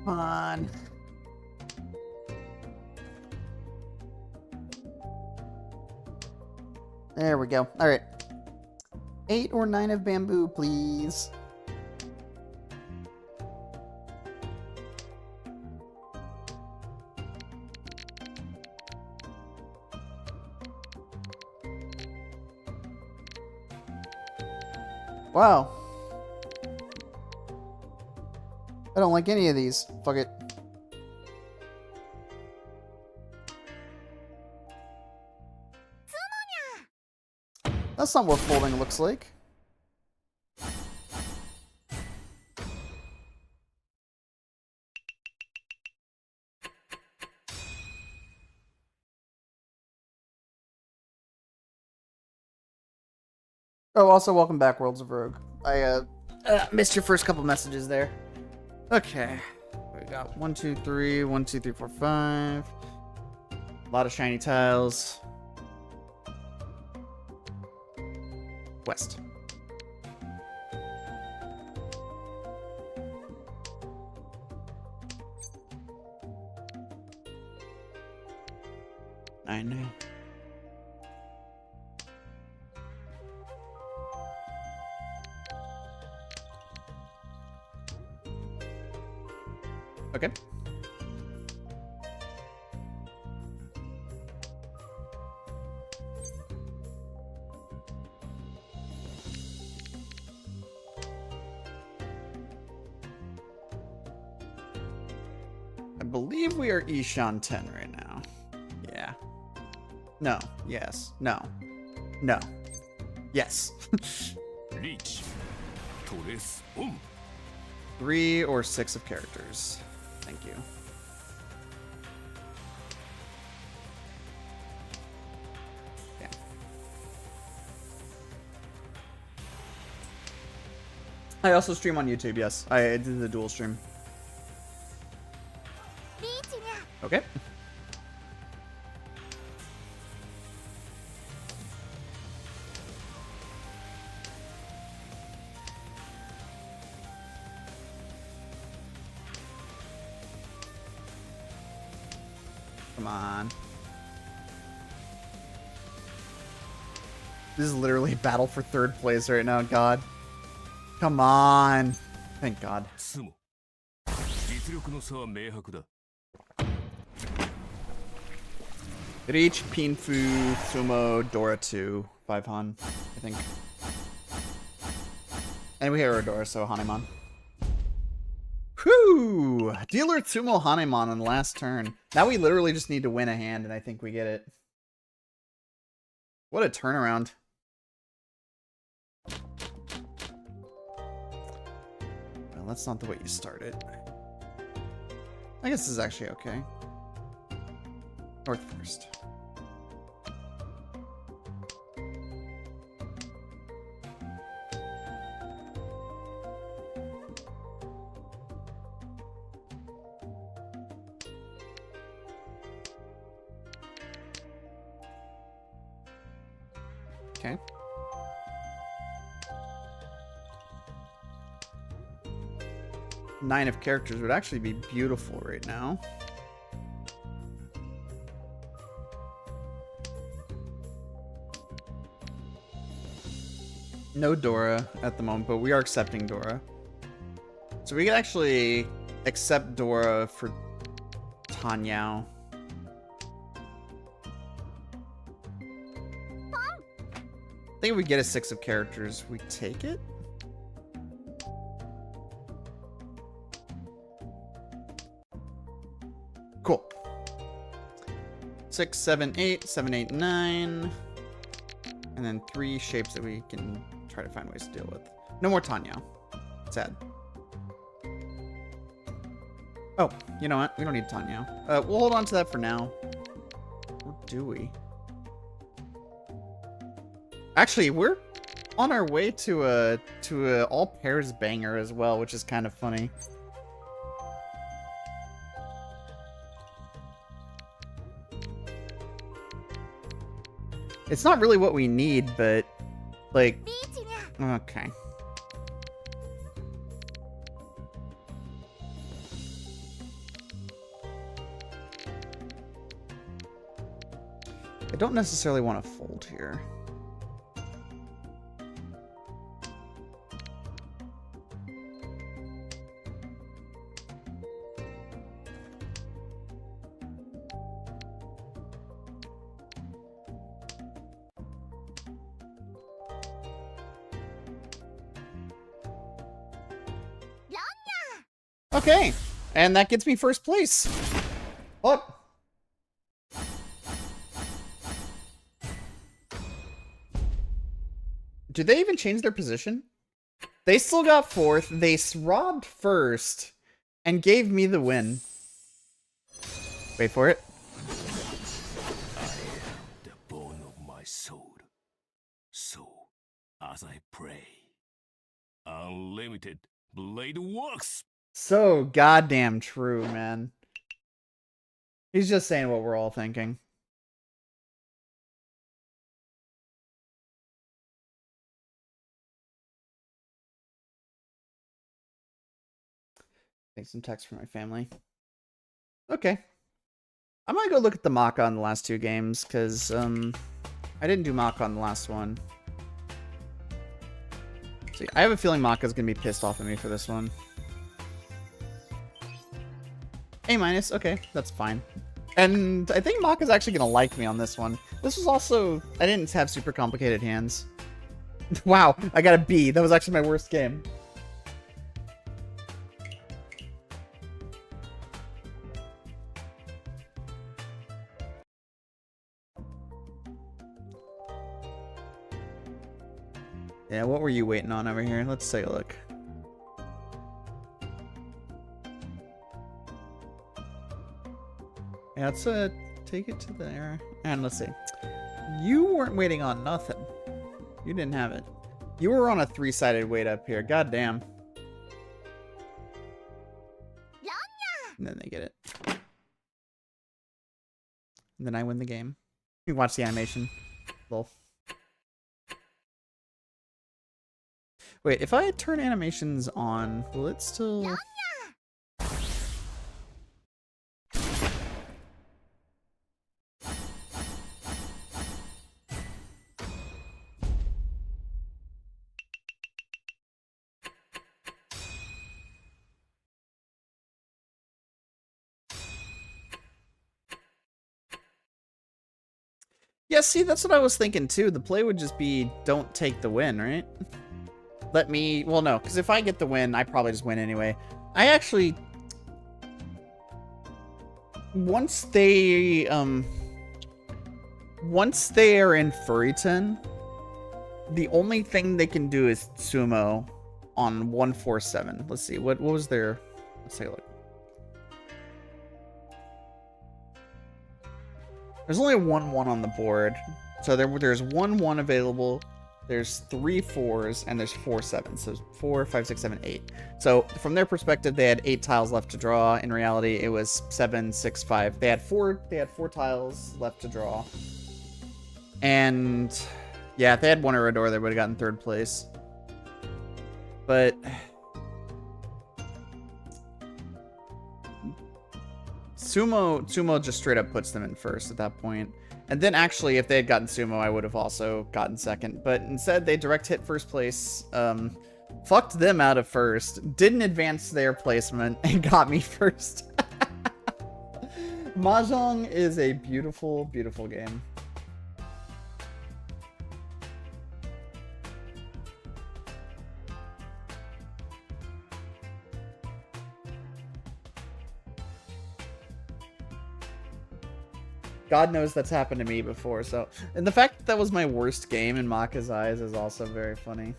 Come on. There we go. All right. 8 or 9 of bamboo, please. Wow. I don't like any of these. Fuck it. That's not what folding looks like. Oh, also welcome back, Worlds of Rogue. I missed your first couple messages there. Okay. We got 1, 2, 3, 1, 2, 3, 4, 5. A lot of shiny tiles. West. I know. Okay. I believe we are Ishan 10 right now. Yeah. No. Yes. No. No. Yes. リーチれ損 3 or 6 of characters. Thank you. Yeah. I also stream on YouTube, yes. I did the dual stream. Okay. Come on. This is literally a battle for 3rd place right now, God. Come on. Thank God. つも実力の差は明白だ Reach, Pinfu, Sumo, Dora 2, 5 Han, I think. And we hear Dora, so Hanemon. Whew! Dealer Sumo Hanemon on the last turn. Now we literally just need to win a hand, and I think we get it. What a turnaround. Well, that's not the way you started. I guess this is actually okay. North first. Okay. Nine of characters would actually be beautiful right now. No Dora at the moment, but we are accepting Dora. So we could actually accept Dora for Tanyao. I think if we get a 6 of characters, we take it? Cool. 6, 7, 8, 7, 8, 9. And then 3 shapes that we can try to find ways to deal with. No more Tanya. Sad. Oh, you know what? We don't need Tanya. We'll hold on to that for now. Or do we? Actually, we're on our way to a all pairs banger as well, which is kind of funny. It's not really what we need, but like, okay. I don't necessarily want to fold here. Okay, and that gets me first place. What? Did they even change their position? They still got 4th. They robbed 1st and gave me the win. Wait for it. The bone of my soul. So, as I pray, unlimited blade works. So goddamn true, man. He's just saying what we're all thinking. Take some text from my family. Okay. I'm gonna go look at the Maka on the last 2 games, because, I didn't do Maka on the last one. See, I have a feeling Maka's gonna be pissed off at me for this one. A-, okay, that's fine. And I think Maka's actually gonna like me on this one. This was also, I didn't have super complicated hands. Wow, I got a B. That was actually my worst game. Yeah, what were you waiting on over here? Let's take a look. Yeah, let's take it to there. And let's see. You weren't waiting on nothing. You didn't have it. You were on a 3-sided wait up here. God damn. And then they get it. And then I win the game. You can watch the animation. Lol. Wait, if I turn animations on, will it still... Yeah, see, that's what I was thinking too. The play would just be, don't take the win, right? Let me... Well, no, because if I get the win, I probably just win anyway. I actually... Once they are in Furryton, the only thing they can do is sumo on 147. Let's see, what was their... Let's take a look. There's only 1-1 on the board. So there's 1-1 available. There's 3 4s and there's 4 7s. So 4, 5, 6, 7, 8. So from their perspective, they had 8 tiles left to draw. In reality, it was 7, 6, 5. They had 4 tiles left to draw. And yeah, if they had won a Redor, they would have gotten 3rd place. But Sumo just straight up puts them in 1st at that point. And then actually, if they had gotten Sumo, I would have also gotten 2nd. But instead, they direct hit 1st place. Fucked them out of 1st. Didn't advance their placement and got me 1st. Mahjong is a beautiful, beautiful game. God knows that's happened to me before, so... And the fact that was my worst game in Maka's eyes is also very funny.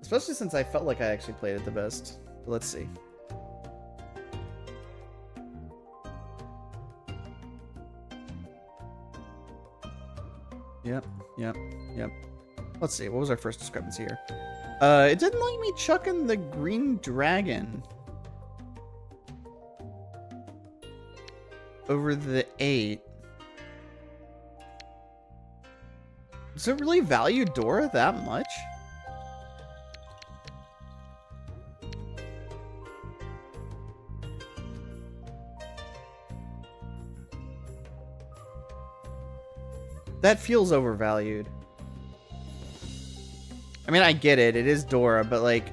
Especially since I felt like I actually played it the best. But let's see. Yep. Let's see, what was our first discrepancy here? It didn't like me chucking the green dragon over the 8. Does it really value Dora that much? That feels overvalued. I mean, I get it. It is Dora, but like,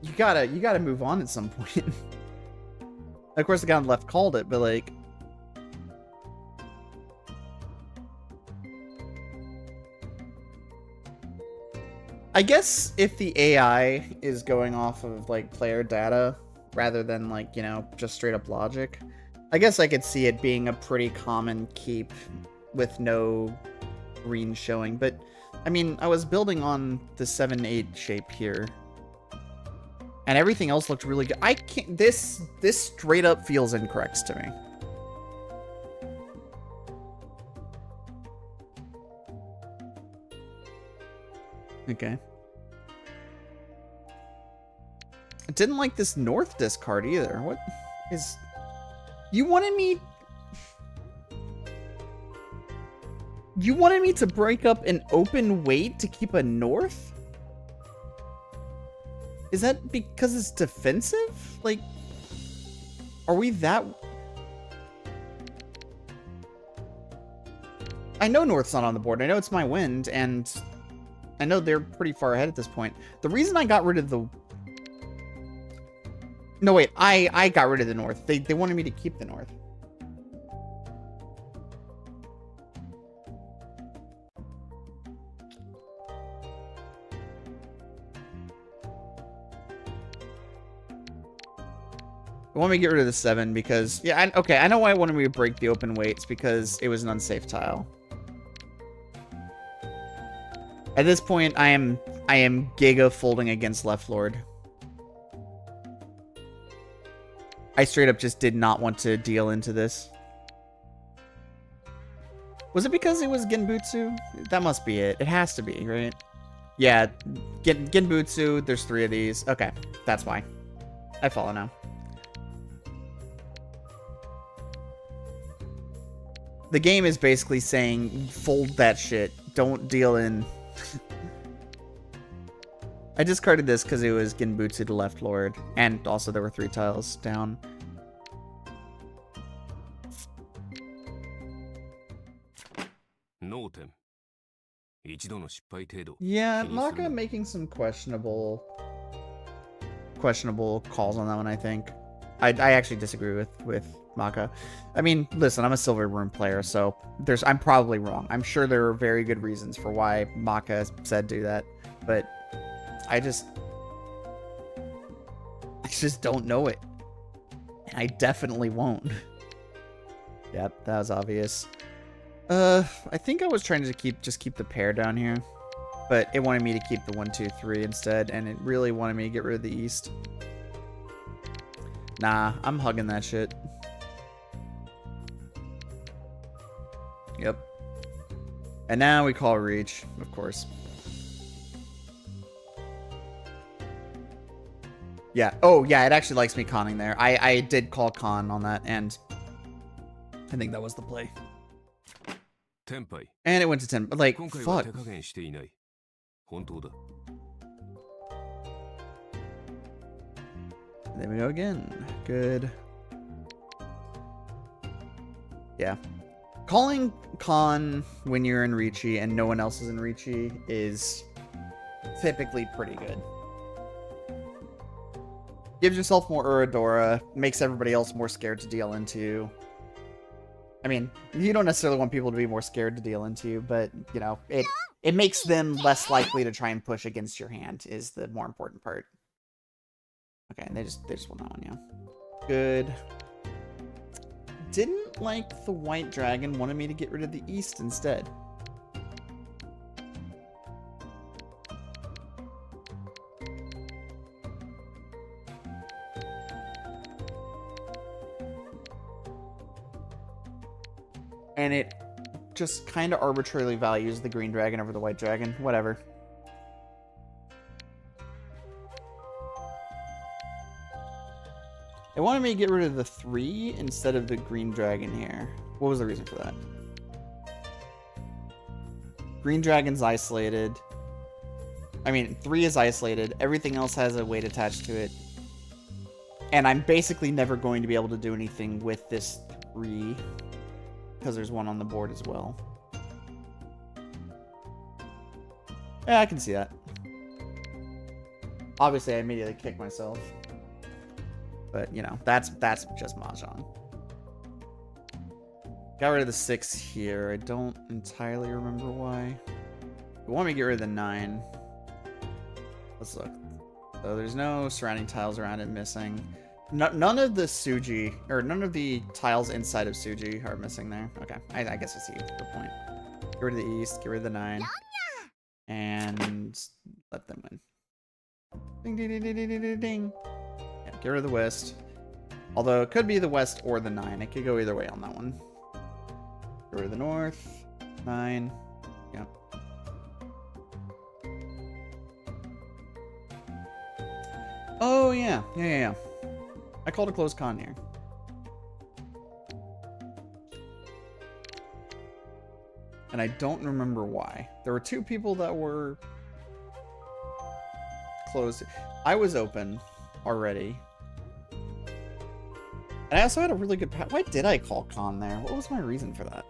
you gotta move on at some point. Of course, the guy on the left called it, but like, I guess if the AI is going off of like player data rather than like, you know, just straight up logic, I guess I could see it being a pretty common keep with no green showing, but I mean, I was building on the 7-8 shape here, and everything else looked really good. I can't. This straight up feels incorrect to me. Okay. I didn't like this north discard either. What is? You wanted me to break up an open weight to keep a north? Is that because it's defensive? Like, are we that... I know north's not on the board. I know it's my wind, and I know they're pretty far ahead at this point. The reason I got rid of the... No, wait. I got rid of the north. They wanted me to keep the north. I want me to get rid of the 7 because... Yeah, okay, I know why I wanted me to break the open weights, because it was an unsafe tile. At this point, I am Giga folding against Left Lord. I straight up just did not want to deal into this. Was it because it was Genbutsu? That must be it. It has to be, right? Yeah, Genbutsu, there's 3 of these. Okay, that's why. I follow now. The game is basically saying, fold that shit. Don't deal in. I discarded this because it was Genbutsu to left lord. And also there were 3 tiles down. Yeah, Maka making some questionable calls on that one, I think. I actually disagree with Maka. I mean, listen, I'm a Silver Room player, so I'm probably wrong. I'm sure there are very good reasons for why Maka said do that, but I just don't know it. And I definitely won't. Yep, that was obvious. I think I was trying to keep the pair down here, but it wanted me to keep the 1, 2, 3 instead, and it really wanted me to get rid of the east. Nah, I'm hugging that shit. Yep. And now we call reach, of course. Yeah. Oh, yeah, it actually likes me conning there. I did call con on that, and I think that was the play. And it went to 10. Like, fuck. There we go again. Good. Yeah. Calling con when you're in Ricci and no one else is in Ricci is typically pretty good. Gives yourself more Uradora, makes everybody else more scared to deal into. I mean, you don't necessarily want people to be more scared to deal into, but, you know, it makes them less likely to try and push against your hand is the more important part. Okay, they just won that one, yeah. Good. Didn't like the white dragon, wanted me to get rid of the east instead. And it just kind of arbitrarily values the green dragon over the white dragon. Whatever. It wanted me to get rid of the 3 instead of the green dragon here. What was the reason for that? Green dragon's isolated. I mean, 3 is isolated. Everything else has a weight attached to it. And I'm basically never going to be able to do anything with this 3. Because there's 1 on the board as well. Yeah, I can see that. Obviously, I immediately kicked myself. But, you know, that's just mahjong. Got rid of the 6 here. I don't entirely remember why. I want me to get rid of the 9. Let's look. So there's no surrounding tiles around it missing. None of the Suji, or none of the tiles inside of Suji are missing there. Okay, I guess I see the point. Get rid of the east, get rid of the 9. And let them win. Ding, ding, ding, ding, ding, ding, ding. Yeah, get rid of the west. Although it could be the west or the 9. It could go either way on that one. Get rid of the north. 9. Yeah. Oh, yeah. Yeah. I called a close con here. And I don't remember why. There were 2 people that were closed. I was open already. And I also had a really good... Why did I call con there? What was my reason for that?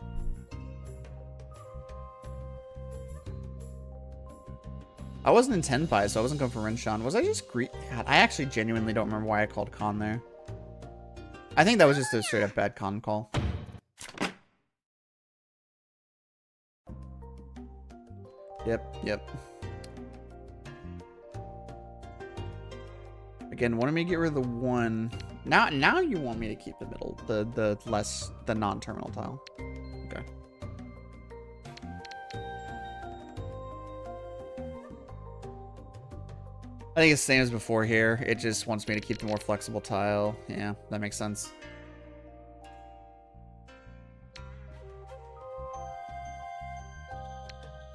I wasn't in Tenpai, so I wasn't going for Renshan. Was I just God, I actually genuinely don't remember why I called con there. I think that was just a straight up bad con call. Yep. Again, wanted me to get rid of the 1. Now you want me to keep the middle, the non-terminal tile. Okay. I think it's the same as before here. It just wants me to keep the more flexible tile. Yeah, that makes sense.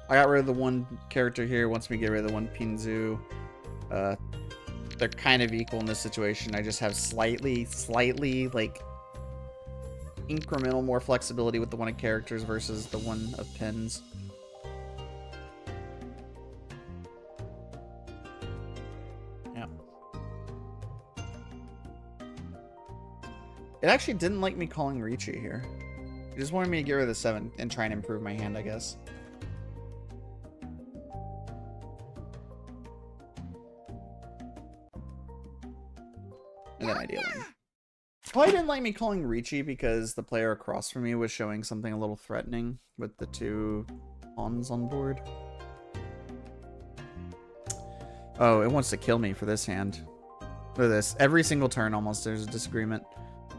I got rid of the one character here. Wants me to get rid of the one Pinzu. They're kind of equal in this situation. I just have slightly, like, incremental more flexibility with the one of characters versus the one of pins. Yeah. It actually didn't like me calling Ricci here. It just wanted me to get rid of the 7 and try and improve my hand, I guess. And then I deal in. Probably didn't like me calling Ricci because the player across from me was showing something a little threatening with the 2 pawns on board. Oh, it wants to kill me for this hand. Look at this. Every single turn almost there's a disagreement.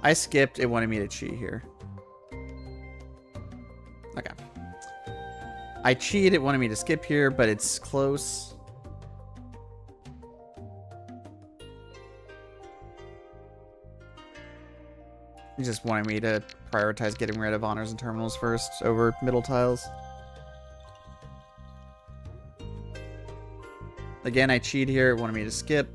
I skipped. It wanted me to cheat here. Okay. I cheat. It wanted me to skip here, but it's close. He just wanted me to prioritize getting rid of honors and terminals first over middle tiles. Again, I cheat here. It wanted me to skip.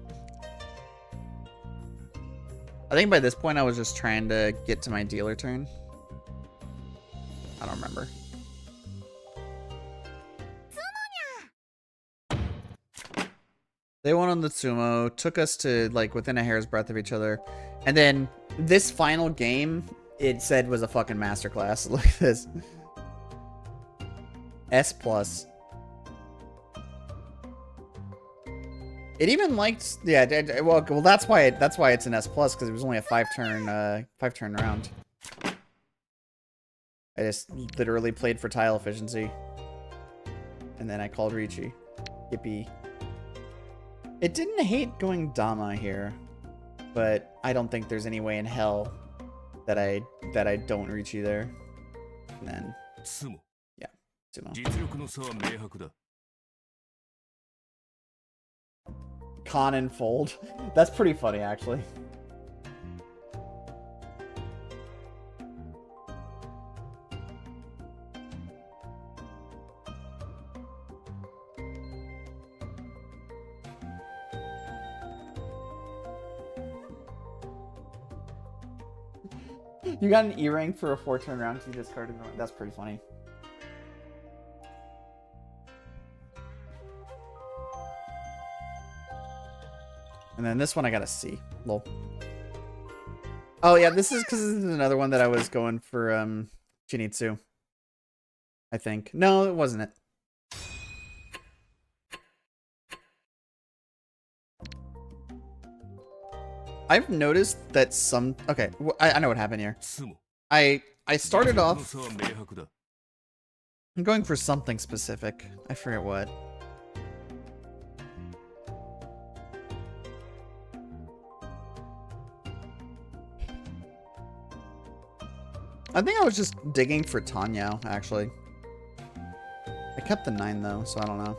I think by this point I was just trying to get to my dealer turn. I don't remember. They won on the sumo, took us to like within a hair's breadth of each other. And then this final game, it said was a fucking masterclass. Look at this. S+. It even liked, yeah. Well, that's why it's an S+ because it was only a 5-turn round. I just literally played for tile efficiency, and then I called Ricci. Yippee! It didn't hate going Dama here, but I don't think there's any way in hell that I don't Ricci there. And then yeah, sumo. Con and fold. That's pretty funny, actually. You got an E-rank for a 4-turn round because you discarded one. That's pretty funny. And then this one I got a C. Lol. Oh yeah, this is because this is another one that I was going for Chinitsu. I think. No, it wasn't it. I've noticed that some... Okay, I know what happened here. I started off... I'm going for something specific. I forget what. I think I was just digging for Tanyao, actually. I kept the 9, though, so I don't know.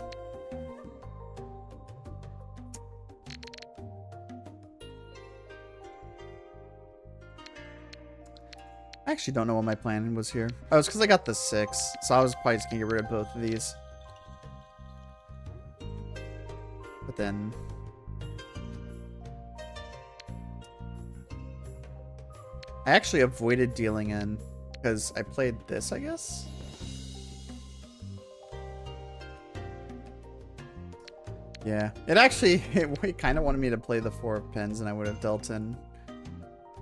I actually don't know what my plan was here. Oh, it's because I got the 6, so I was probably just going to get rid of both of these. But then... I actually avoided dealing in because I played this, I guess? Yeah. It actually, it kind of wanted me to play the 4 of pins and I would have dealt in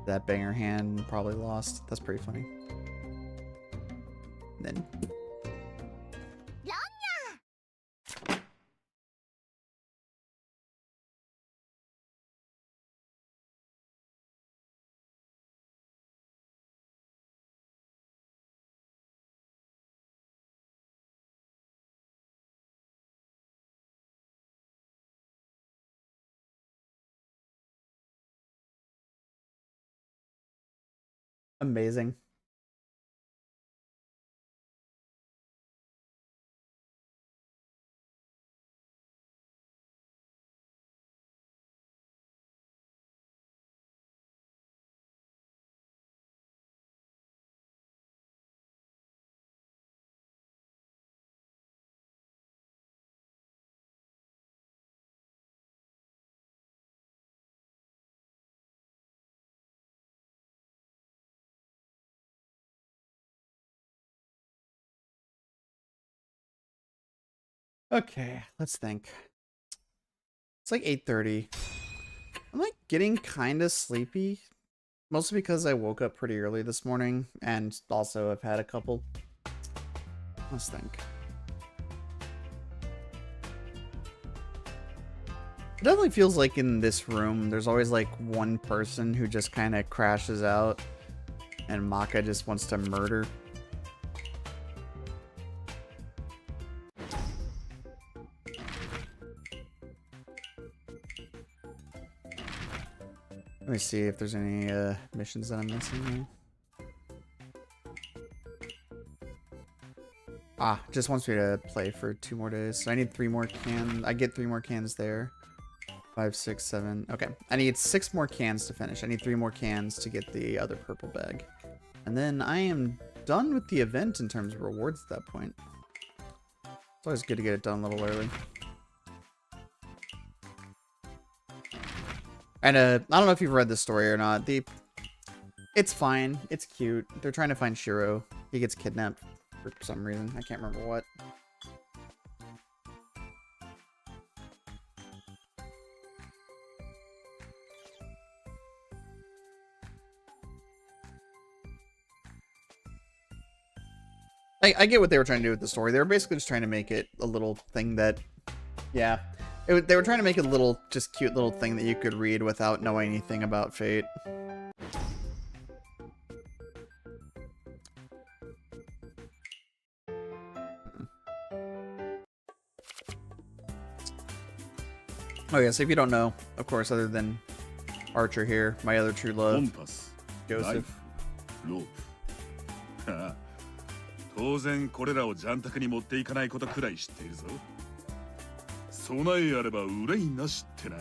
that banger hand and probably lost. That's pretty funny. And then... Amazing. Okay, let's think. It's like 8:30. I'm like getting kind of sleepy. Mostly because I woke up pretty early this morning, and also I've had a couple. Let's think. It definitely feels like in this room, there's always like one person who just kind of crashes out, and Maka just wants to murder. Let me see if there's any missions that I'm missing here. Ah, just wants me to play for 2 more days. So I need 3 more cans. I get 3 more cans there. 5, 6, 7. Okay. I need 6 more cans to finish. I need 3 more cans to get the other purple bag. And then I am done with the event in terms of rewards at that point. It's always good to get it done a little early. And I don't know if you've read this story or not. It's fine. It's cute. They're trying to find Shiro. He gets kidnapped for some reason. I can't remember what. I get what they were trying to do with the story. They were basically just trying to make it a little thing that, yeah. They were trying to make it a little, just cute little thing that you could read without knowing anything about Fate. Oh yeah, so if you don't know, of course, other than Archer here, my other true love, コンパス、ナイ Joseph. フ、ロープ。はあ当然これらをジャンタクに持っていかないことくらい知っているぞ。備えあれば憂いなしってな。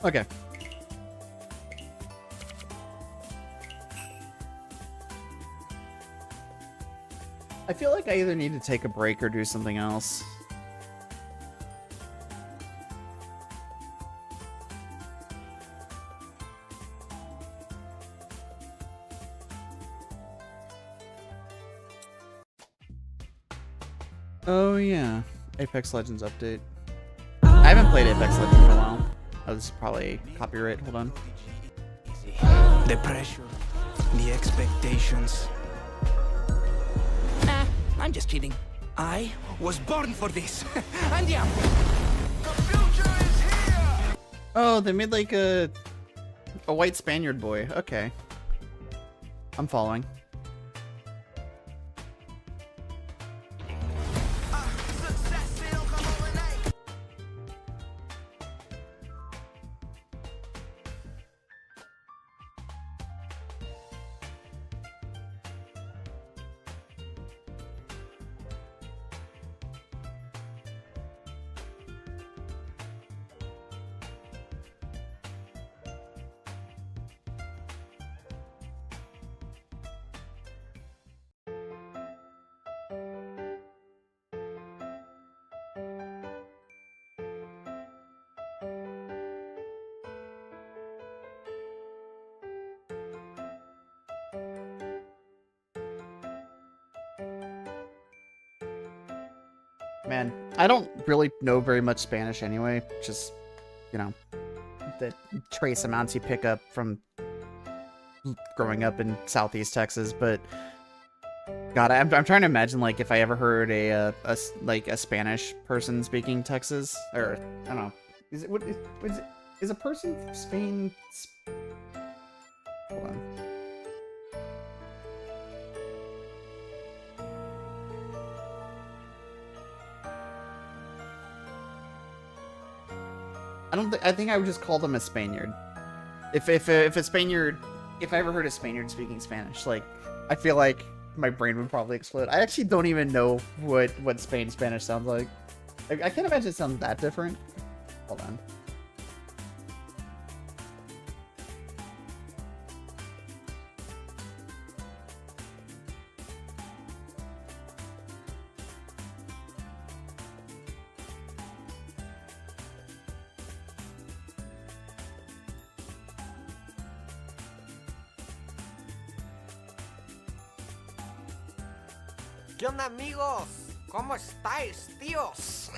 Okay. I feel like I either need to take a break or do something else. Oh yeah, Apex Legends update. I haven't played Apex Legends in a while. Oh, this is probably copyright. Hold on. The pressure, the expectations. I'm just kidding. I was born for this. And yeah. The future is here. Oh, they made like a white Spaniard boy. Okay. I'm following. Man, I don't really know very much Spanish anyway. Just, you know, the trace amounts you pick up from growing up in Southeast Texas. But God, I'm trying to imagine like if I ever heard a Spanish person speaking Texas, or I don't know, is a person from Spain? Hold on. I think I would just call them a Spaniard. If a Spaniard if I ever heard a Spaniard speaking Spanish, like, I feel like my brain would probably explode. I actually don't even know what Spain Spanish sounds like. I can't imagine it sounds that different. Hold on. ¿Qué onda, amigos? ¿Cómo estáis, tíos?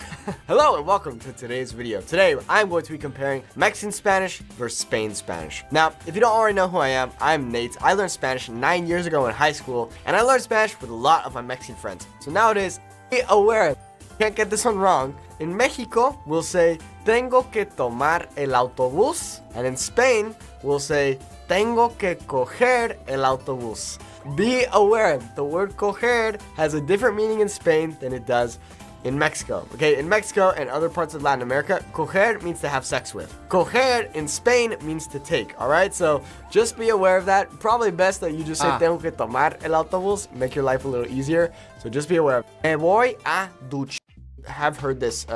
Hello and welcome to today's video. Today, I'm going to be comparing Mexican Spanish versus Spain Spanish. Now, if you don't already know who I am, I'm Nate. I learned Spanish 9 years ago in high school, and I learned Spanish with a lot of my Mexican friends. So nowadays, be aware, can't get this one wrong. In Mexico, we'll say, tengo que tomar el autobús, and in Spain, we'll say, tengo que coger el autobús. Be aware, the word coger has a different meaning in Spain than it does in Mexico. Okay, in Mexico and other parts of Latin America, coger means to have sex with. Coger in Spain means to take, alright? So just be aware of that. Probably best that you just say tengo que tomar el autobús, make your life a little easier. So just be aware. Me voy a duchar. Have heard this.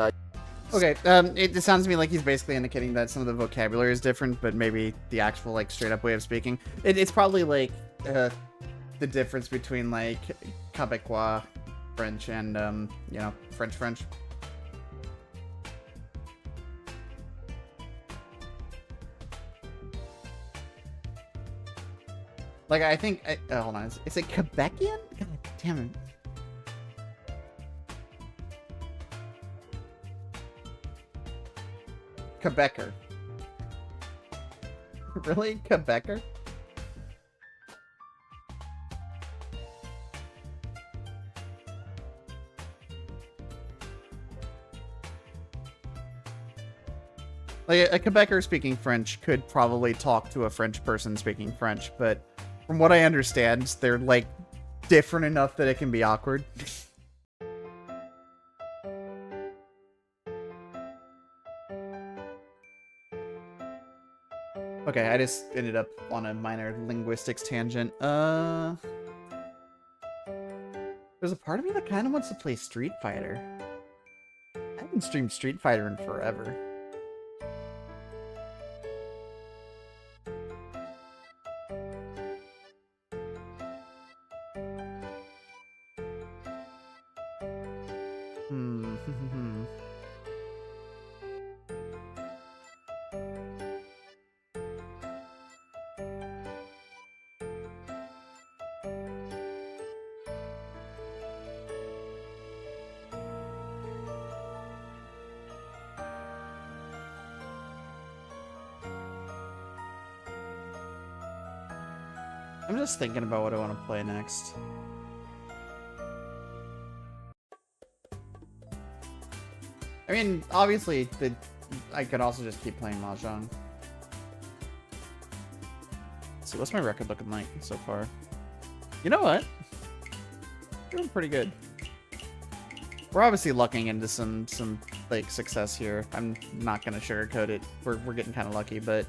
Okay, it sounds to me like he's basically indicating that some of the vocabulary is different, but maybe the actual, like, straight up way of speaking. It's probably like, the difference between like Quebecois French and you know, French. Like, I think hold on, is it Quebecian? God damn it. Quebecer. Really? Quebecer? Like, a Quebecer speaking French could probably talk to a French person speaking French, but from what I understand, they're, like, different enough that it can be awkward. Okay, I just ended up on a minor linguistics tangent. There's a part of me that kind of wants to play Street Fighter. I haven't streamed Street Fighter in forever. I'm just thinking about what I want to play next. I mean, obviously, I could also just keep playing mahjong. Let's see, what's my record looking like so far? You know what? Doing pretty good. We're obviously lucking into some like success here. I'm not gonna sugarcoat it. We're getting kind of lucky, but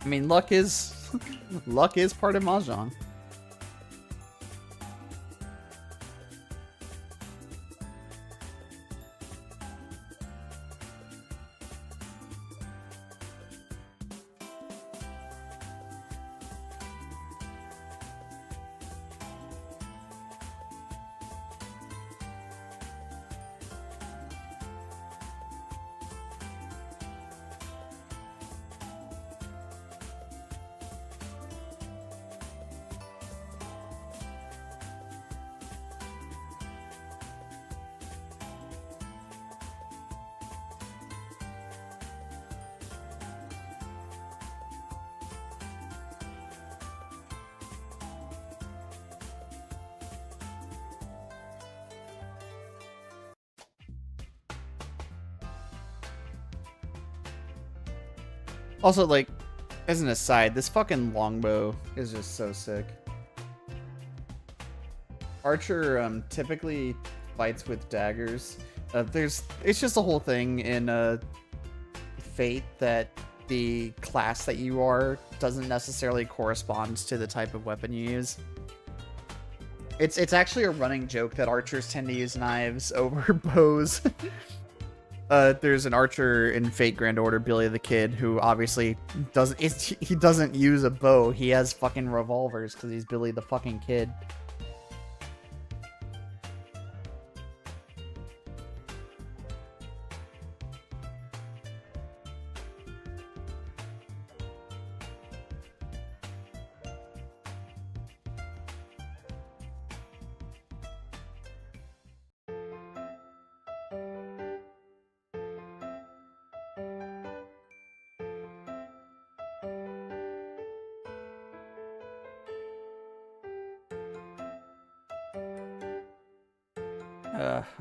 I mean, luck is part of mahjong. Also, like, as an aside, this fucking longbow is just so sick. Archer typically fights with daggers. It's just a whole thing in Fate that the class that you are doesn't necessarily correspond to the type of weapon you use. It's actually a running joke that archers tend to use knives over bows. There's an archer in Fate Grand Order, Billy the Kid, who obviously doesn't use a bow. He has fucking revolvers because he's Billy the fucking Kid.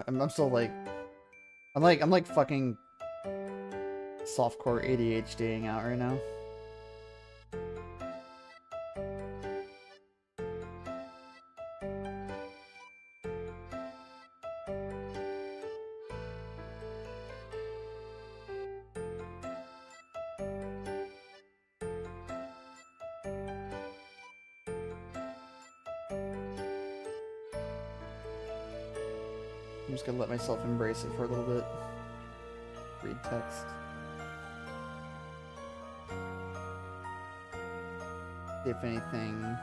I'm still like, I'm like fucking softcore ADHDing out right now. I'm just gonna let myself embrace it for a little bit. Read text. See if anything.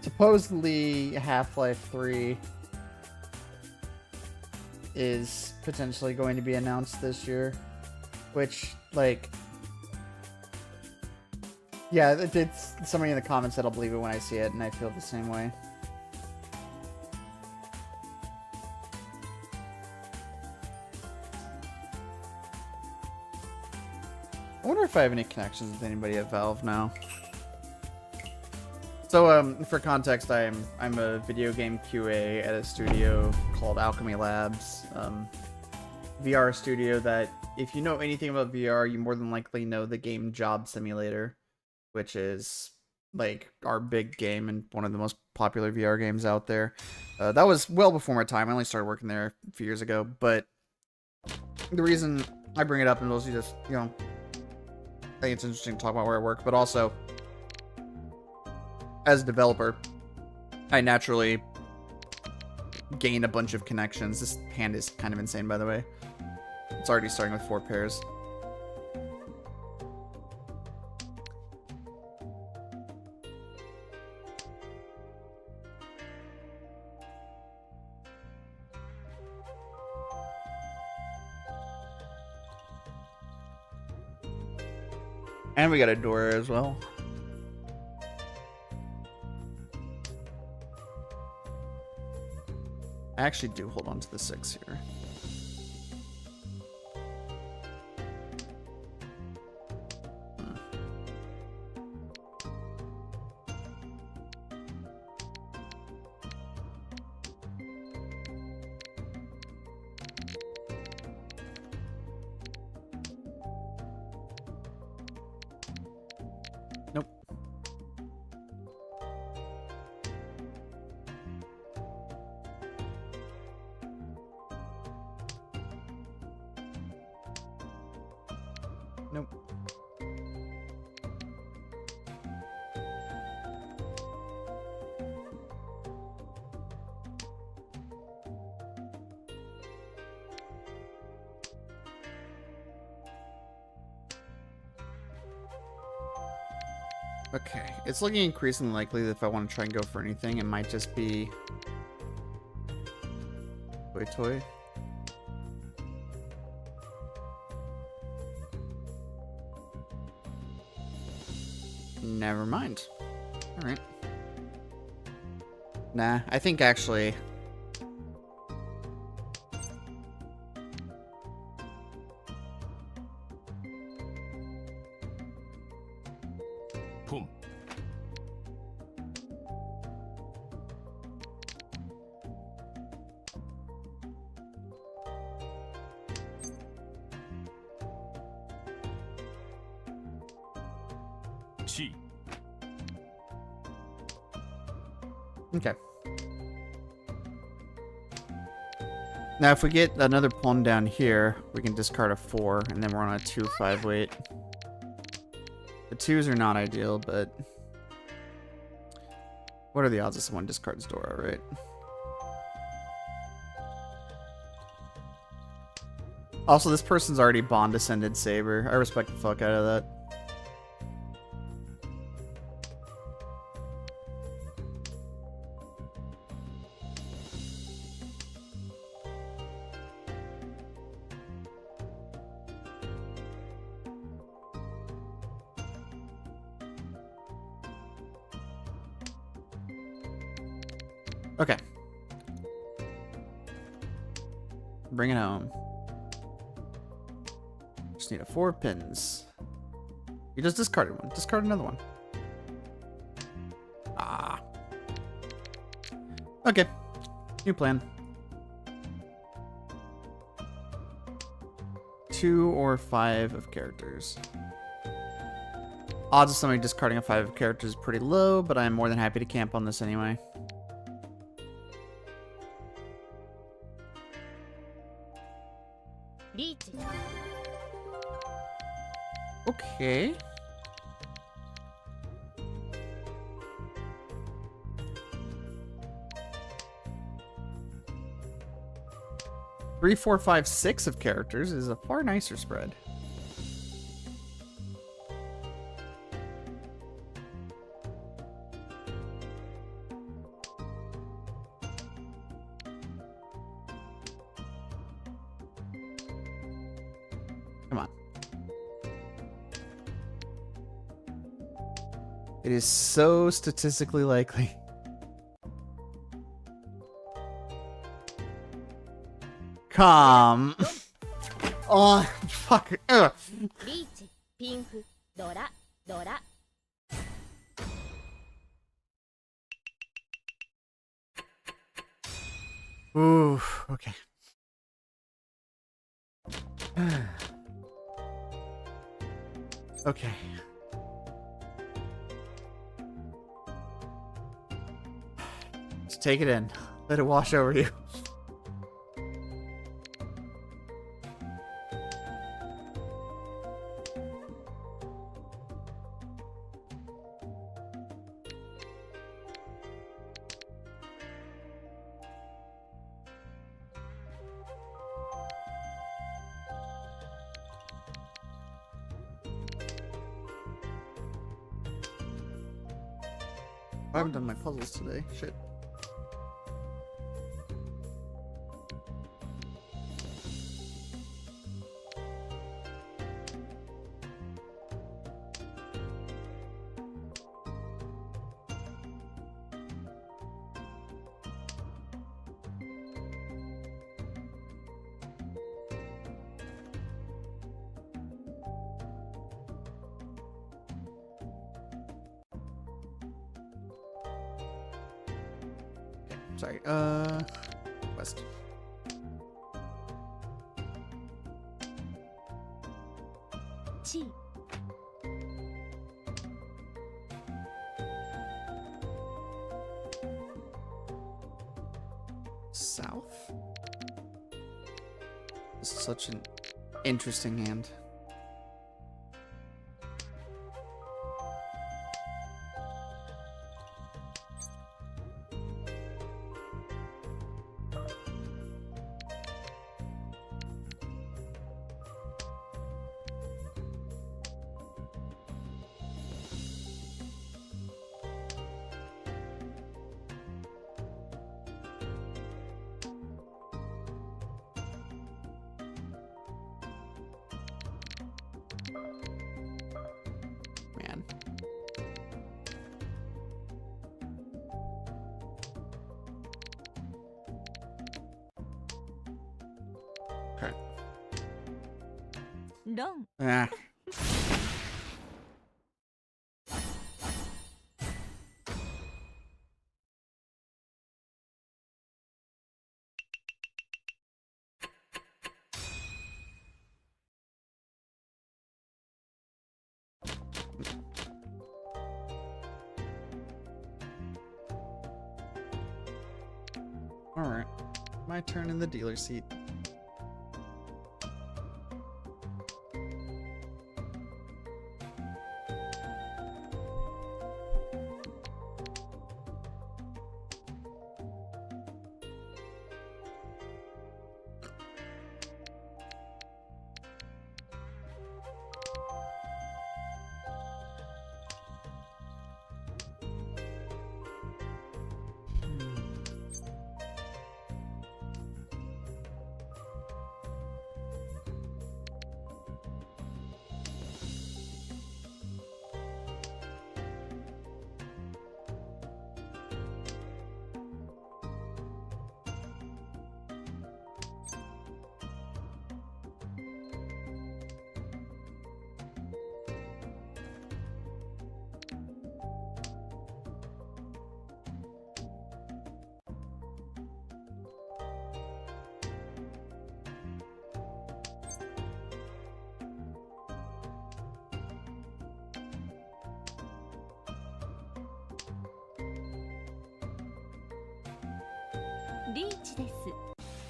Supposedly, Half-Life 3 is potentially going to be announced this year, which, like, yeah, it's somebody in the comments that'll believe it when I see it, and I feel the same way. I wonder if I have any connections with anybody at Valve now. So, for context, I'm a video game QA at a studio called Alchemy Labs, VR studio that, if you know anything about VR, you more than likely know the game Job Simulator, which is, like, our big game and one of the most popular VR games out there. That was well before my time. I only started working there a few years ago, but the reason I bring it up is mostly just, you know, I think it's interesting to talk about where I work, but also, as a developer, I naturally gain a bunch of connections. This hand is kind of insane, by the way. It's already starting with 4 pairs. And we got a door as well. I actually do hold on to the 6 here. Nope. Nope. Okay, it's looking increasingly likely that if I want to try and go for anything, it might just be toy. Never mind. Alright. Nah, I think actually... Chi. Okay. Now, if we get another pawn down here, we can discard a 4, and then we're on a 2-5 weight. The 2s are not ideal, but... What are the odds that someone discards Dora, right? Also, this person's already Bond Descended Saber. I respect the fuck out of that. Okay. Bring it home. Just need a 4 pins. You just discarded one. Discard another one. Ah. Okay. New plan. 2 or 5 of characters. Odds of somebody discarding a 5 of characters is pretty low, but I'm more than happy to camp on this anyway. Okay. Three, 4, 5, 6 of characters is a far nicer spread. Come on. It is so statistically likely. Come. Oh, fuck. Ugh. リーチ、ピンク、ドラ、ドラ。Ooh, okay. Okay. Just take it in. Let it wash over you. I haven't done my puzzles today. Shit. Sorry, west. Chi. South? This is such an interesting hand. Man. Okay. ロン。 Ah. Alright. My turn in the dealer seat.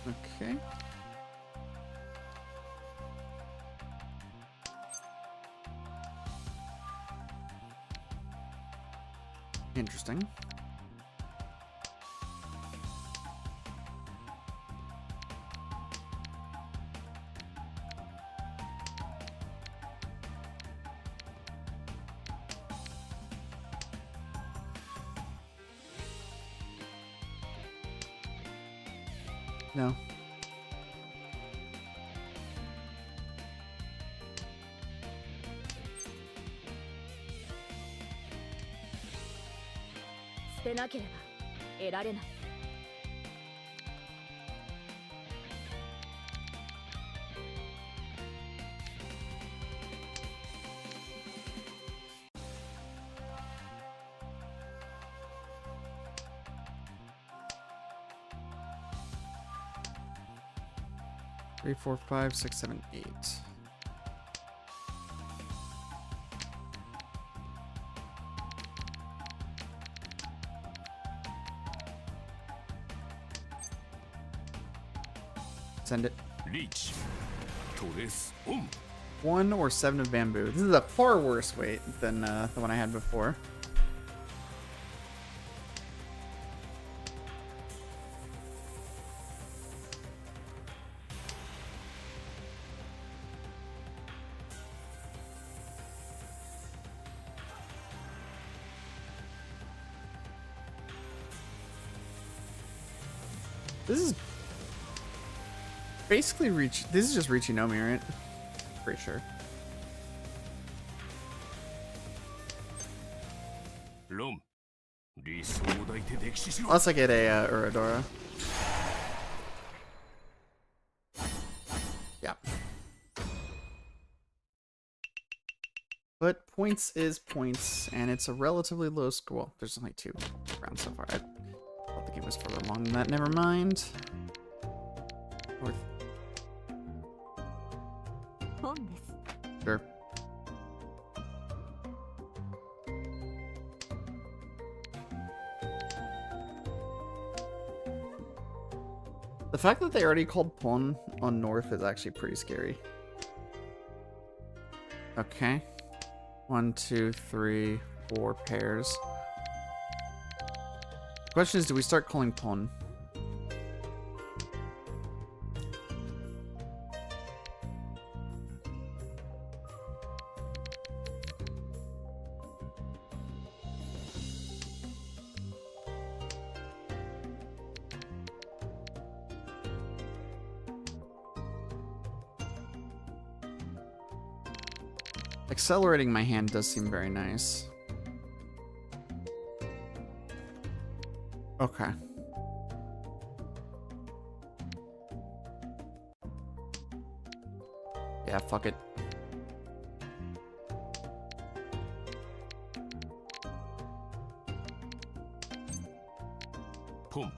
Okay. Interesting. No. Three, four, five, six, seven, eight. Send it. Reach. Torres. 1 or 7 of bamboo. This is a far worse weight than the one I had before. This is basically reach. This is just Richinomi, right? Pretty sure. Rom. Unless I get a Uradora. Yeah. But points is points, and it's a relatively low score. Well, there's only 2 rounds so far. I thought the game was further along than that. Never mind. North. Sure. The fact that they already called Pon on North is actually pretty scary. Okay. 1, 2, 3, 4 pairs. Question is, do we start calling Pon? Accelerating my hand does seem very nice. Okay. Yeah, fuck it. Pum.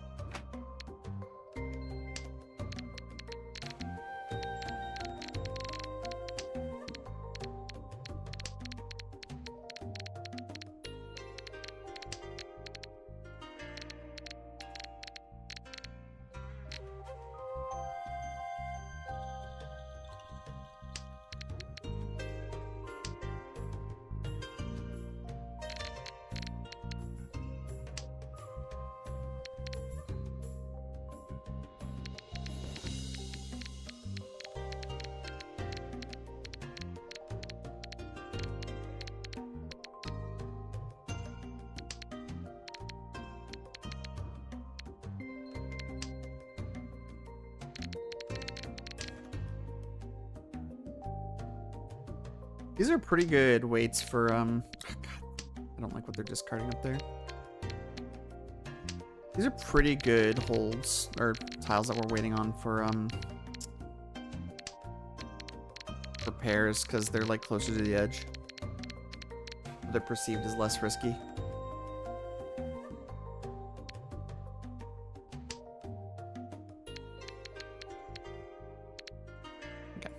These are pretty good weights for God, I don't like what they're discarding up there. These are pretty good holds or tiles that we're waiting on for pairs because they're like closer to the edge. They're perceived as less risky. Okay.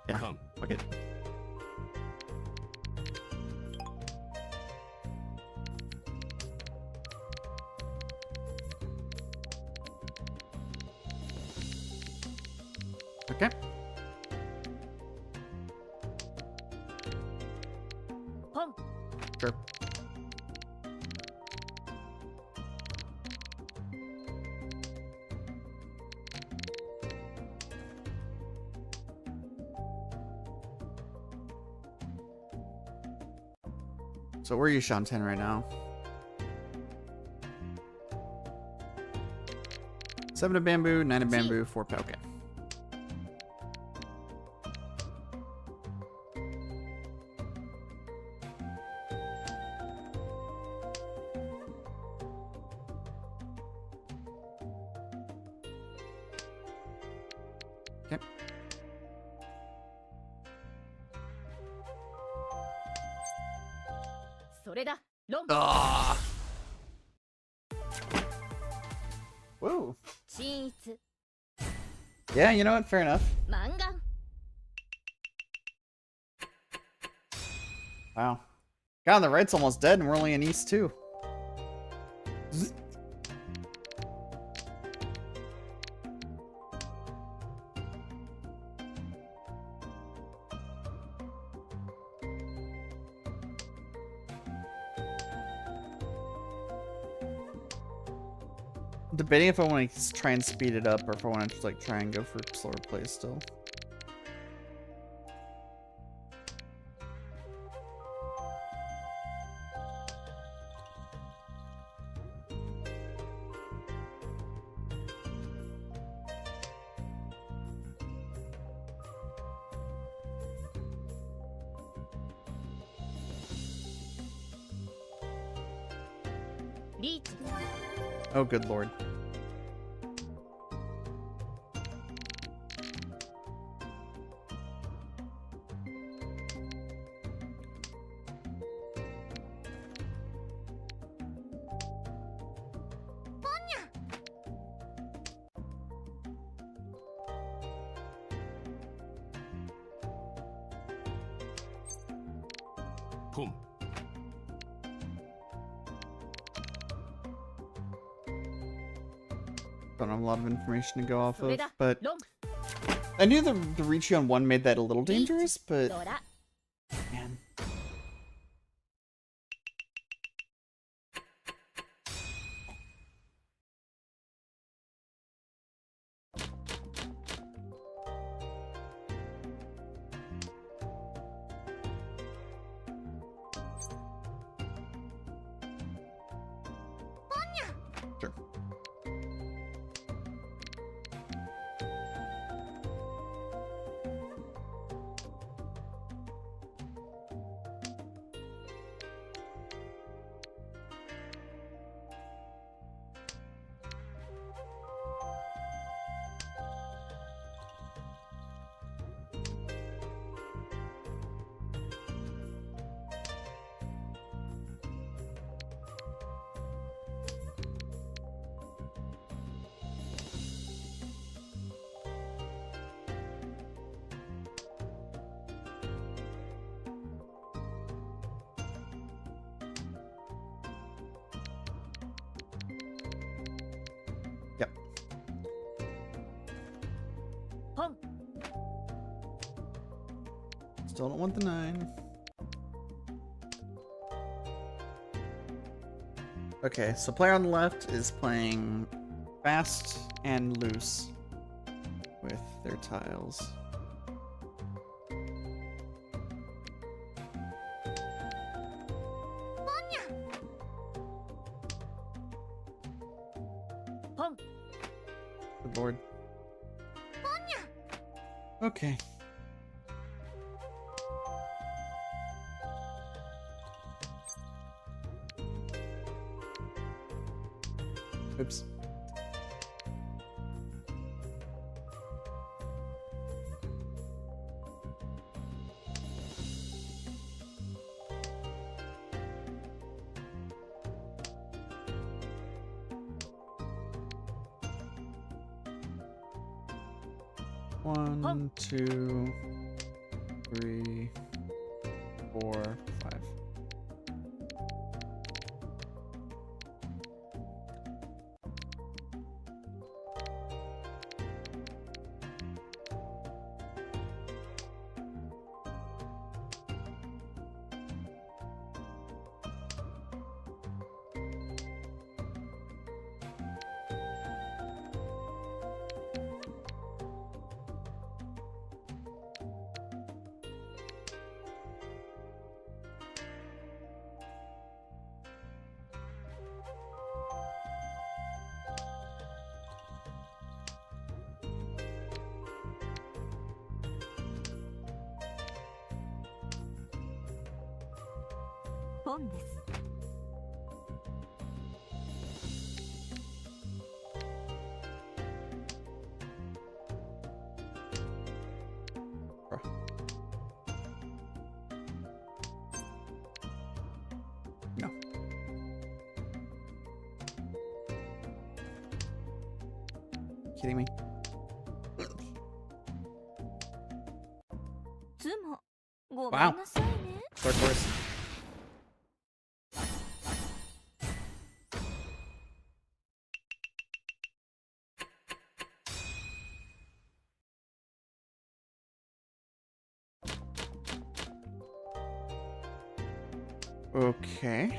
Yeah, Come. fuck it. Okay. Pong. Sure. So where are you, Shanten, right now? 7 of bamboo, 9 of bamboo, 4 pow. Okay. Okay. Ah. Whoa. 進出 Yeah, you know what? Fair enough. マンガン Wow. Guy on the right's almost dead, and we're only in East 2. Debating if I want to try and speed it up or if I want to just like try and go for slower plays still. Oh, good lord. Boom. Don't have a lot of information to go off of, それだ but ロン I knew the reach on 1 made that a little dangerous, but ドラ man. Sure. Yep. ポン Still don't want the 9. Okay, so player on the left is playing fast and loose with their tiles. Good lord. Okay. Oops. One, 2, 3, 4, 5. No. Kidding me? Wow. Dark horse. Okay.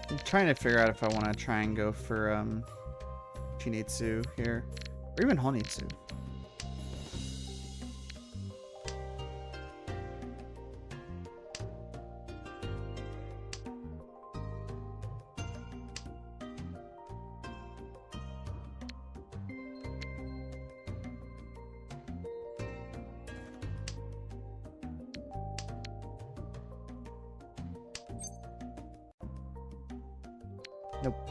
I'm trying to figure out if I want to try and go for Chinitsu here, or even Honitsu. Nope.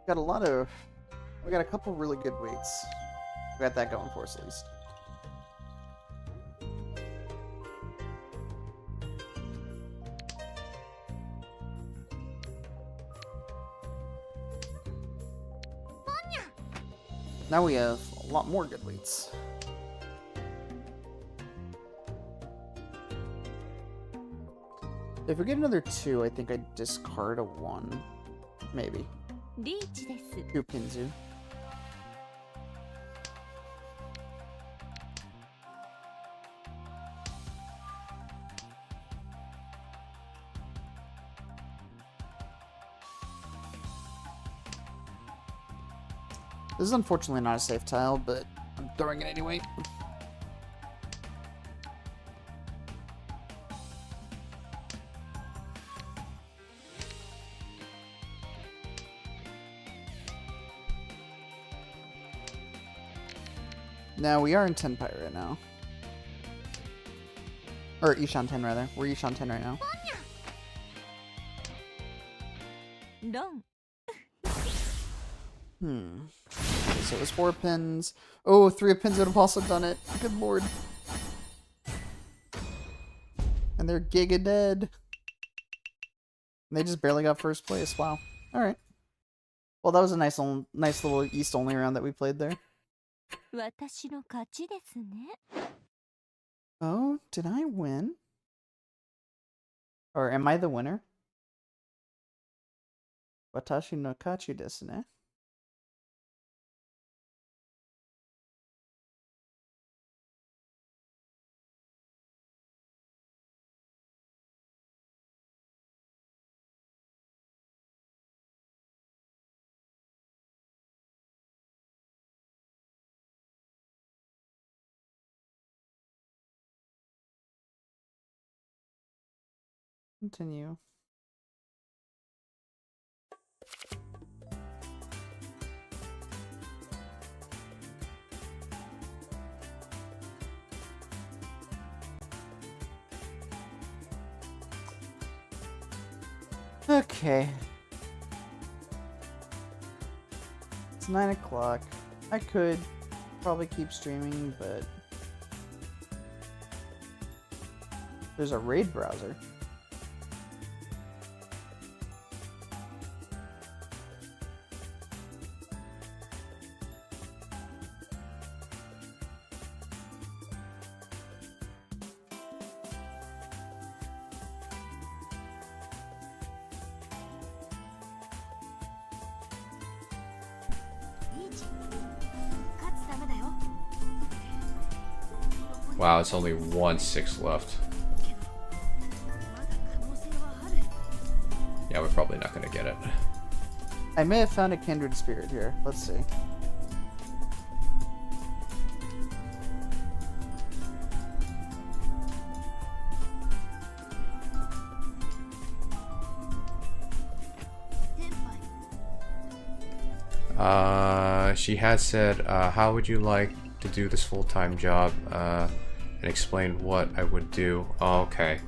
Got a lot of... We got a couple really good weights. We got that going for us at least. Now we have a lot more good weights. If we get another 2, I think I'd discard a 1. Maybe. 2 Pinzu. This is unfortunately not a safe tile, but I'm throwing it anyway. Now we are in Tenpai right now. Or Ishan 10 rather. We're Ishan 10 right now. Okay, so it was 4 pins. Oh, 3 pins would have also done it. Good lord. And they're giga dead. And they just barely got first place. Wow. Alright. Well, that was a nice little East only round that we played there. 私の勝ちですね。 Oh, did I win? Or am I the winner? Watashi no kachi desu ne. Continue. Okay. It's 9 o'clock. I could probably keep streaming, but there's a raid browser. Wow, it's only 1-6 left. Yeah, we're probably not gonna get it. I may have found a kindred spirit here. Let's see. She had said, how would you like to do this full-time job? And explain what I would do. Oh, okay.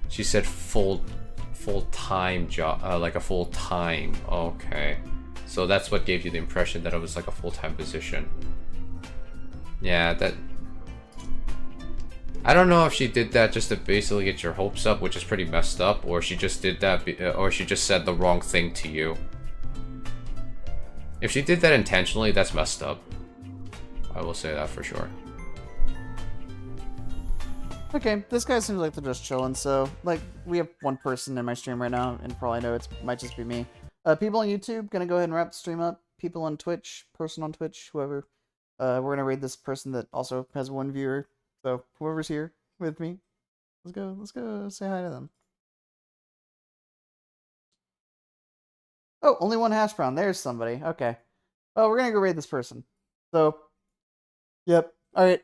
She said full-time job, like a full-time. Okay. So that's what gave you the impression that it was like a full-time position. Yeah, that... I don't know if she did that just to basically get your hopes up, which is pretty messed up, or she just did that, or she just said the wrong thing to you. If she did that intentionally, that's messed up. I will say that for sure. Okay, this guy seems like they're just chilling, so, like, we have one person in my stream right now, and for all I know, it might just be me. People on YouTube, gonna go ahead and wrap the stream up. People on Twitch, person on Twitch, whoever. We're gonna raid this person that also has one viewer, so whoever's here with me, let's go say hi to them. Oh, only one hash brown, there's somebody, okay. Oh, we're gonna go raid this person. So, yep, alright.